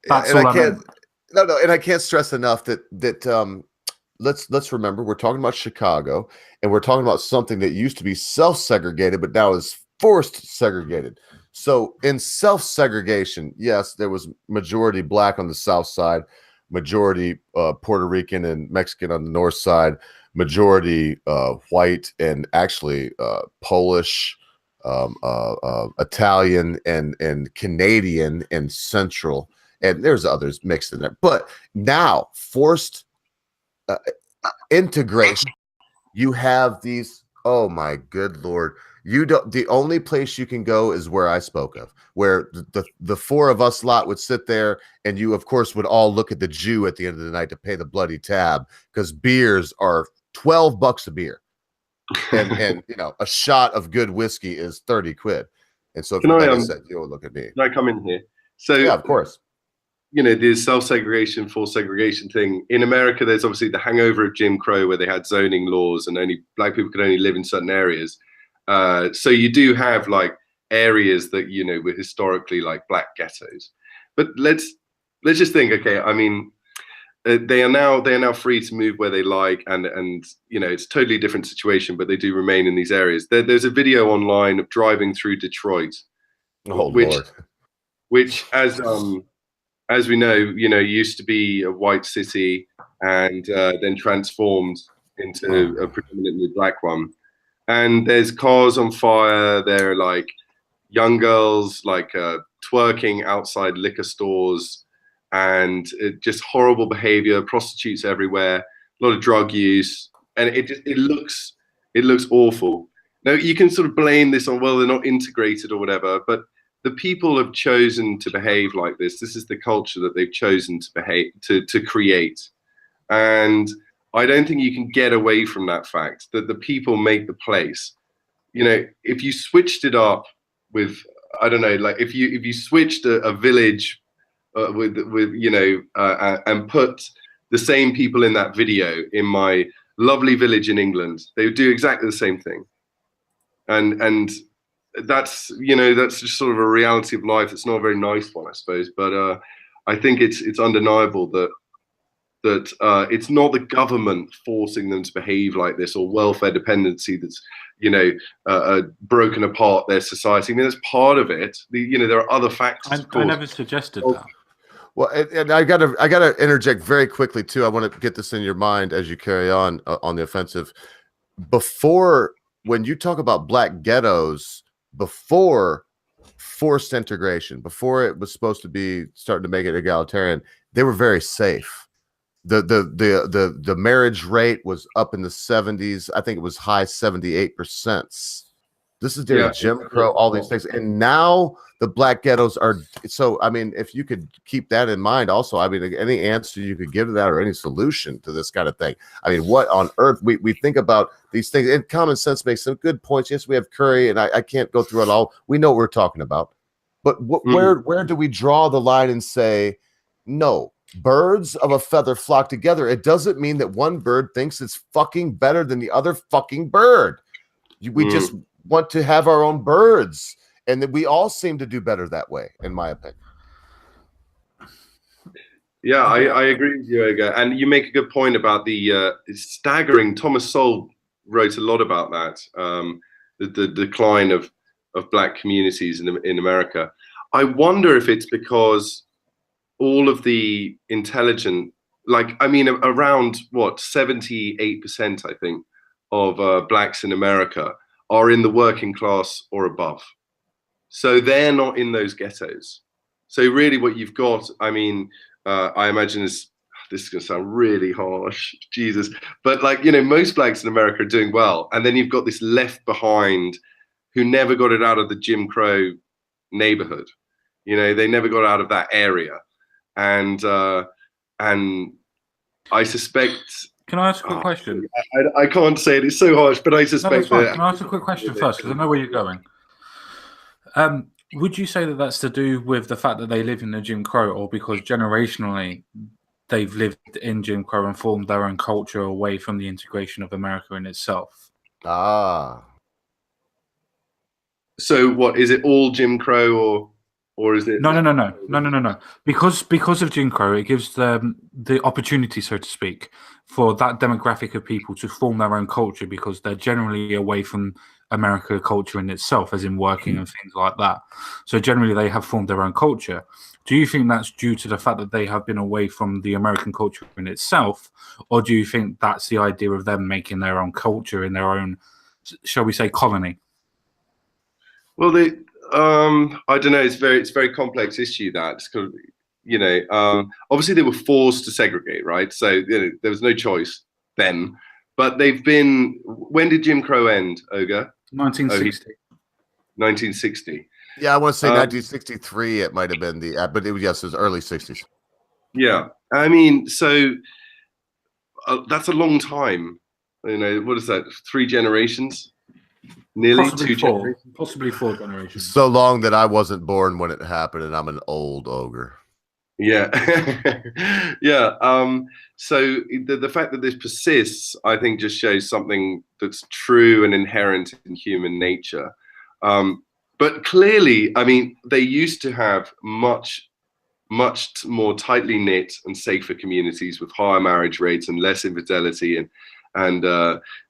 That's all I mean. No, and I can't stress enough that let's remember, we're talking about Chicago, and we're talking about something that used to be self-segregated, but now is forced segregated. So in self-segregation, yes, there was majority black on the south side, majority Puerto Rican and Mexican on the north side, majority white, and actually Polish, Italian, and Canadian and Central, and there's others mixed in there. But now forced integration, you have these. Oh my good Lord. You don't, the only place you can go is where I spoke of, where the four of us lot would sit there, and you of course would all look at the Jew at the end of the night to pay the bloody tab, because beers are $12 a beer, and you know, a shot of good whiskey is 30 quid. And so if you, like I said, you'll look at me. Can I come in here? So yeah, of course. You know, this self-segregation, forced segregation thing. In America, there's obviously the hangover of Jim Crow, where they had zoning laws and only black people could only live in certain areas. So you do have like areas that, you know, were historically like black ghettos. But let's just think, okay, I mean, they are now free to move where they like, and you know, it's a totally different situation, but they do remain in these areas. There's a video online of driving through Detroit, which as we know, you know, used to be a white city, and then transformed into a predominantly black one. And there's cars on fire. There are like young girls like twerking outside liquor stores, and just horrible behavior, prostitutes everywhere, a lot of drug use, and it looks awful. Now you can sort of blame this on, well, they're not integrated or whatever, but the people have chosen to behave like this. This is the culture that they've chosen to behave, to create. And I don't think you can get away from that fact that the people make the place. You know, if you switched it up with, I don't know, like if you switched a village with you know, and put the same people in that video in my lovely village in England, they would do exactly the same thing. And that's, you know, that's just sort of a reality of life. It's not a very nice one, I suppose, but I think it's undeniable that it's not the government forcing them to behave like this, or welfare dependency that's, you know, broken apart their society. I mean, that's part of it. You know, there are other factors. I never suggested that. Well, and I gotta interject very quickly too. I want to get this in your mind as you carry on the offensive. Before, when you talk about black ghettos, before forced integration, before it was supposed to be starting to make it egalitarian, they were very safe. The marriage rate was up in the 70s. I think it was high 78%. This is during Jim Crow, all these things. And now the black ghettos are, so I mean, if you could keep that in mind also, I mean, any answer you could give to that, or any solution to this kind of thing. I mean, what on earth, we think about these things, and Common Sense makes some good points. Yes, we have Curry, and I can't go through it all. We know what we're talking about. But where do we draw the line and say, no, birds of a feather flock together? It doesn't mean that one bird thinks it's fucking better than the other fucking bird. We just want to have our own birds, and that we all seem to do better that way, in my opinion. Yeah, I agree with you, Edgar. And you make a good point about the staggering. Thomas Sowell wrote a lot about that, the decline of black communities in America. I wonder if it's because all of the intelligent, like, I mean, around what, 78%, I think, of blacks in America are in the working class or above. So they're not in those ghettos. So really what you've got, I mean, I imagine this is going to sound really harsh, Jesus, but like, you know, most blacks in America are doing well. And then you've got this left behind who never got it out of the Jim Crow neighborhood. You know, they never got out of that area. And I suspect. Can I ask a quick question? I can't say it. It's so harsh, but I suspect that. Can I ask a quick question first? Because I know where you're going. Would you say that that's to do with the fact that they live in the Jim Crow, or because generationally they've lived in Jim Crow and formed their own culture away from the integration of America in itself? Ah. So what, is it all Jim Crow or is it? No. Because of Jim Crow, it gives them the opportunity, so to speak, for that demographic of people to form their own culture because they're generally away from America culture in itself, as in working and things like that. So generally, they have formed their own culture. Do you think that's due to the fact that they have been away from the American culture in itself, or do you think that's the idea of them making their own culture in their own, shall we say, colony? Well, I don't know. It's very complex issue that it's kind of, obviously they were forced to segregate, right? So there was no choice then. But they've been. When did Jim Crow end, Oga? 1960. 1960. Yeah, I want to say 1963. It might have been but it was early 60s. Yeah, I mean, so that's a long time. What is that? 3 generations? Nearly possibly 2 4, generations. possibly 4 generations. So long that I wasn't born when it happened, and I'm an old ogre. Yeah, yeah. So the fact that this persists, I think, just shows something that's true and inherent in human nature. But clearly, I mean, they used to have much more tightly knit and safer communities with higher marriage rates and less infidelity, and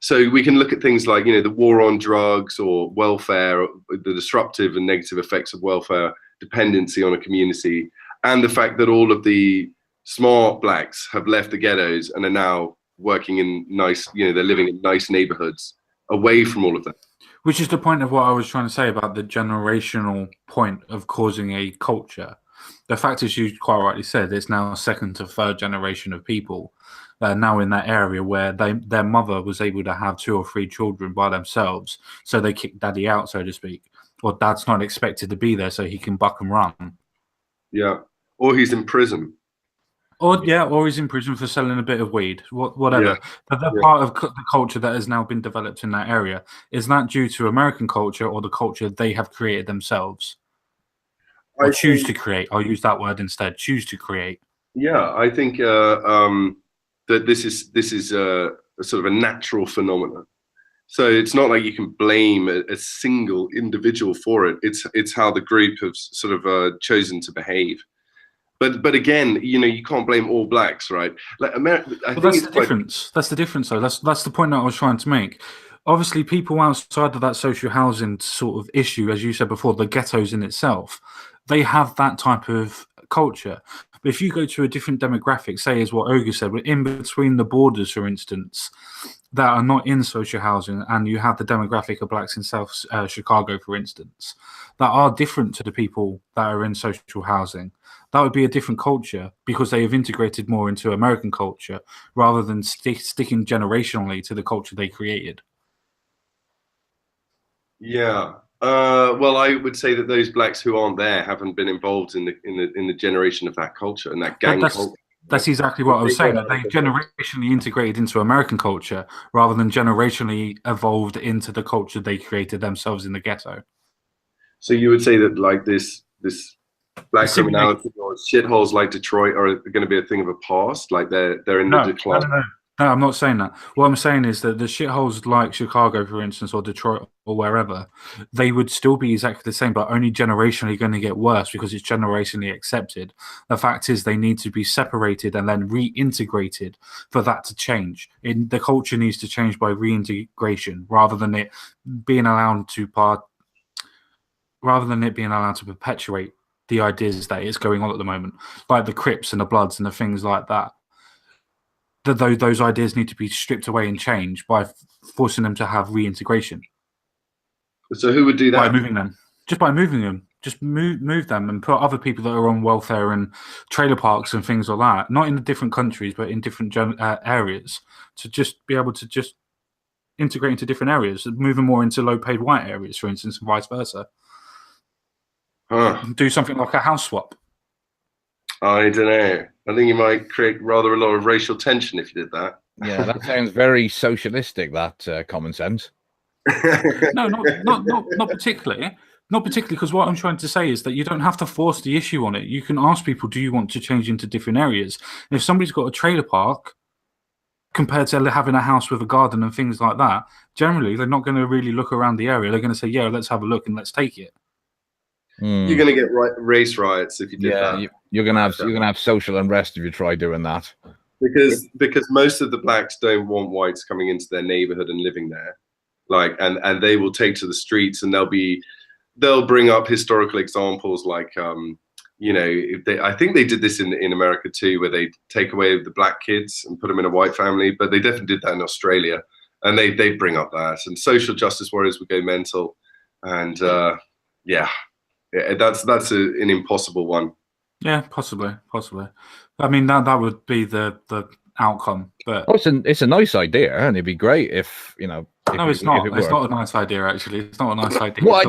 so we can look at things like the war on drugs or welfare, the disruptive and negative effects of welfare dependency on a community. And the fact that all of the smart blacks have left the ghettos and are now working in nice, they're living in nice neighborhoods away from all of that. Which is the point of what I was trying to say about the generational point of causing a culture. The fact is, you quite rightly said, it's now a 2nd to 3rd generation of people that are now in that area where their mother was able to have 2 or 3 children by themselves. So they kick daddy out, so to speak. Or dad's not expected to be there so he can buck and run. Yeah. Or he's in prison. Or he's in prison for selling a bit of weed, whatever. Yeah. But that part of the culture that has now been developed in that area, is that due to American culture or the culture they have created themselves? Or choose to create. I'll use that word instead. Choose to create. Yeah, I think that this is a sort of a natural phenomenon. So it's not like you can blame a single individual for it. It's how the group have sort of chosen to behave. But again, you can't blame all blacks, right? Like that's the difference. That's the difference, though. That's the point that I was trying to make. Obviously, people outside of that social housing sort of issue, as you said before, the ghettos in itself, they have that type of culture. But if you go to a different demographic, say as what Oga said, we're in between the borders, for instance, that are not in social housing, and you have the demographic of blacks in South Chicago, for instance, that are different to the people that are in social housing. That would be a different culture because they have integrated more into American culture rather than sticking generationally to the culture they created. Yeah. Well, I would say that those blacks who aren't there haven't been involved in the generation of that culture and that gang culture. That's exactly what I was saying. That they generationally integrated into American culture rather than generationally evolved into the culture they created themselves in the ghetto. So you would say that like this black criminality or shitholes like Detroit are going to be a thing of the past? Like they're in the decline? No, I'm not saying that. What I'm saying is that the shitholes like Chicago, for instance, or Detroit or wherever, they would still be exactly the same, but only generationally going to get worse because it's generationally accepted. The fact is they need to be separated and then reintegrated for that to change. The culture needs to change by reintegration rather than it being allowed to perpetuate the ideas that is going on at the moment, like the Crips and the Bloods and the things like that. Those ideas need to be stripped away and changed by forcing them to have reintegration. So who would do that? By moving them. Just by moving them. Just move them and put other people that are on welfare and trailer parks and things like that, not in the different countries, but in different areas, to just be able to just integrate into different areas, move them more into low-paid white areas, for instance, and vice versa. Do something like a house swap. I don't know. I think you might create rather a lot of racial tension if you did that. Yeah, that sounds very socialistic, that Common Sense. No, not particularly. Not particularly, because what I'm trying to say is that you don't have to force the issue on it. You can ask people, do you want to change into different areas? And if somebody's got a trailer park compared to having a house with a garden and things like that, generally, they're not going to really look around the area. They're going to say, yeah, let's have a look and let's take it. You're going to get race riots if you did that. You're gonna have social unrest if you try doing that. Because most of the blacks don't want whites coming into their neighborhood and living there, like, and they will take to the streets, and they'll bring up historical examples like, you know, I think they did this in America too, where they take away the black kids and put them in a white family, but they definitely did that in Australia, and they bring up that, and social justice warriors would go mental, and that's an impossible one. Yeah, possibly. I mean, that would be the outcome. But it's a nice idea, and it'd be great if, you know. No, it's not. It's not a nice idea. Actually, it's not a nice idea. What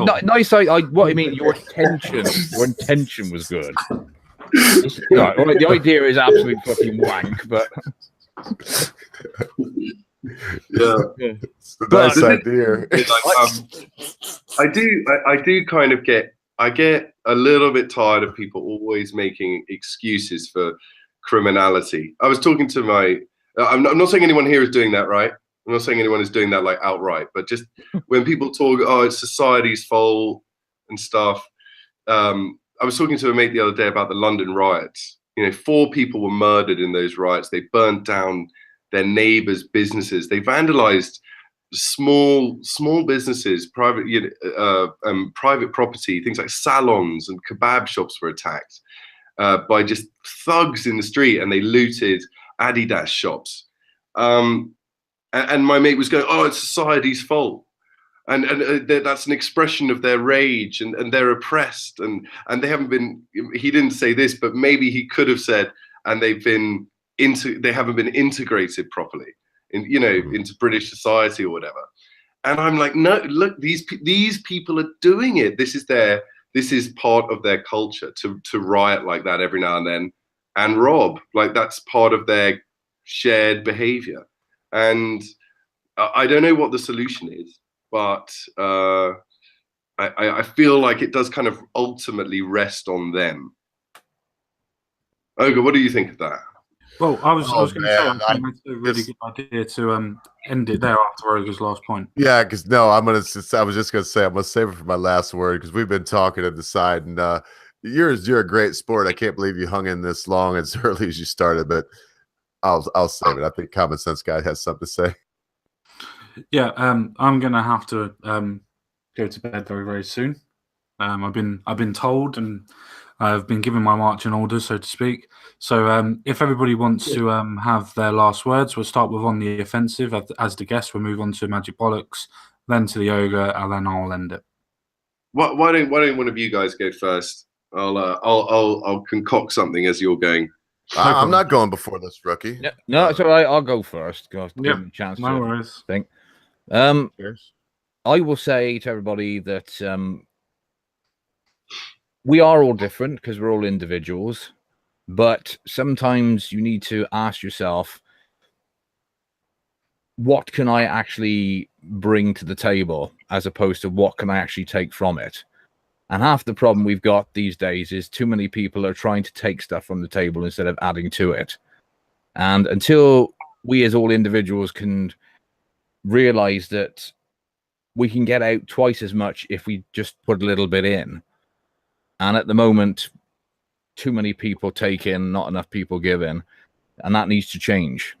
I mean, your intention was good. Right, well, the idea is absolute fucking wank, but it's a nice idea. I do kind of get a little bit tired of people always making excuses for criminality. I was talking to I'm not saying anyone here is doing that, right? I'm not saying anyone is doing that like outright, but just when people talk, oh, it's society's fault and stuff. I was talking to a mate the other day about the London riots. You know, 4 people were murdered in those riots. They burnt down their neighbors' businesses. They vandalized small businesses, private property, things like salons and kebab shops were attacked by just thugs in the street, and they looted Adidas shops. And my mate was going, oh, it's society's fault. And that's an expression of their rage, and they're oppressed, and they haven't been, he didn't say this, but maybe he could have said, and they haven't been integrated properly into British society or whatever. And I'm like, no, look, these people are doing it. This is part of their culture to riot like that every now and then and rob. Like, that's part of their shared behavior. And I don't know what the solution is, but I feel like it does kind of ultimately rest on them. Olga, what do you think of that? Well, I was going to say, I think it's a really good idea to end it there after Olga's last point. Yeah, because I was just going to say, I'm going to save it for my last word, because we've been talking at the side, and you're a great sport. I can't believe you hung in this long as early as you started, but I'll save it. I think Common Sense Guy has something to say. Yeah, I'm gonna have to go to bed very, very soon. I've been told, and I've been given my marching orders, so to speak. So if everybody wants to have their last words, we'll start with On the Offensive as the guest. We'll move on to Magic Bollocks, then to the Ogre, and then I'll end it. Why don't one of you guys go first? I'll concoct something as you're going. I'm not going before this, rookie. No, it's all right. I'll go first. Give him a chance no worries. Think. Cheers. I will say to everybody that we are all different because we're all individuals, but sometimes you need to ask yourself, what can I actually bring to the table as opposed to what can I actually take from it? And half the problem we've got these days is too many people are trying to take stuff from the table instead of adding to it. And until we as all individuals can realize that we can get out twice as much if we just put a little bit in. And at the moment, too many people take in, not enough people give in. And that needs to change.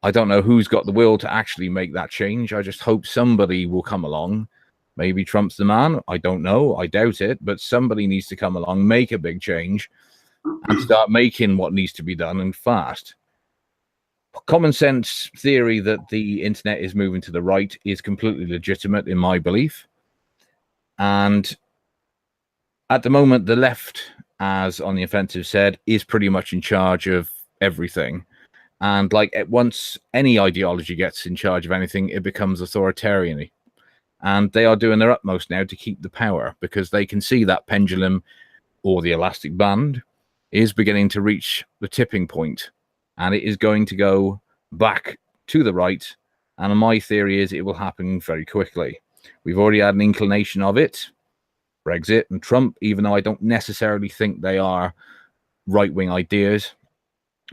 I don't know who's got the will to actually make that change. I just hope somebody will come along. Maybe Trump's the man. I don't know. I doubt it. But somebody needs to come along, make a big change, and start making what needs to be done, and fast. Common sense theory that the internet is moving to the right is completely legitimate in my belief. And at the moment, the left, as On the Offensive said, is pretty much in charge of everything. And like once any ideology gets in charge of anything, it becomes authoritarian. And they are doing their utmost now to keep the power, because they can see that pendulum, or the elastic band, is beginning to reach the tipping point, and it is going to go back to the right. And my theory is it will happen very quickly. We've already had an inclination of it. Brexit and Trump, even though I don't necessarily think they are right-wing ideas,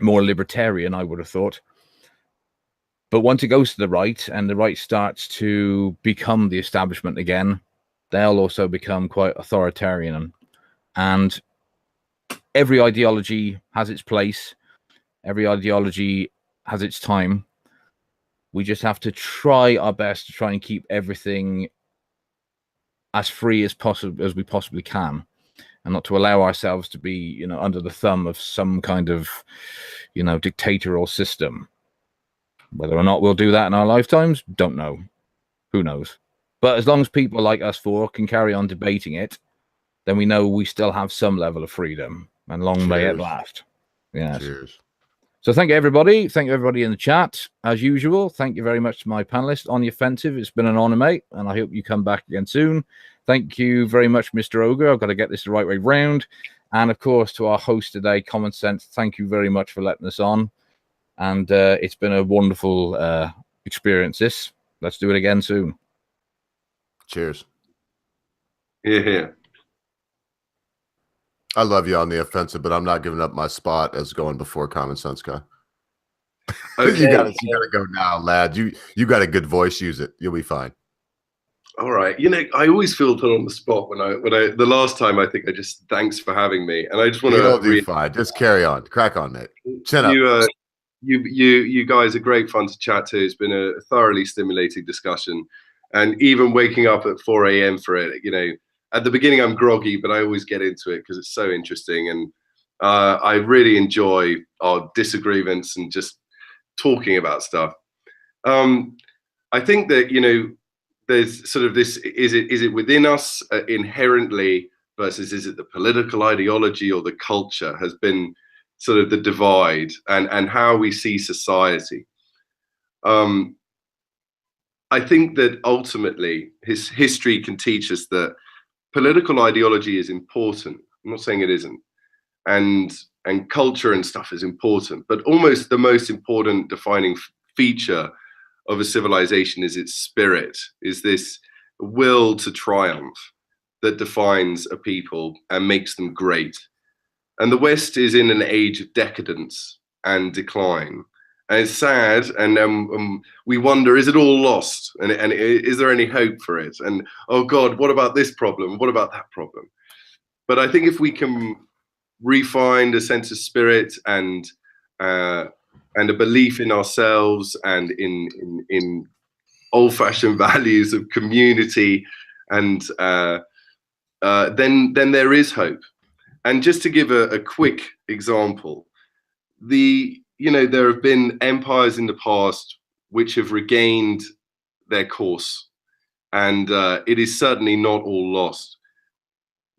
more libertarian, I would have thought. But once it goes to the right and the right starts to become the establishment again, they'll also become quite authoritarian. And every ideology has its place. Every ideology has its time. We just have to try our best to try and keep everything as free as possible as we possibly can, and not to allow ourselves to be, under the thumb of some kind of, dictatorial system. Whether or not we'll do that in our lifetimes, don't know. Who knows? But as long as people like us four can carry on debating it, then we know we still have some level of freedom, and long may it last. Yes. Cheers. So thank you, everybody. Thank you, everybody in the chat. As usual, thank you very much to my panelists on the offensive. It's been an honor, mate, and I hope you come back again soon. Thank you very much, Mr. Ogre. I've got to get this the right way round. And, of course, to our host today, Common Sense, thank you very much for letting us on. And it's been a wonderful experience, this. Let's do it again soon. Cheers. Yeah. I love you on the offensive, but I'm not giving up my spot as going before Common Senseguy. Okay. you gotta go now, lad. You got a good voice. Use it. You'll be fine. All right. I always feel put on the spot when I the last time I think I just thanks for having me, and I just want to. You'll do fine. Just carry on. Crack on, mate. Chin up. You guys are great fun to chat to. It's been a thoroughly stimulating discussion, and even waking up at 4 a.m. for it. At the beginning I'm groggy, but I always get into it because it's so interesting, and I really enjoy our disagreements and just talking about stuff. I think that there's sort of this: is it within us inherently versus is it the political ideology or the culture has been sort of the divide and how we see society. I think that ultimately history can teach us that political ideology is important. I'm not saying it isn't, and culture and stuff is important, but almost the most important defining feature of a civilization is its spirit, is this will to triumph that defines a people and makes them great. And the West is in an age of decadence and decline. And it's sad, and we wonder, is it all lost? And is there any hope for it? And, oh God, what about this problem? What about that problem? But I think if we can refine a sense of spirit and a belief in ourselves and in old-fashioned values of community, and then there is hope. And just to give a quick example, there have been empires in the past which have regained their course, and it is certainly not all lost,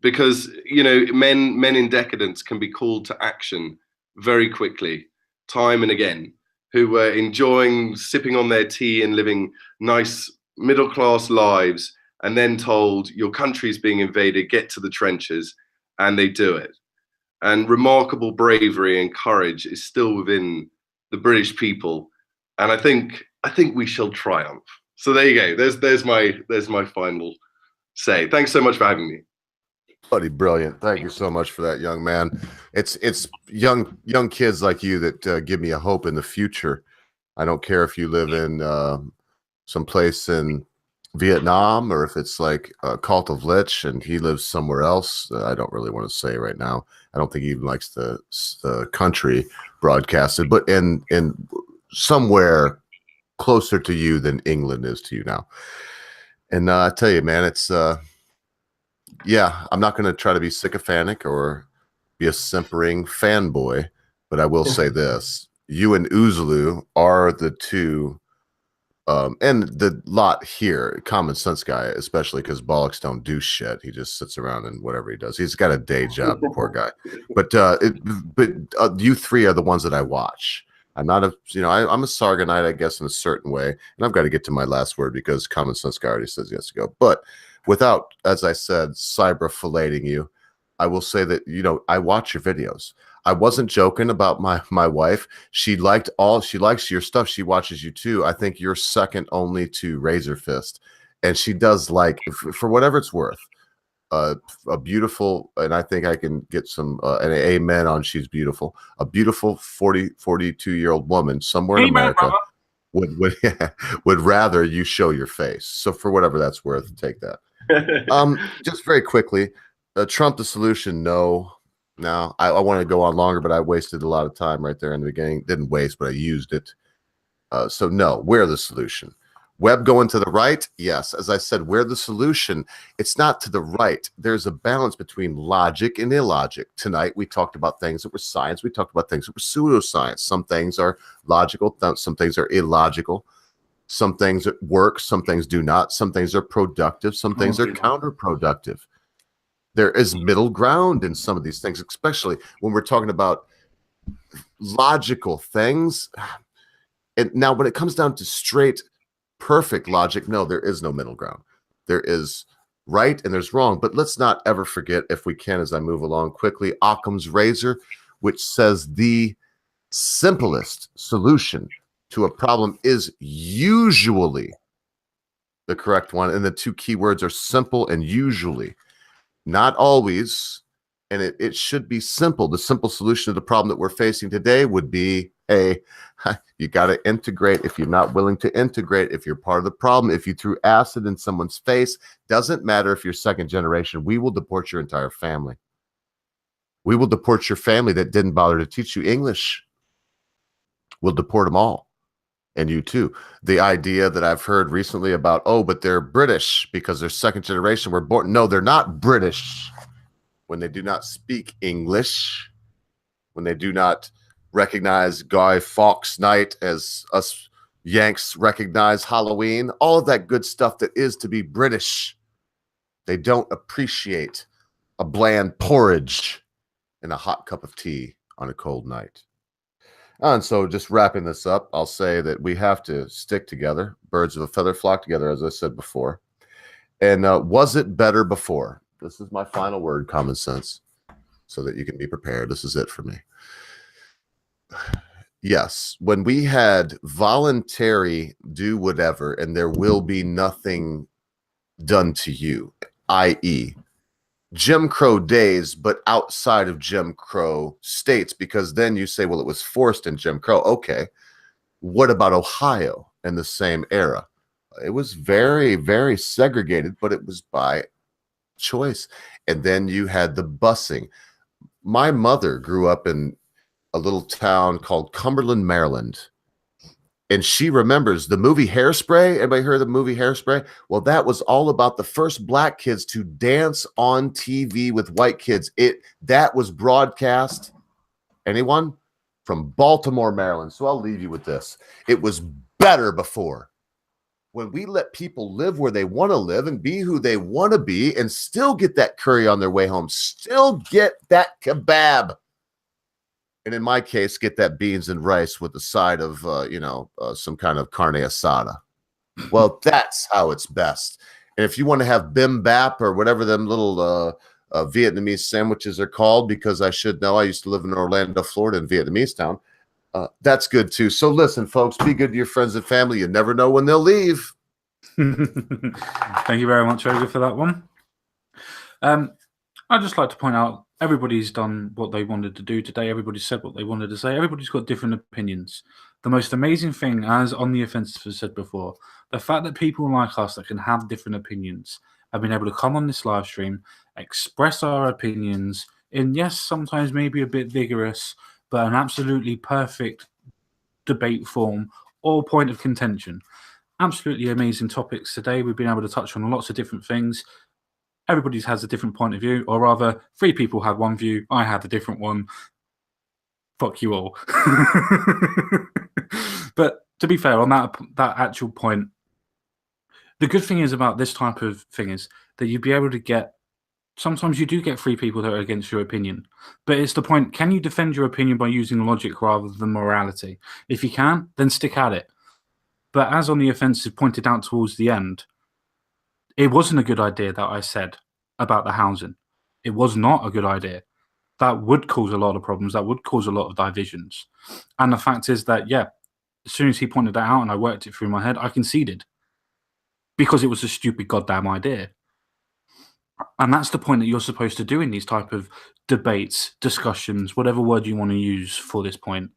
because men in decadence can be called to action very quickly, time and again, who were enjoying sipping on their tea and living nice middle-class lives, and then told your country's being invaded, get to the trenches, and they do it. And remarkable bravery and courage is still within the British people, and I think we shall triumph. So there you go. There's my final say. Thanks so much for having me. Buddy, brilliant. Thank you so much for that, young man. It's young kids like you that give me a hope in the future. I don't care if you live in some place in Vietnam or if it's like a cult of Lich and he lives somewhere else. I don't really want to say right now. I don't think he even likes the country broadcasted, but in somewhere closer to you than England is to you now. And I tell you, man, it's yeah, I'm not going to try to be sycophantic or be a simpering fanboy, but I will say this: you and Uzulu are the two. And the lot here, Common Senseguy, especially because Bollocks don't do shit. He just sits around and whatever he does. He's got a day job, the poor guy. But you three are the ones that I watch. I'm not I'm a Sargonite, I guess, in a certain way. And I've got to get to my last word because Common Senseguy already says he has to go. But without, as I said, cyber filleting you, I will say that, I watch your videos. I wasn't joking about my wife. She likes your stuff. She watches you too. I think you're second only to Razor Fist, and she does like, for whatever it's worth, a beautiful, and I think I can get some an amen on she's beautiful. A beautiful 42-year-old woman somewhere in America would rather you show your face. So for whatever that's worth, take that. Just very quickly, Trump the solution? No. Now I want to go on longer, but I wasted a lot of time right there in the beginning. Didn't waste, but I used it. So no, we're the solution. Web going to the right? Yes. As I said, we're the solution. It's not to the right. There's a balance between logic and illogic. Tonight, we talked about things that were science. We talked about things that were pseudoscience. Some things are logical. Some things are illogical. Some things work. Some things do not. Some things are productive. Some things are counterproductive. There is middle ground in some of these things, especially when we're talking about logical things. And now when it comes down to straight, perfect logic, no, there is no middle ground. There is right and there's wrong. But let's not ever forget, if we can, as I move along quickly, Occam's razor, which says the simplest solution to a problem is usually the correct one. And the two key words are simple and usually. Not always, and it should be simple. The simple solution to the problem that we're facing today would be, hey, you got to integrate. If you're not willing to integrate, if you're part of the problem, if you threw acid in someone's face, doesn't matter if you're second generation, we will deport your entire family. We will deport your family that didn't bother to teach you English. We'll deport them all. And you too. The idea that I've heard recently about, oh, but they're British because they're second generation, were born. No, they're not British. When they do not speak English, when they do not recognize Guy Fawkes Night as us Yanks recognize Halloween, all of that good stuff that is to be British, they don't appreciate a bland porridge and a hot cup of tea on a cold night. And so just wrapping this up, I'll say that we have to stick together. Birds of a feather flock together, as I said before. And was it better before? This is my final word, common sense, so that you can be prepared. This is it for me. Yes, when we had voluntary do whatever and there will be nothing done to you, i.e., Jim Crow days, but outside of Jim Crow states, because then you say, well, it was forced in Jim Crow. Okay. What about Ohio in the same era? It was very, very segregated, but it was by choice. And then you had the busing. My mother grew up in a little town called Cumberland, Maryland. And she remembers the movie Hairspray. Everybody heard of the movie Hairspray? Well, that was all about the first black kids to dance on TV with white kids. That was broadcast. Anyone? From Baltimore, Maryland. So I'll leave you with this. It was better before. When we let people live where they want to live and be who they want to be and still get that curry on their way home, still get that kebab. And in my case, get that beans and rice with the side of, some kind of carne asada. Well, that's how it's best. And if you want to have bimbap or whatever them little Vietnamese sandwiches are called, because I should know, I used to live in Orlando, Florida, in Vietnamese town. That's good too. So listen, folks, be good to your friends and family. You never know when they'll leave. Thank you very much, Ogre, for that one. I'd just like to point out, everybody's done what they wanted to do today. Everybody said what they wanted to say. Everybody's got different opinions. The most amazing thing, as On the Offensive has said before, the fact that people like us that can have different opinions have been able to come on this live stream, express our opinions in, yes, sometimes maybe a bit vigorous, but an absolutely perfect debate form or point of contention. Absolutely amazing topics today. We've been able to touch on lots of different things. Everybody has a different point of view, or rather, 3 people had one view. I had a different one. Fuck you all. But to be fair, on that actual point, the good thing is about this type of thing is that you'd be able to get, sometimes you do get 3 people that are against your opinion. But it's the point, can you defend your opinion by using logic rather than morality? If you can, then stick at it. But as On the Offensive pointed out towards the end, it wasn't a good idea that I said about the housing. It was not a good idea. That would cause a lot of problems. That would cause a lot of divisions. And the fact is that, yeah, as soon as he pointed that out and I worked it through my head, I conceded. Because it was a stupid goddamn idea. And that's the point that you're supposed to do in these type of debates, discussions, whatever word you want to use for this point,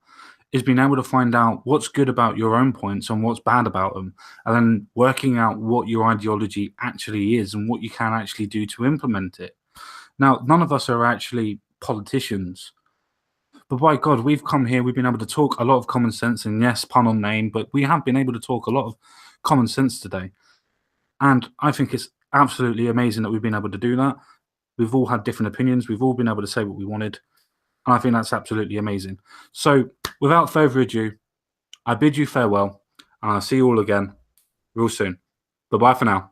is being able to find out what's good about your own points and what's bad about them, and then working out what your ideology actually is and what you can actually do to implement it. Now, none of us are actually politicians, but by God, we've come here, we've been able to talk a lot of common sense, and yes, pun on name, but we have been able to talk a lot of common sense today. And I think it's absolutely amazing that we've been able to do that. We've all had different opinions. We've all been able to say what we wanted. And I think that's absolutely amazing. So without further ado, I bid you farewell, and I'll see you all again real soon. Bye-bye for now.